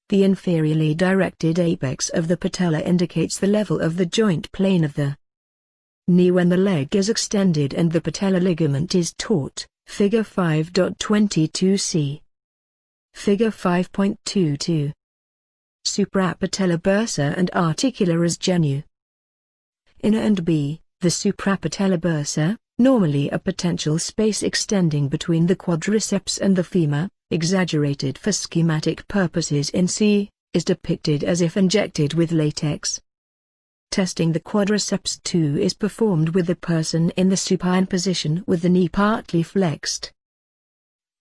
Speaker 1: The inferiorly directed apex of the patella indicates the level of the joint plane of the knee when the leg is extended and the patellar ligament is taut, Figure 5.22c. Figure 5.22. Suprapatellar bursa and articularis genu. In A and B, the suprapatellar bursa, normally a potential space extending between the quadriceps and the femur, exaggerated for schematic purposes in C, is depicted as if injected with latex. Testing the quadriceps 2 is performed with the person in the supine position with the knee partly flexed.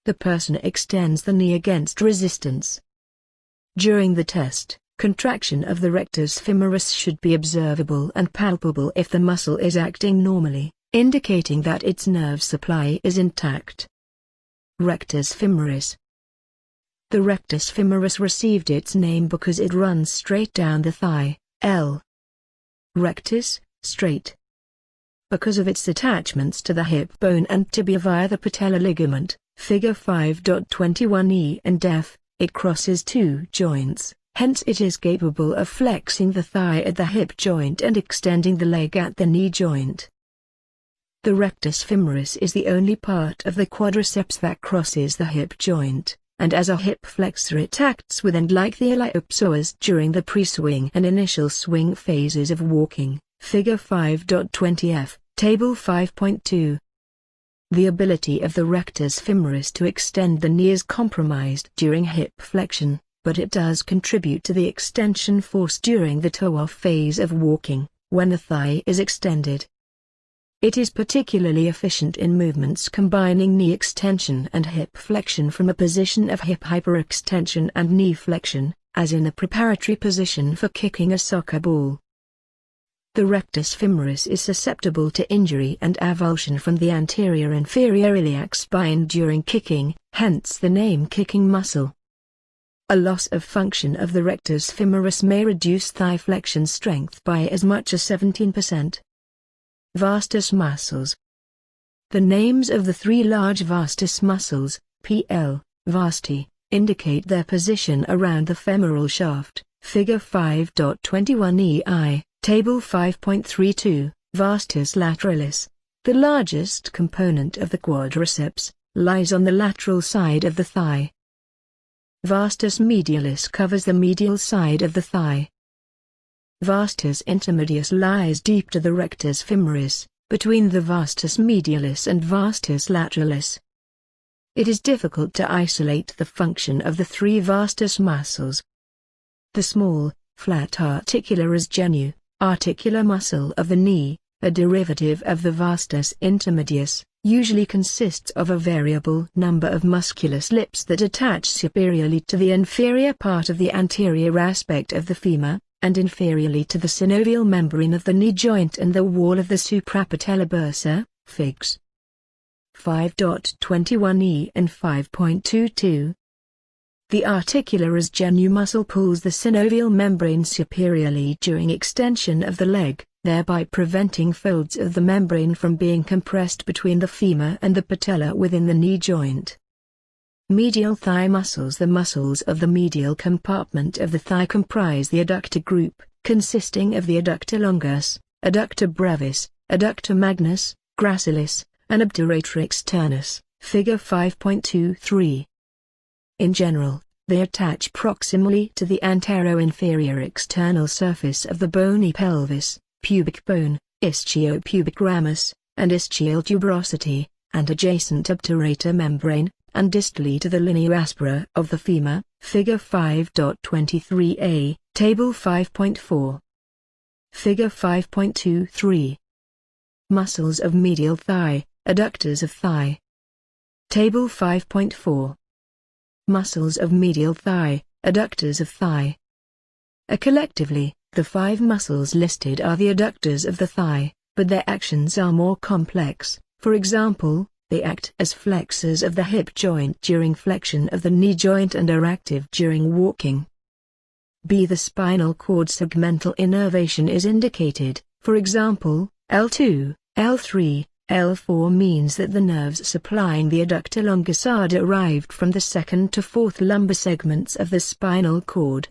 Speaker 1: The person extends the knee against resistance. During the test, contraction of the rectus femoris should be observable and palpable if the muscle is acting normally, indicating that its nerve supply is intact. Rectus femoris. The rectus femoris received its name because it runs straight down the thigh, L. Rectus, straight. Because of its attachments to the hip bone and tibia via the patellar ligament, figure 5.21e, and F, it crosses two joints, hence it is capable of flexing the thigh at the hip joint and extending the leg at the knee joint. The rectus femoris is the only part of the quadriceps that crosses the hip joint, and as a hip flexor it acts with and like the iliopsoas during the pre-swing and initial swing phases of walking, figure 5.20f, table 5.2. The ability of the rectus femoris to extend the knee is compromised during hip flexion, but it does contribute to the extension force during the toe-off phase of walking, when the thigh is extended. It is particularly efficient in movements combining knee extension and hip flexion from a position of hip hyperextension and knee flexion, as in the preparatory position for kicking a soccer ball. The rectus femoris is susceptible to injury and avulsion from the anterior-inferior iliac spine during kicking, hence the name kicking muscle. A loss of function of the rectus femoris may reduce thigh flexion strength by as much as 17%. Vastus muscles. The names of the three large vastus muscles, PL, vasti, indicate their position around the femoral shaft, figure 5.21ei, table 5.32, vastus lateralis, the largest component of the quadriceps, lies on the lateral side of the thigh. Vastus medialis covers the medial side of the thigh. Vastus intermedius lies deep to the rectus femoris, between the vastus medialis and vastus lateralis. It is difficult to isolate the function of the three vastus muscles. The small, flat articularis genu, articular muscle of the knee, a derivative of the vastus intermedius, usually consists of a variable number of muscular slips that attach superiorly to the inferior part of the anterior aspect of the femur, and inferiorly to the synovial membrane of the knee joint and the wall of the suprapatellar bursa, figs. 5.21e and 5.22. The articularis genu muscle pulls the synovial membrane superiorly during extension of the leg, thereby preventing folds of the membrane from being compressed between the femur and the patella within the knee joint. Medial thigh muscles. The muscles of the medial compartment of the thigh comprise the adductor group, consisting of the adductor longus, adductor brevis, adductor magnus, gracilis, and obturator externus, figure 5.23. In general, they attach proximally to the antero-inferior external surface of the bony pelvis, pubic bone, ischiopubic ramus, and ischial tuberosity, and adjacent obturator membrane, and distally to the linea aspera of the femur, figure 5.23a, table 5.4. Figure 5.23. Muscles of medial thigh, adductors of thigh. Table 5.4. Muscles of medial thigh, adductors of thigh. Collectively, the 5 muscles listed are the adductors of the thigh, but their actions are more complex. For example, they act as flexors of the hip joint during flexion of the knee joint and are active during walking. B. The spinal cord segmental innervation is indicated, for example, L2, L3, L4 means that the nerves supplying the adductor longus are derived from the 2nd to 4th lumbar segments of the spinal cord.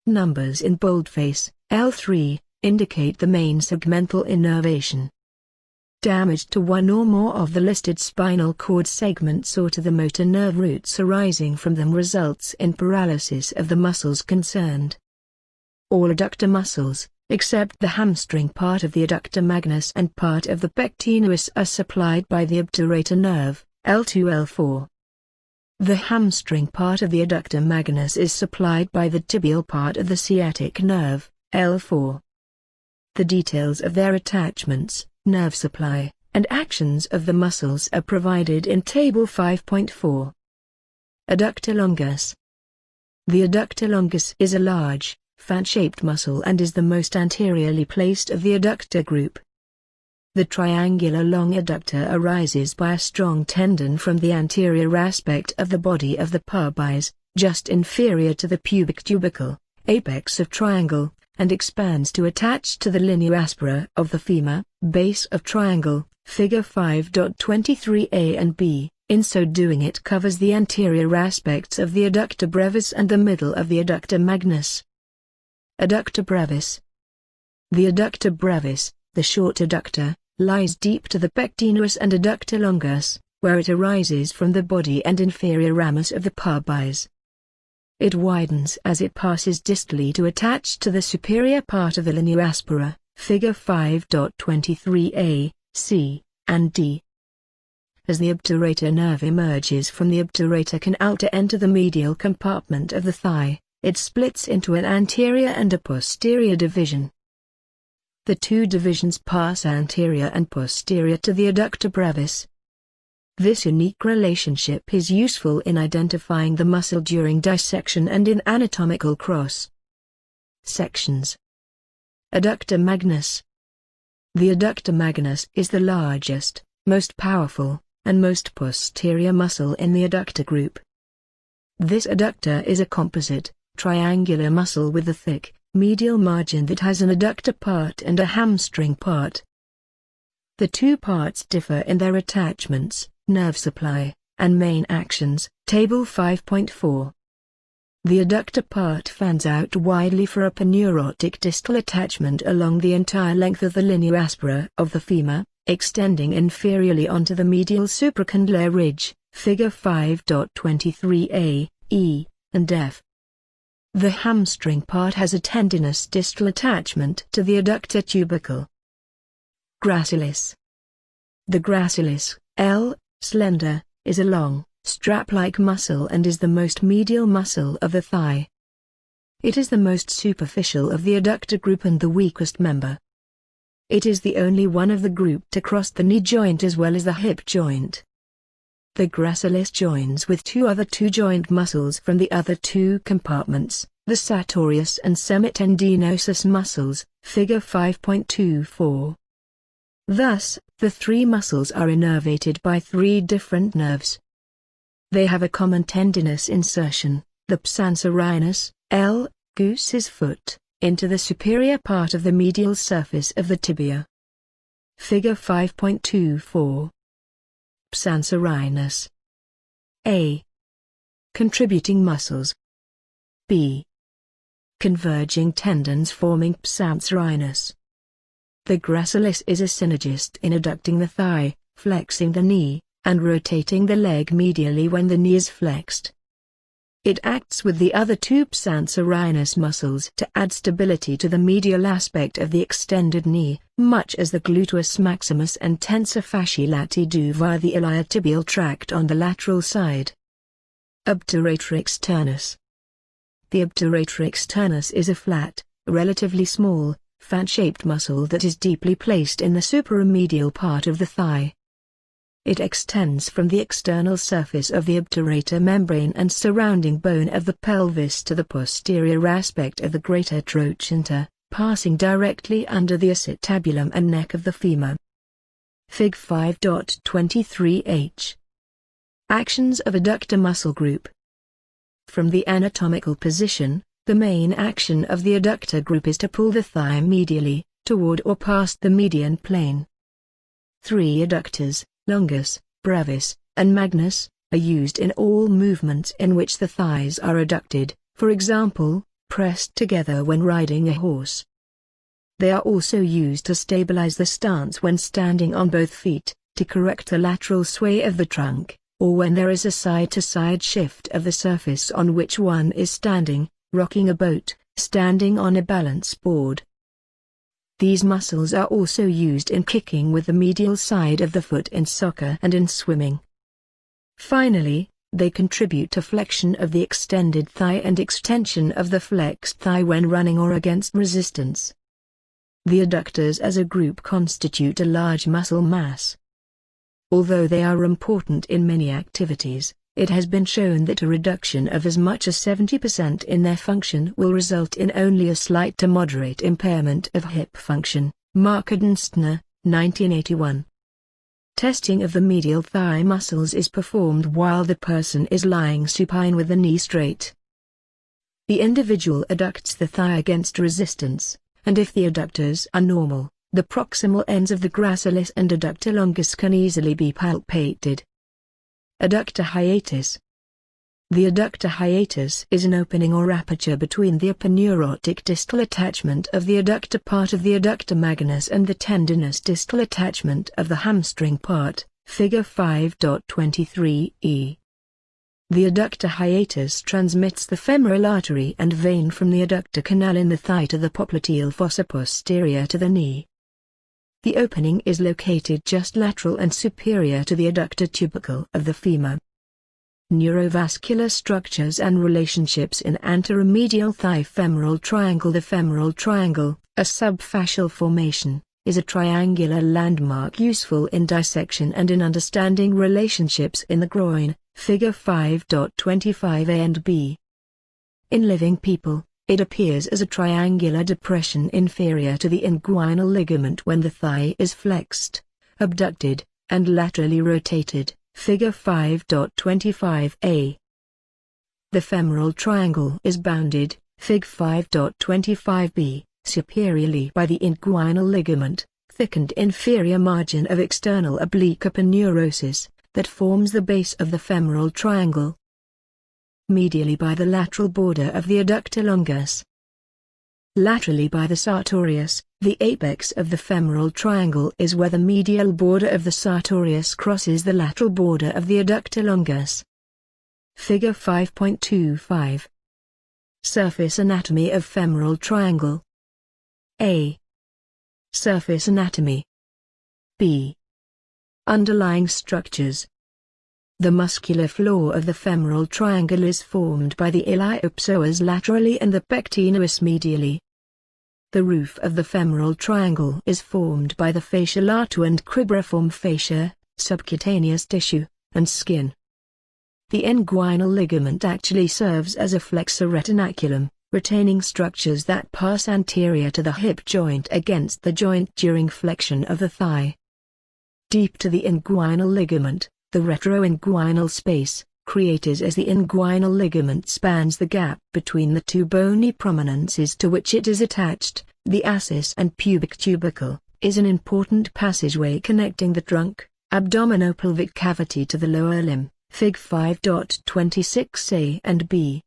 Speaker 1: Numbers in boldface, L3, indicate the main segmental innervation. Damage to one or more of the listed spinal cord segments or to the motor nerve roots arising from them results in paralysis of the muscles concerned. All adductor muscles, except the hamstring part of the adductor magnus and part of the pectineus are supplied by the obturator nerve, L2-L4. The hamstring part of the adductor magnus is supplied by the tibial part of the sciatic nerve, L4. The details of their attachments, nerve supply, and actions of the muscles are provided in Table 5.4. Adductor longus. The adductor longus is a large, fan-shaped muscle and is the most anteriorly placed of the adductor group. The triangular long adductor arises by a strong tendon from the anterior aspect of the body of the pubis, just inferior to the pubic tubercle, apex of triangle, and expands to attach to the linea aspera of the femur, base of triangle, Figure 5.23a and b. In so doing it covers the anterior aspects of the adductor brevis and the middle of the adductor magnus. Adductor brevis. The adductor brevis, the short adductor, lies deep to the pectineus and adductor longus, where it arises from the body and inferior ramus of the pubis. It widens as it passes distally to attach to the superior part of the linea aspera, Figure 5.23a, c, and d. As the obturator nerve emerges from the obturator canal to enter the medial compartment of the thigh, it splits into an anterior and a posterior division. The two divisions pass anterior and posterior to the adductor brevis. This unique relationship is useful in identifying the muscle during dissection and in anatomical cross-sections. Adductor magnus. The adductor magnus is the largest, most powerful, and most posterior muscle in the adductor group. This adductor is a composite, triangular muscle with a thick, medial margin that has an adductor part and a hamstring part. The two parts differ in their attachments, nerve supply, and main actions, Table 5.4. The adductor part fans out widely for a paneurotic distal attachment along the entire length of the linea aspera of the femur, extending inferiorly onto the medial supracondylar ridge, Figure 5.23a, e, and f. The hamstring part has a tendinous distal attachment to the adductor tubercle. Gracilis. The gracilis, L, slender, is a long, strap-like muscle and is the most medial muscle of the thigh. It is the most superficial of the adductor group and the weakest member. It is the only one of the group to cross the knee joint as well as the hip joint. The gracilis joins with two other two-joint muscles from the other two compartments, the sartorius and semitendinosus muscles, Figure 5.24. Thus, the three muscles are innervated by three different nerves. They have a common tendinous insertion, the psancerinus, L, goose's foot, into the superior part of the medial surface of the tibia. Figure 5.24. Psancerinus. A. Contributing muscles. B. Converging tendons forming psancerinus. The gracilis is a synergist in adducting the thigh, flexing the knee, and rotating the leg medially when the knee is flexed. It acts with the other two psancerinus muscles to add stability to the medial aspect of the extended knee, much as the gluteus maximus and tensor fasciae lati do via the iliotibial tract on the lateral side. Obturator externus. The obturator externus is a flat, relatively small, fan-shaped muscle that is deeply placed in the supraremedial part of the thigh. It extends from the external surface of the obturator membrane and surrounding bone of the pelvis to the posterior aspect of the greater trochanter, passing directly under the acetabulum and neck of the femur. Fig 5.23h. Actions of adductor muscle group. From the anatomical position, the main action of the adductor group is to pull the thigh medially, toward or past the median plane. Three adductors, longus, brevis, and magnus, are used in all movements in which the thighs are adducted, for example, pressed together when riding a horse. They are also used to stabilize the stance when standing on both feet, to correct the lateral sway of the trunk, or when there is a side-to-side shift of the surface on which one is standing, rocking a boat, standing on a balance board. These muscles are also used in kicking with the medial side of the foot in soccer and in swimming. Finally, they contribute to flexion of the extended thigh and extension of the flexed thigh when running or against resistance. The adductors as a group constitute a large muscle mass. Although they are important in many activities, it has been shown that a reduction of as much as 70% in their function will result in only a slight to moderate impairment of hip function. Markard and Snell, 1981. Testing of the medial thigh muscles is performed while the person is lying supine with the knee straight. The individual adducts the thigh against resistance, and if the adductors are normal, the proximal ends of the gracilis and adductor longus can easily be palpated. Adductor hiatus. The adductor hiatus is an opening or aperture between the aponeurotic distal attachment of the adductor part of the adductor magnus and the tendinous distal attachment of the hamstring part, Figure 5.23e. The adductor hiatus transmits the femoral artery and vein from the adductor canal in the thigh to the popliteal fossa posterior to the knee. The opening is located just lateral and superior to the adductor tubercle of the femur. Neurovascular structures and relationships in anteromedial thigh femoral triangle. The femoral triangle, a subfascial formation, is a triangular landmark useful in dissection and in understanding relationships in the groin, Figure 5.25a and b. In living people, it appears as a triangular depression inferior to the inguinal ligament when the thigh is flexed, abducted, and laterally rotated, Figure 5.25a. The femoral triangle is bounded, Fig 5.25b, superiorly by the inguinal ligament, thickened inferior margin of external oblique aponeurosis, that forms the base of the femoral triangle. Medially by the lateral border of the adductor longus. Laterally by the sartorius, the apex of the femoral triangle is where the medial border of the sartorius crosses the lateral border of the adductor longus. Figure 5.25. Surface anatomy of femoral triangle. A. Surface anatomy. B. Underlying structures. The muscular floor of the femoral triangle is formed by the iliopsoas laterally and the pectineus medially. The roof of the femoral triangle is formed by the fascia lata and cribriform fascia, subcutaneous tissue, and skin. The inguinal ligament actually serves as a flexor retinaculum, retaining structures that pass anterior to the hip joint against the joint during flexion of the thigh. Deep to the inguinal ligament, the retroinguinal space, created as the inguinal ligament spans the gap between the two bony prominences to which it is attached, the ascis and pubic tubercle, is an important passageway connecting the trunk, abdominopelvic cavity to the lower limb, Fig 5.26a and b.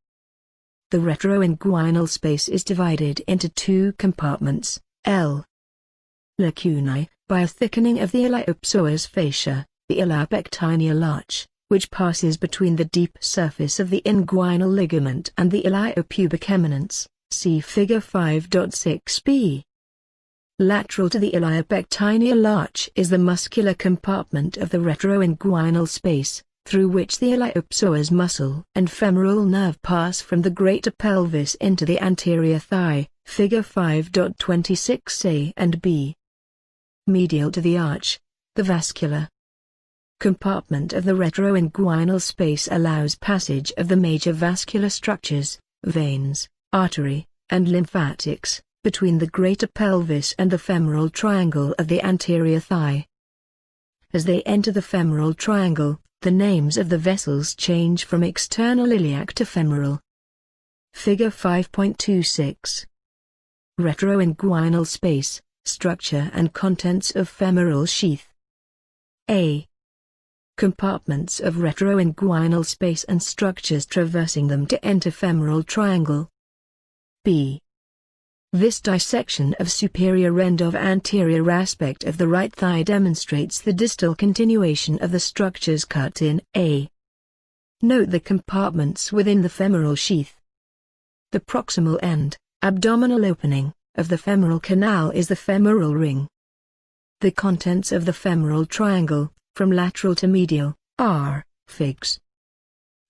Speaker 1: The retroinguinal space is divided into two compartments, L. Lacunae, by a thickening of the iliopsoas fascia, the ilioepectineal arch, which passes between the deep surface of the inguinal ligament and the iliopubic eminence, see Figure 5.6b. Lateral to the ilioepectineal arch is the muscular compartment of the retroinguinal space, through which the iliopsoas muscle and femoral nerve pass from the greater pelvis into the anterior thigh, Figure 5.26a and b. Medial to the arch, the vascular compartment of the retroinguinal space allows passage of the major vascular structures, veins, artery, and lymphatics, between the greater pelvis and the femoral triangle of the anterior thigh. As they enter the femoral triangle, the names of the vessels change from external iliac to femoral. Figure 5.26. Retroinguinal space, structure and contents of femoral sheath. A. Compartments of retroinguinal space and structures traversing them to enter femoral triangle. B. This dissection of superior end of anterior aspect of the right thigh demonstrates the distal continuation of the structures cut in A. Note the compartments within the femoral sheath. The proximal end, abdominal opening, of the femoral canal is the femoral ring. The contents of the femoral triangle, from lateral to medial, are, Figs.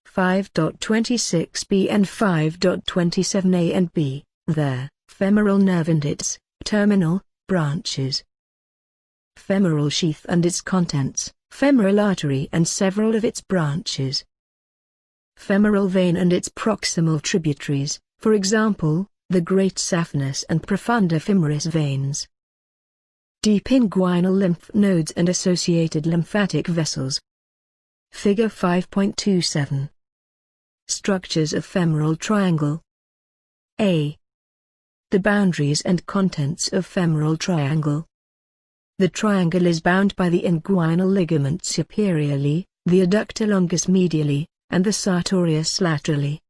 Speaker 1: 5.26b and 5.27a and b, the femoral nerve and its terminal branches. Femoral sheath and its contents, femoral artery and several of its branches. Femoral vein and its proximal tributaries, for example, the great saphenous and profunda femoris veins. Deep inguinal lymph nodes and associated lymphatic vessels. Figure 5.27. Structures of femoral triangle. A. The boundaries and contents of femoral triangle. The triangle is bound by the inguinal ligament superiorly, the adductor longus medially, and the sartorius laterally.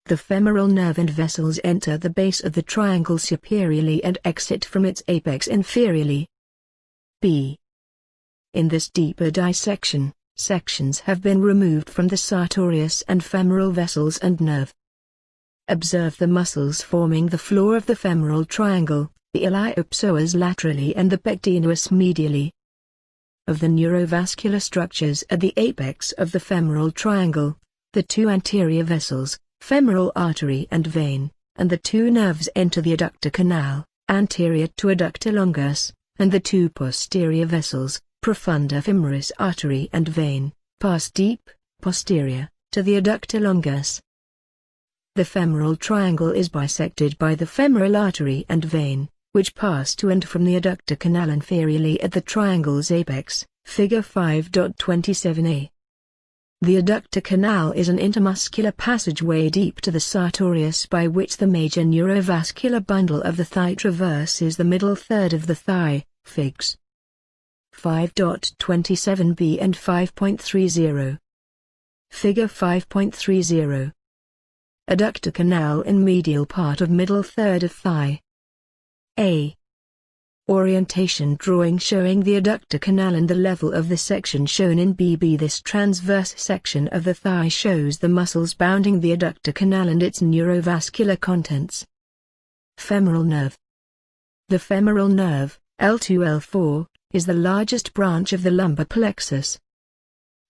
Speaker 1: The femoral nerve and vessels enter the base of the triangle superiorly and exit from its apex inferiorly. B. In this deeper dissection, sections have been removed from the sartorius and femoral vessels and nerve. Observe the muscles forming the floor of the femoral triangle, the iliopsoas laterally and the pectineus medially. Of the neurovascular structures at the apex of the femoral triangle, the two anterior vessels, femoral artery and vein, and the two nerves enter the adductor canal, anterior to adductor longus, and the two posterior vessels, profunda femoris artery and vein, pass deep, posterior, to the adductor longus. The femoral triangle is bisected by the femoral artery and vein, which pass to and from the adductor canal inferiorly at the triangle's apex, figure 5.27a. The adductor canal is an intermuscular passageway deep to the sartorius by which the major neurovascular bundle of the thigh traverses the middle third of the thigh, Figs. 5.27b and 5.30. Figure 5.30. Adductor canal in medial part of middle third of thigh. A. Orientation drawing showing the adductor canal and the level of the section shown in BB. This transverse section of the thigh shows the muscles bounding the adductor canal and its neurovascular contents. Femoral nerve. The femoral nerve, L2-L4, is the largest branch of the lumbar plexus.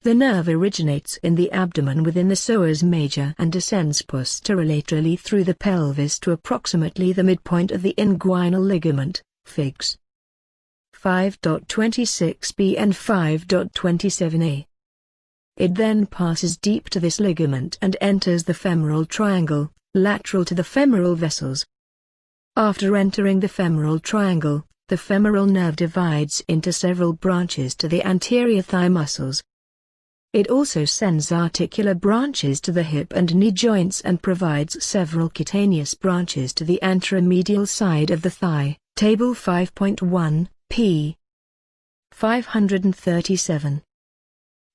Speaker 1: The nerve originates in the abdomen within the psoas major and descends posterolaterally through the pelvis to approximately the midpoint of the inguinal ligament, Figs. 5.26b and 5.27a. It then passes deep to this ligament and enters the femoral triangle, lateral to the femoral vessels. After entering the femoral triangle, the femoral nerve divides into several branches to the anterior thigh muscles. It also sends articular branches to the hip and knee joints and provides several cutaneous branches to the anteromedial side of the thigh. Table 5.1, p. 537.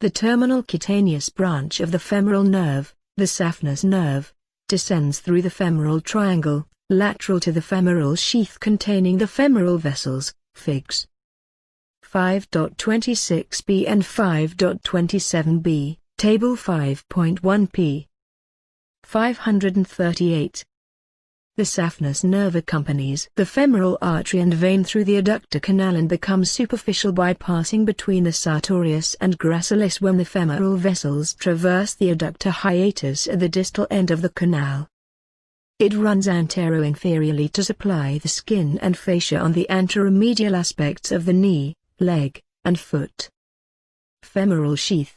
Speaker 1: The terminal cutaneous branch of the femoral nerve, the saphenous nerve, descends through the femoral triangle, lateral to the femoral sheath containing the femoral vessels, Figs. 5.26b and 5.27b, Table 5.1 p. 538. The saphenous nerve accompanies the femoral artery and vein through the adductor canal and becomes superficial by passing between the sartorius and gracilis when the femoral vessels traverse the adductor hiatus at the distal end of the canal. It runs antero-inferiorly to supply the skin and fascia on the anteromedial aspects of the knee, leg, and foot. Femoral sheath.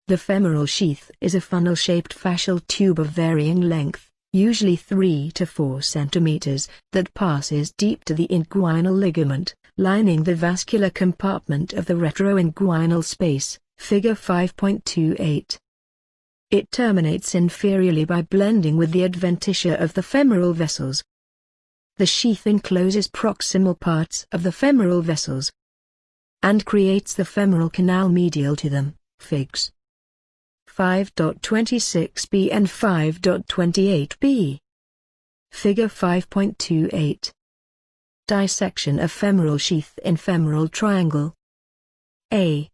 Speaker 1: The femoral sheath is a funnel-shaped fascial tube of varying length, usually 3 to 4 centimeters, that passes deep to the inguinal ligament, lining the vascular compartment of the retroinguinal space, figure 5.28. It terminates inferiorly by blending with the adventitia of the femoral vessels. The sheath encloses proximal parts of the femoral vessels and creates the femoral canal medial to them, Figs. 5.26b and 5.28b. Figure 5.28. Dissection of femoral sheath in femoral triangle. A.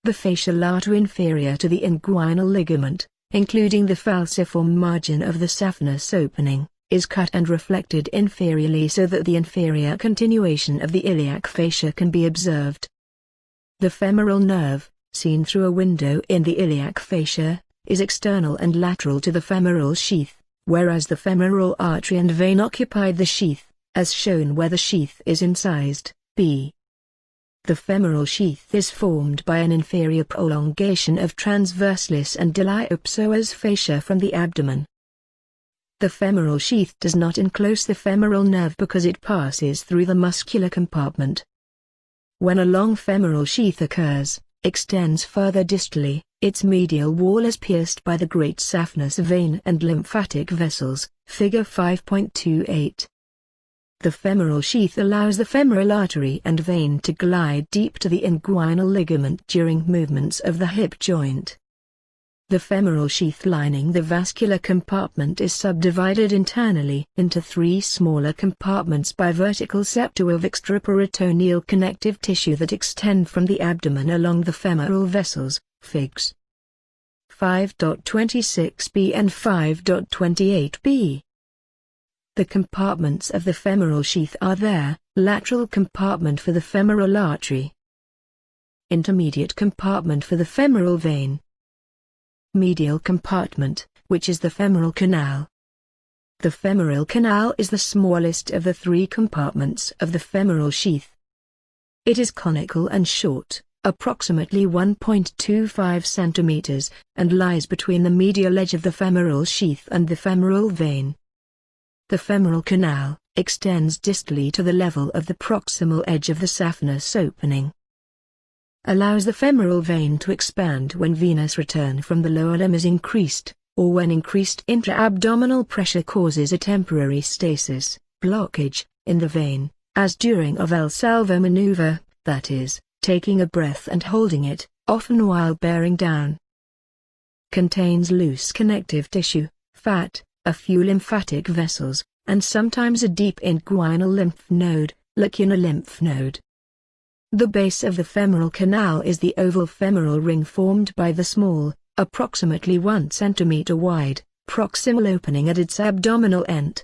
Speaker 1: The fascial artery inferior to the inguinal ligament, including the falciform margin of the saphenous opening, is cut and reflected inferiorly so that the inferior continuation of the iliac fascia can be observed. The femoral nerve, seen through a window in the iliac fascia, is external and lateral to the femoral sheath, whereas the femoral artery and vein occupy the sheath, as shown where the sheath is incised, b. The femoral sheath is formed by an inferior prolongation of transversalis and iliopsoas fascia from the abdomen. The femoral sheath does not enclose the femoral nerve because it passes through the muscular compartment. When a long femoral sheath occurs, extends further distally, its medial wall is pierced by the great saphenous vein and lymphatic vessels, figure 5.28. The femoral sheath allows the femoral artery and vein to glide deep to the inguinal ligament during movements of the hip joint. The femoral sheath lining the vascular compartment is subdivided internally into three smaller compartments by vertical septa of extraperitoneal connective tissue that extend from the abdomen along the femoral vessels, figs 5.26b and 5.28b. The compartments of the femoral sheath are there: lateral compartment for the femoral artery, intermediate compartment for the femoral vein, medial compartment, which is the femoral canal. The femoral canal is the smallest of the three compartments of the femoral sheath. It is conical and short, approximately 1.25 centimeters, and lies between the medial edge of the femoral sheath and the femoral vein. The femoral canal extends distally to the level of the proximal edge of the saphenous opening. Allows the femoral vein to expand when venous return from the lower limb is increased, or when increased intra-abdominal pressure causes a temporary stasis, blockage, in the vein, as during a Valsalva maneuver, that is, taking a breath and holding it, often while bearing down. Contains loose connective tissue, fat, a few lymphatic vessels, and sometimes a deep inguinal lymph node, lacunar lymph node. The base of the femoral canal is the oval femoral ring formed by the small, approximately 1 cm wide, proximal opening at its abdominal end.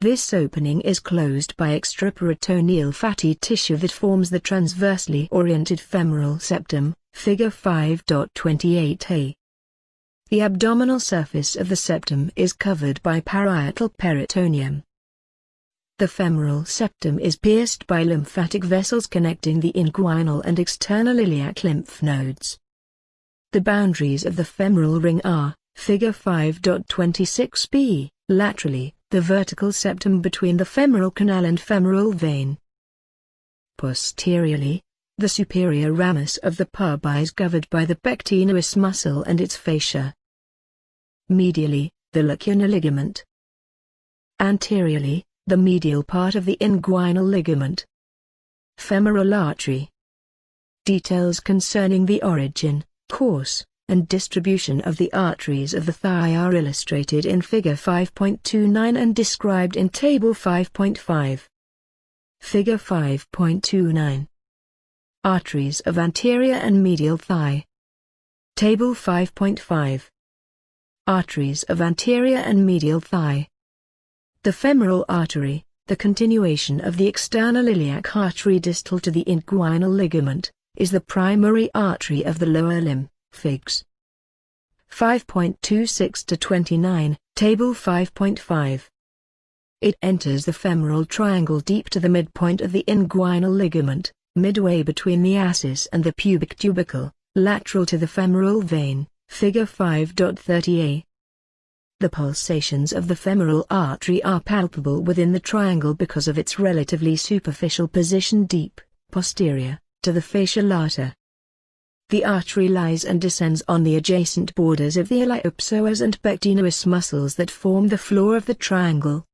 Speaker 1: This opening is closed by extraperitoneal fatty tissue that forms the transversely oriented femoral septum, figure 5.28a. The abdominal surface of the septum is covered by parietal peritoneum. The femoral septum is pierced by lymphatic vessels connecting the inguinal and external iliac lymph nodes. The boundaries of the femoral ring are, figure 5.26b, laterally, the vertical septum between the femoral canal and femoral vein. Posteriorly, the superior ramus of the pubis is covered by the pectineus muscle and its fascia. Medially, the lacunar ligament. Anteriorly, the medial part of the inguinal ligament. Femoral artery. Details concerning the origin, course, and distribution of the arteries of the thigh are illustrated in Figure 5.29 and described in Table 5.5. Figure 5.29. Arteries of anterior and medial thigh. Table 5.5. Arteries of anterior and medial thigh. The femoral artery, the continuation of the external iliac artery distal to the inguinal ligament, is the primary artery of the lower limb, Figs. 5.26 to 29, Table 5.5. It enters the femoral triangle deep to the midpoint of the inguinal ligament, midway between the ascis and the pubic tubercle, lateral to the femoral vein, Figure 5.30a. The pulsations of the femoral artery are palpable within the triangle because of its relatively superficial position deep, posterior, to the fascia lata. The artery lies and descends on the adjacent borders of the iliopsoas and pectineus muscles that form the floor of the triangle.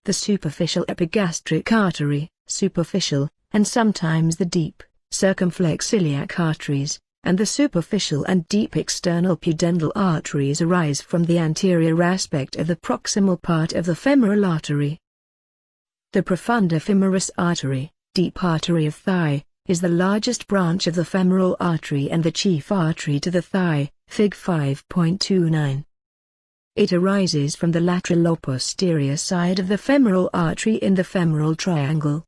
Speaker 1: The superficial epigastric artery, superficial, and sometimes the deep, circumflex iliac arteries, and the superficial and deep external pudendal arteries arise from the anterior aspect of the proximal part of the femoral artery. The profunda femoris artery, deep artery of thigh, is the largest branch of the femoral artery and the chief artery to the thigh, Fig. 5.29. It arises from the lateral or posterior side of the femoral artery in the femoral triangle.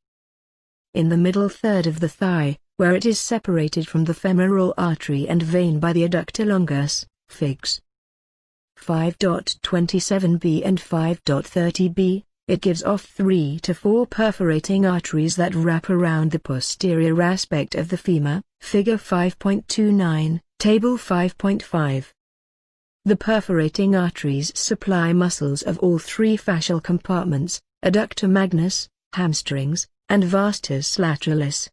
Speaker 1: In the middle third of the thigh, where it is separated from the femoral artery and vein by the adductor longus, Figs. 5.27b and 5.30b, it gives off 3 to 4 perforating arteries that wrap around the posterior aspect of the femur, Figure 5.29, Table 5.5. The perforating arteries supply muscles of all 3 fascial compartments, adductor magnus, hamstrings, and vastus lateralis.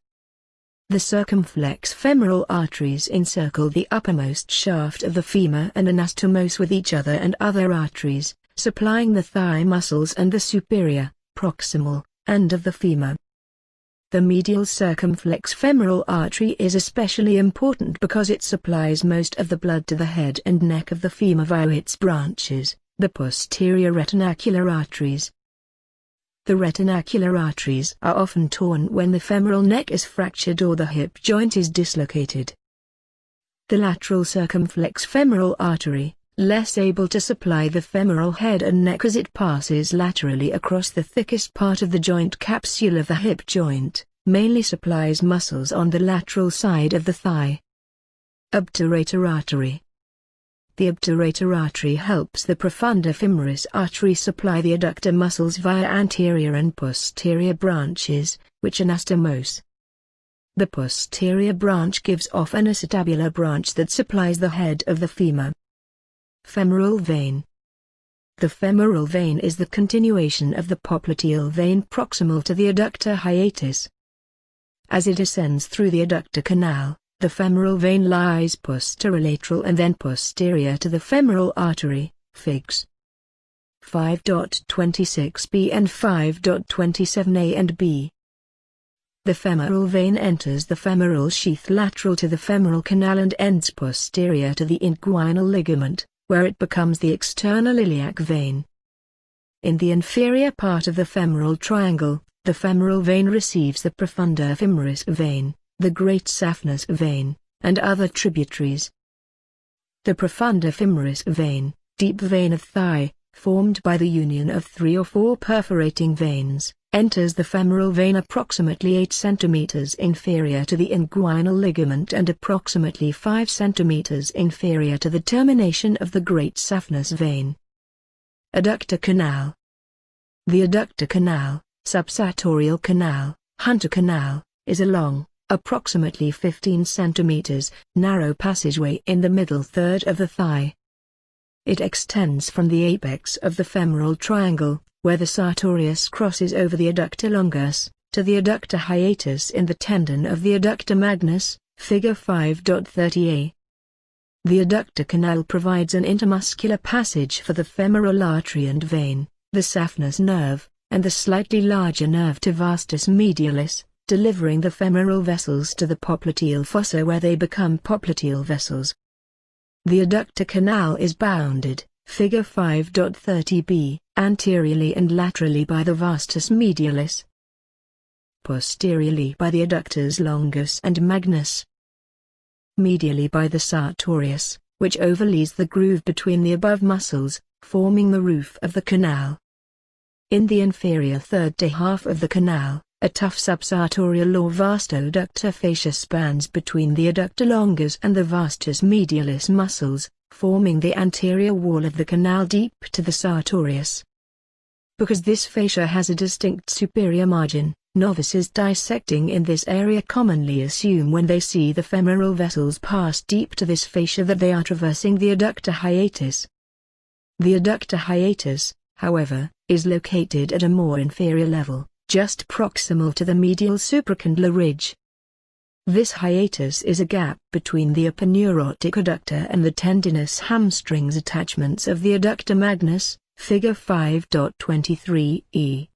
Speaker 1: The circumflex femoral arteries encircle the uppermost shaft of the femur and anastomose with each other and other arteries, supplying the thigh muscles and the superior, proximal, end of the femur. The medial circumflex femoral artery is especially important because it supplies most of the blood to the head and neck of the femur via its branches, the posterior retinacular arteries. The retinacular arteries are often torn when the femoral neck is fractured or the hip joint is dislocated. The lateral circumflex femoral artery, less able to supply the femoral head and neck as it passes laterally across the thickest part of the joint capsule of the hip joint, mainly supplies muscles on the lateral side of the thigh. Obturator artery. The obturator artery helps the profunda femoris artery supply the adductor muscles via anterior and posterior branches, which anastomose. The posterior branch gives off an acetabular branch that supplies the head of the femur. Femoral vein. The femoral vein is the continuation of the popliteal vein proximal to the adductor hiatus. As it ascends through the adductor canal, the femoral vein lies posterolateral and then posterior to the femoral artery, Figs. 5.26b and 5.27a and b. The femoral vein enters the femoral sheath lateral to the femoral canal and ends posterior to the inguinal ligament, where it becomes the external iliac vein. In the inferior part of the femoral triangle, the femoral vein receives the profunda femoris vein, the great saphenous vein, and other tributaries. The profunda femoris vein, deep vein of thigh, formed by the union of 3 or 4 perforating veins, enters the femoral vein approximately 8 cm inferior to the inguinal ligament and approximately 5 cm inferior to the termination of the great saphenous vein. Adductor canal. The adductor canal, subsartorial canal, hunter canal, is a long, approximately 15 cm, narrow passageway in the middle third of the thigh. It extends from the apex of the femoral triangle, where the sartorius crosses over the adductor longus, to the adductor hiatus in the tendon of the adductor magnus, Figure 5.30a. The adductor canal provides an intermuscular passage for the femoral artery and vein, the saphenous nerve, and the slightly larger nerve to vastus medialis, delivering the femoral vessels to the popliteal fossa where they become popliteal vessels. The adductor canal is bounded, Figure 5.30b, anteriorly and laterally by the vastus medialis, posteriorly by the adductors longus and magnus, medially by the sartorius, which overlays the groove between the above muscles, forming the roof of the canal. In the inferior third to half of the canal, a tough subsartorial or vastoadductor fascia spans between the adductor longus and the vastus medialis muscles, forming the anterior wall of the canal deep to the sartorius. Because this fascia has a distinct superior margin, novices dissecting in this area commonly assume when they see the femoral vessels pass deep to this fascia that they are traversing the adductor hiatus. The adductor hiatus, however, is located at a more inferior level, just proximal to the medial supracondylar ridge. This hiatus is a gap between the aponeurotic adductor and the tendinous hamstrings attachments of the adductor magnus, Figure 5.23e.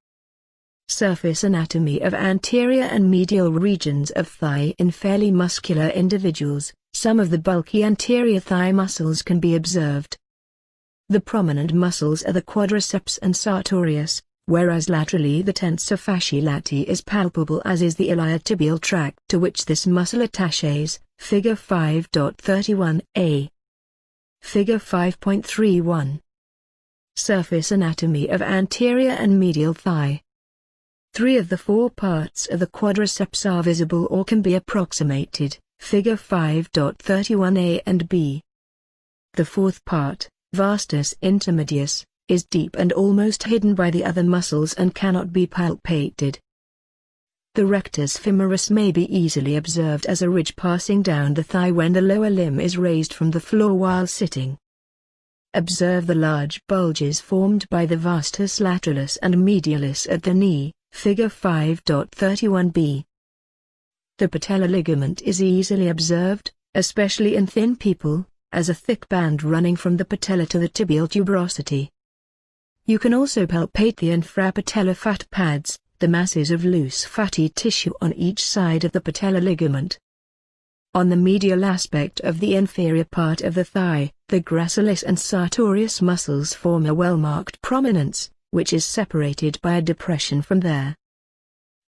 Speaker 1: Surface anatomy of anterior and medial regions of thigh. In fairly muscular individuals, some of the bulky anterior thigh muscles can be observed. The prominent muscles are the quadriceps and sartorius, whereas laterally the tensor fasciae lati is palpable, as is the iliotibial tract to which this muscle attaches, Figure 5.31a. Figure 5.31. Surface anatomy of anterior and medial thigh. 3 of the 4 parts of the quadriceps are visible or can be approximated, figure 5.31a and b. The 4th part, vastus intermedius, is deep and almost hidden by the other muscles and cannot be palpated. The rectus femoris may be easily observed as a ridge passing down the thigh when the lower limb is raised from the floor while sitting. Observe the large bulges formed by the vastus lateralis and medialis at the knee, figure 5.31b. The patellar ligament is easily observed, especially in thin people, as a thick band running from the patella to the tibial tuberosity. You can also palpate the infrapatellar fat pads, the masses of loose fatty tissue on each side of the patellar ligament. On the medial aspect of the inferior part of the thigh, the gracilis and sartorius muscles form a well-marked prominence, which is separated by a depression from there.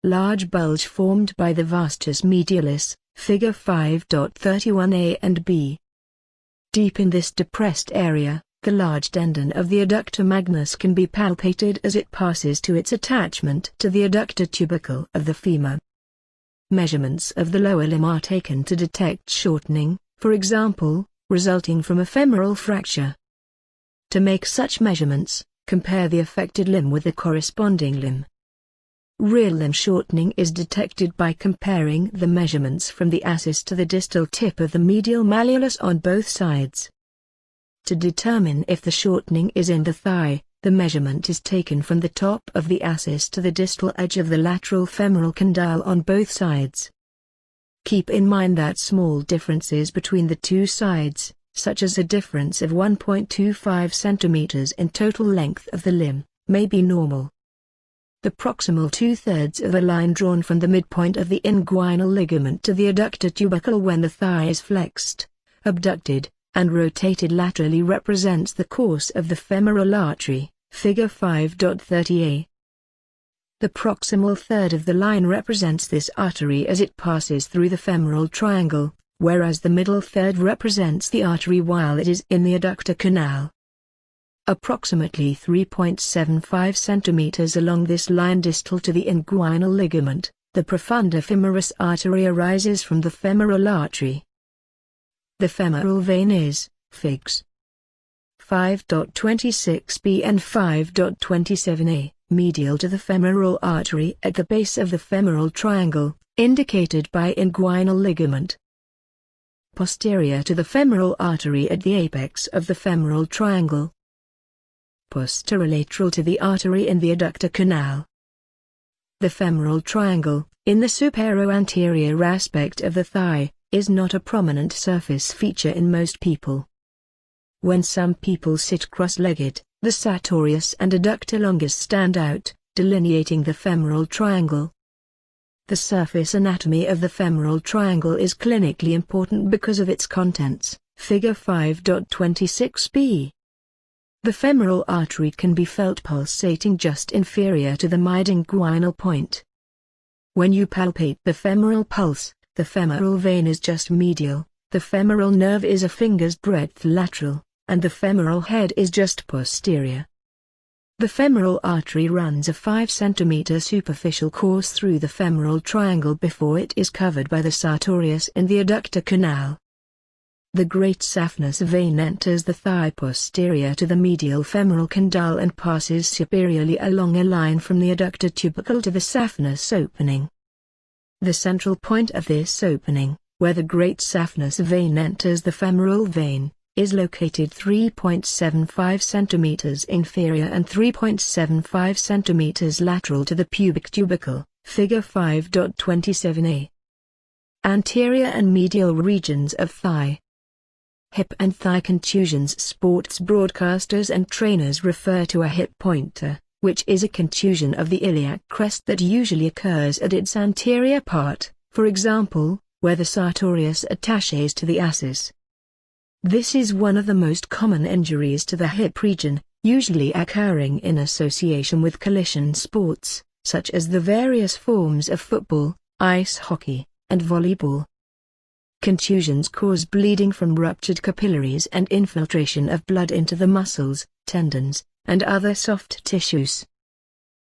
Speaker 1: Large bulge formed by the vastus medialis, figure 5.31a and b. Deep in this depressed area, the large tendon of the adductor magnus can be palpated as it passes to its attachment to the adductor tubercle of the femur. Measurements of the lower limb are taken to detect shortening, for example, resulting from a femoral fracture. To make such measurements, compare the affected limb with the corresponding limb. Real limb shortening is detected by comparing the measurements from the ascis to the distal tip of the medial malleolus on both sides. To determine if the shortening is in the thigh, the measurement is taken from the top of the ascis to the distal edge of the lateral femoral condyle on both sides. Keep in mind that small differences between the two sides, such as a difference of 1.25 cm in total length of the limb, may be normal. The proximal 2/3 of a line drawn from the midpoint of the inguinal ligament to the adductor tubercle when the thigh is flexed, abducted, and rotated laterally represents the course of the femoral artery, figure 5.30a. The proximal third of the line represents this artery as it passes through the femoral triangle, whereas the middle third represents the artery while it is in the adductor canal. Approximately 3.75 cm along this line distal to the inguinal ligament, the profunda femoris artery arises from the femoral artery. The femoral vein is, figs. 5.26b and 5.27a, medial to the femoral artery at the base of the femoral triangle, indicated by inguinal ligament. Posterior to the femoral artery at the apex of the femoral triangle. Posterolateral to the artery in the adductor canal. The femoral triangle, in the supero-anterior aspect of the thigh, is not a prominent surface feature in most people. When some people sit cross-legged, the sartorius and adductor longus stand out, delineating the femoral triangle. The surface anatomy of the femoral triangle is clinically important because of its contents, figure 5.26b. The femoral artery can be felt pulsating just inferior to the mid-inguinal point. When you palpate the femoral pulse, the femoral vein is just medial, the femoral nerve is a finger's breadth lateral, and the femoral head is just posterior. The femoral artery runs a 5 cm superficial course through the femoral triangle before it is covered by the sartorius in the adductor canal. The great saphenous vein enters the thigh posterior to the medial femoral condyle and passes superiorly along a line from the adductor tubercle to the saphenous opening. The central point of this opening, where the great saphenous vein enters the femoral vein, is located 3.75 cm inferior and 3.75 cm lateral to the pubic tubercle, figure 5.27a. Anterior and medial regions of thigh. Hip and thigh contusions. Sports broadcasters and trainers refer to a hip pointer, which is a contusion of the iliac crest that usually occurs at its anterior part, for example, where the sartorius attaches to the ascis. This is one of the most common injuries to the hip region, usually occurring in association with collision sports, such as the various forms of football, ice hockey, and volleyball. Contusions cause bleeding from ruptured capillaries and infiltration of blood into the muscles, tendons, and other soft tissues.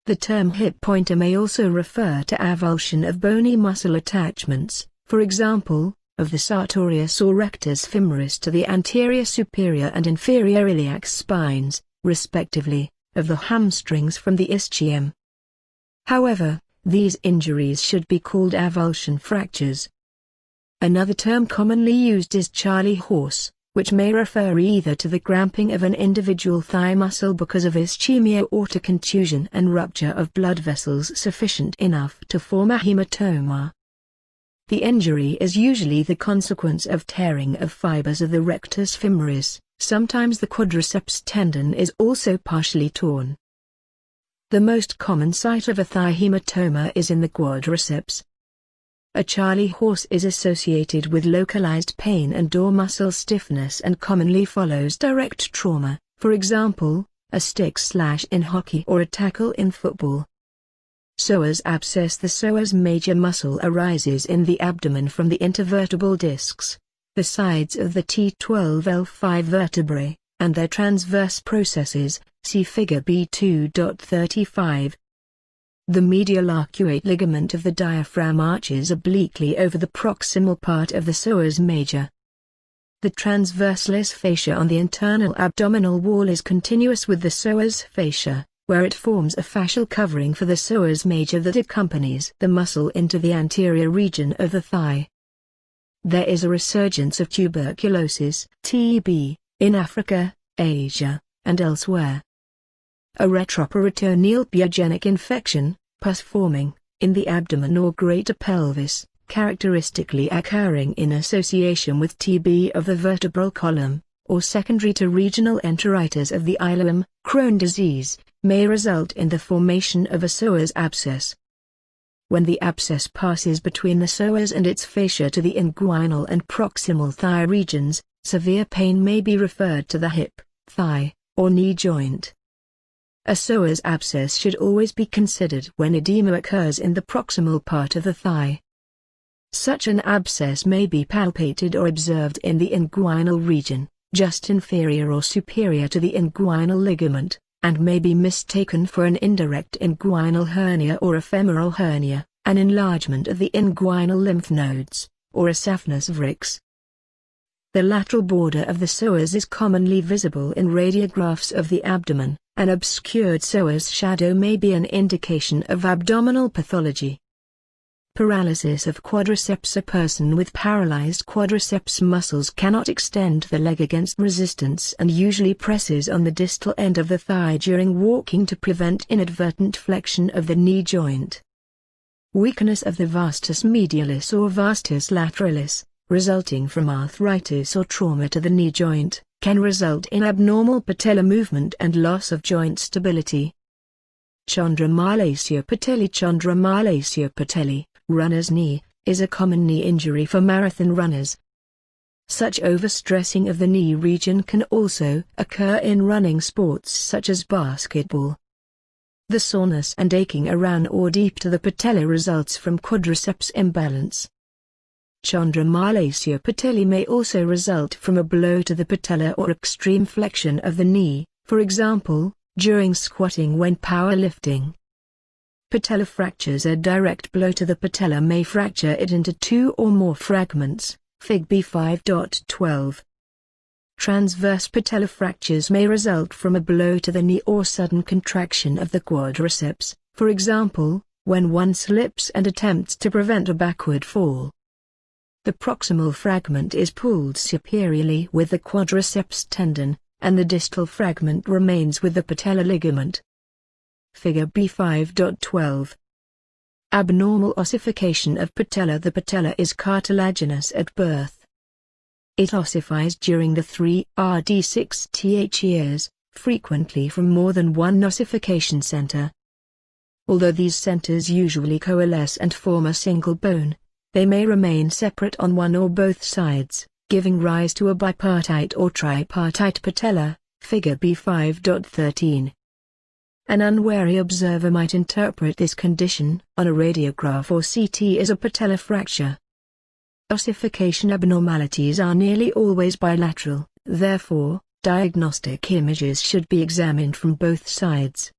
Speaker 1: The term hip pointer may also refer to avulsion of bony muscle attachments, for example, of the sartorius or rectus femoris to the anterior superior and inferior iliac spines, respectively, of the hamstrings from the ischium. However, these injuries should be called avulsion fractures. Another term commonly used is Charlie horse, which may refer either to the cramping of an individual thigh muscle because of ischemia or to contusion and rupture of blood vessels sufficient enough to form a hematoma. The injury is usually the consequence of tearing of fibers of the rectus femoris. Sometimes the quadriceps tendon is also partially torn. The most common site of a thigh hematoma is in the quadriceps. A Charlie horse is associated with localized pain and or muscle stiffness and commonly follows direct trauma, for example, a stick slash in hockey or a tackle in football. Psoas abscess. The psoas major muscle arises in the abdomen from the intervertebral discs, the sides of the T12L5 vertebrae, and their transverse processes, see figure B2.35. The medial arcuate ligament of the diaphragm arches obliquely over the proximal part of the psoas major. The transversalis fascia on the internal abdominal wall is continuous with the psoas fascia, where it forms a fascial covering for the psoas major that accompanies the muscle into the anterior region of the thigh. There is a resurgence of tuberculosis (TB) in Africa, Asia, and elsewhere. A retroperitoneal pyogenic infection, pus forming, in the abdomen or greater pelvis, characteristically occurring in association with TB of the vertebral column, or secondary to regional enteritis of the ileum, Crohn disease, may result in the formation of a psoas abscess. When the abscess passes between the psoas and its fascia to the inguinal and proximal thigh regions, severe pain may be referred to the hip, thigh, or knee joint. A psoas abscess should always be considered when edema occurs in the proximal part of the thigh. Such an abscess may be palpated or observed in the inguinal region, just inferior or superior to the inguinal ligament, and may be mistaken for an indirect inguinal hernia or a femoral hernia, an enlargement of the inguinal lymph nodes, or a saphenous vrix. The lateral border of the psoas is commonly visible in radiographs of the abdomen. An obscured psoas shadow may be an indication of abdominal pathology. Paralysis of quadriceps. A person with paralyzed quadriceps muscles cannot extend the leg against resistance and usually presses on the distal end of the thigh during walking to prevent inadvertent flexion of the knee joint. Weakness of the vastus medialis or vastus lateralis, resulting from arthritis or trauma to the knee joint, can result in abnormal patellar movement and loss of joint stability. Chondromalacia patelli. Chondromalacia patelli, runner's knee, is a common knee injury for marathon runners. Such overstressing of the knee region can also occur in running sports such as basketball. The soreness and aching around or deep to the patella results from quadriceps imbalance. Chondromalacia patelli may also result from a blow to the patella or extreme flexion of the knee, for example, during squatting when powerlifting. Patella fractures. A direct blow to the patella may fracture it into two or more fragments, Fig. B5.12. Transverse patella fractures may result from a blow to the knee or sudden contraction of the quadriceps, for example, when one slips and attempts to prevent a backward fall. The proximal fragment is pulled superiorly with the quadriceps tendon, and the distal fragment remains with the patellar ligament. Figure B5.12. Abnormal ossification of patella. The patella is cartilaginous at birth. It ossifies during the 3-6th years, frequently from more than one ossification center. Although these centers usually coalesce and form a single bone, they may remain separate on one or both sides, giving rise to a bipartite or tripartite patella, figure B5.13. An unwary observer might interpret this condition on a radiograph or CT as a patella fracture. Ossification abnormalities are nearly always bilateral, therefore, Diagnostic images should be examined from both sides.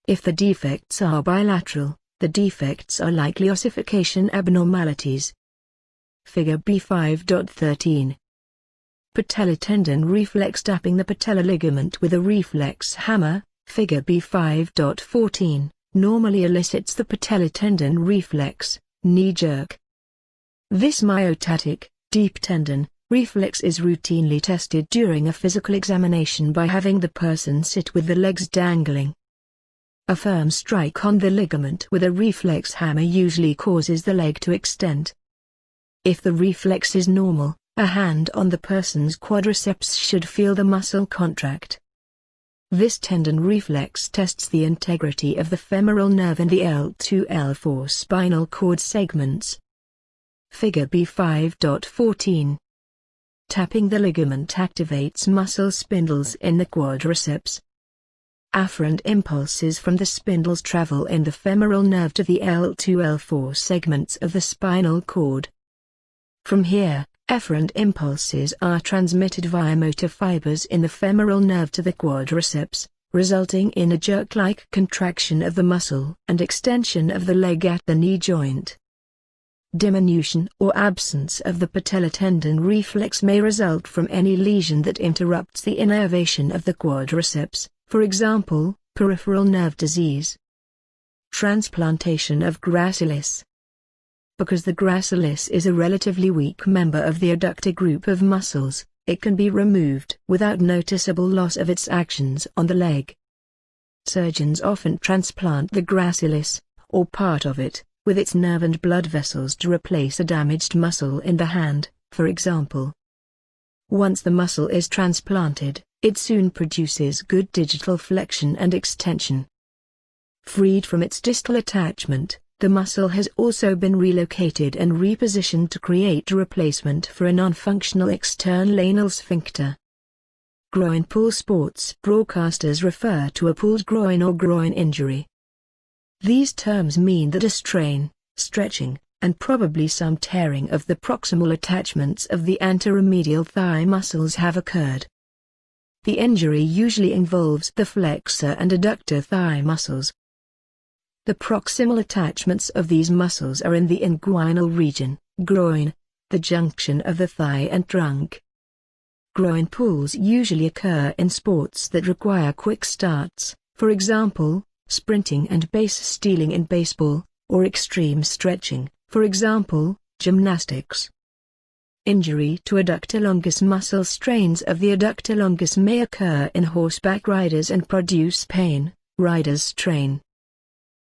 Speaker 1: If the defects are bilateral, the defects are likely ossification abnormalities. Figure B5.13. Patellar tendon reflex. Tapping the patellar ligament with a reflex hammer, figure B5.14, normally elicits the patellar tendon reflex, knee jerk. This myotatic, deep tendon reflex is routinely tested during a physical examination by having the person sit with the legs dangling. A firm strike on the ligament with a reflex hammer usually causes the leg to extend. If the reflex is normal, a hand on the person's quadriceps should feel the muscle contract. This tendon reflex tests the integrity of the femoral nerve and the L2-L4 spinal cord segments. Figure B5.14. Tapping the ligament activates muscle spindles in the quadriceps. Afferent impulses from the spindles travel in the femoral nerve to the L2-L4 segments of the spinal cord. From here, efferent impulses are transmitted via motor fibers in the femoral nerve to the quadriceps, resulting in a jerk-like contraction of the muscle and extension of the leg at the knee joint. Diminution or absence of the patellar tendon reflex may result from any lesion that interrupts the innervation of the quadriceps, for example, peripheral nerve disease. Transplantation of gracilis. Because the gracilis is a relatively weak member of the adductor group of muscles, it can be removed without noticeable loss of its actions on the leg. Surgeons often transplant the gracilis, or part of it, with its nerve and blood vessels to replace a damaged muscle in the hand, for example. Once the muscle is transplanted, it soon produces good digital flexion and extension. Freed from its distal attachment, the muscle has also been relocated and repositioned to create a replacement for a non-functional external anal sphincter. Groin pull. Sports broadcasters refer to a pulled groin or groin injury. These terms mean that a strain, stretching, and probably some tearing of the proximal attachments of the anteromedial thigh muscles have occurred. The injury usually involves the flexor and adductor thigh muscles. The proximal attachments of these muscles are in the inguinal region, groin, the junction of the thigh and trunk. Groin pulls usually occur in sports that require quick starts, for example, sprinting and base stealing in baseball, or extreme stretching, for example, gymnastics. Injury to adductor longus. Muscle strains of the adductor longus may occur in horseback riders and produce pain, rider's strain.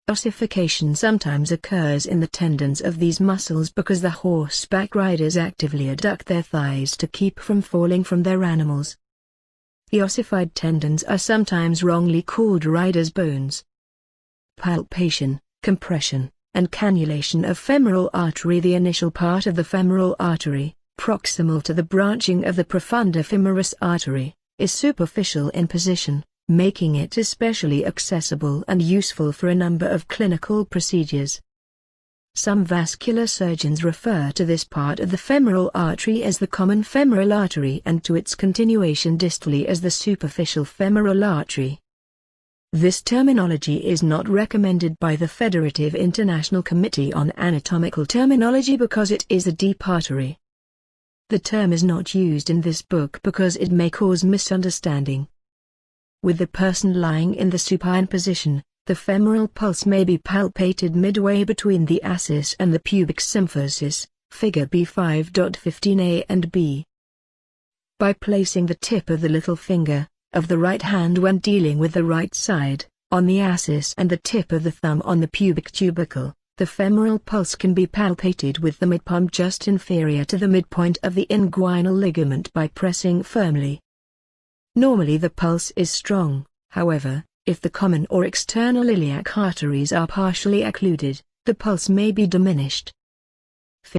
Speaker 1: Ossification sometimes occurs in the tendons of these muscles because the horseback riders actively adduct their thighs to keep from falling from their animals. The ossified tendons are sometimes wrongly called rider's bones. Palpation, compression, and cannulation of femoral artery. The initial part of the femoral artery, proximal to the branching of the profunda femoris artery, is superficial in position, making it especially accessible and useful for a number of clinical procedures. Some vascular surgeons refer to this part of the femoral artery as the common femoral artery and to its continuation distally as the superficial femoral artery. This terminology is not recommended by the Federative International Committee on Anatomical Terminology because it is a deep artery. The term is not used in this book because it may cause misunderstanding. With the person lying in the supine position, the femoral pulse may be palpated midway between the ascis and the pubic symphysis, figure B5.15a and b. By placing the tip of the little finger, of the right hand when dealing with the right side, on the ascis and the tip of the thumb on the pubic tubercle, the femoral pulse can be palpated with the midpalm just inferior to the midpoint of the inguinal ligament by pressing firmly. Normally the pulse is strong, however, if the common or external iliac arteries are partially occluded, the pulse may be diminished.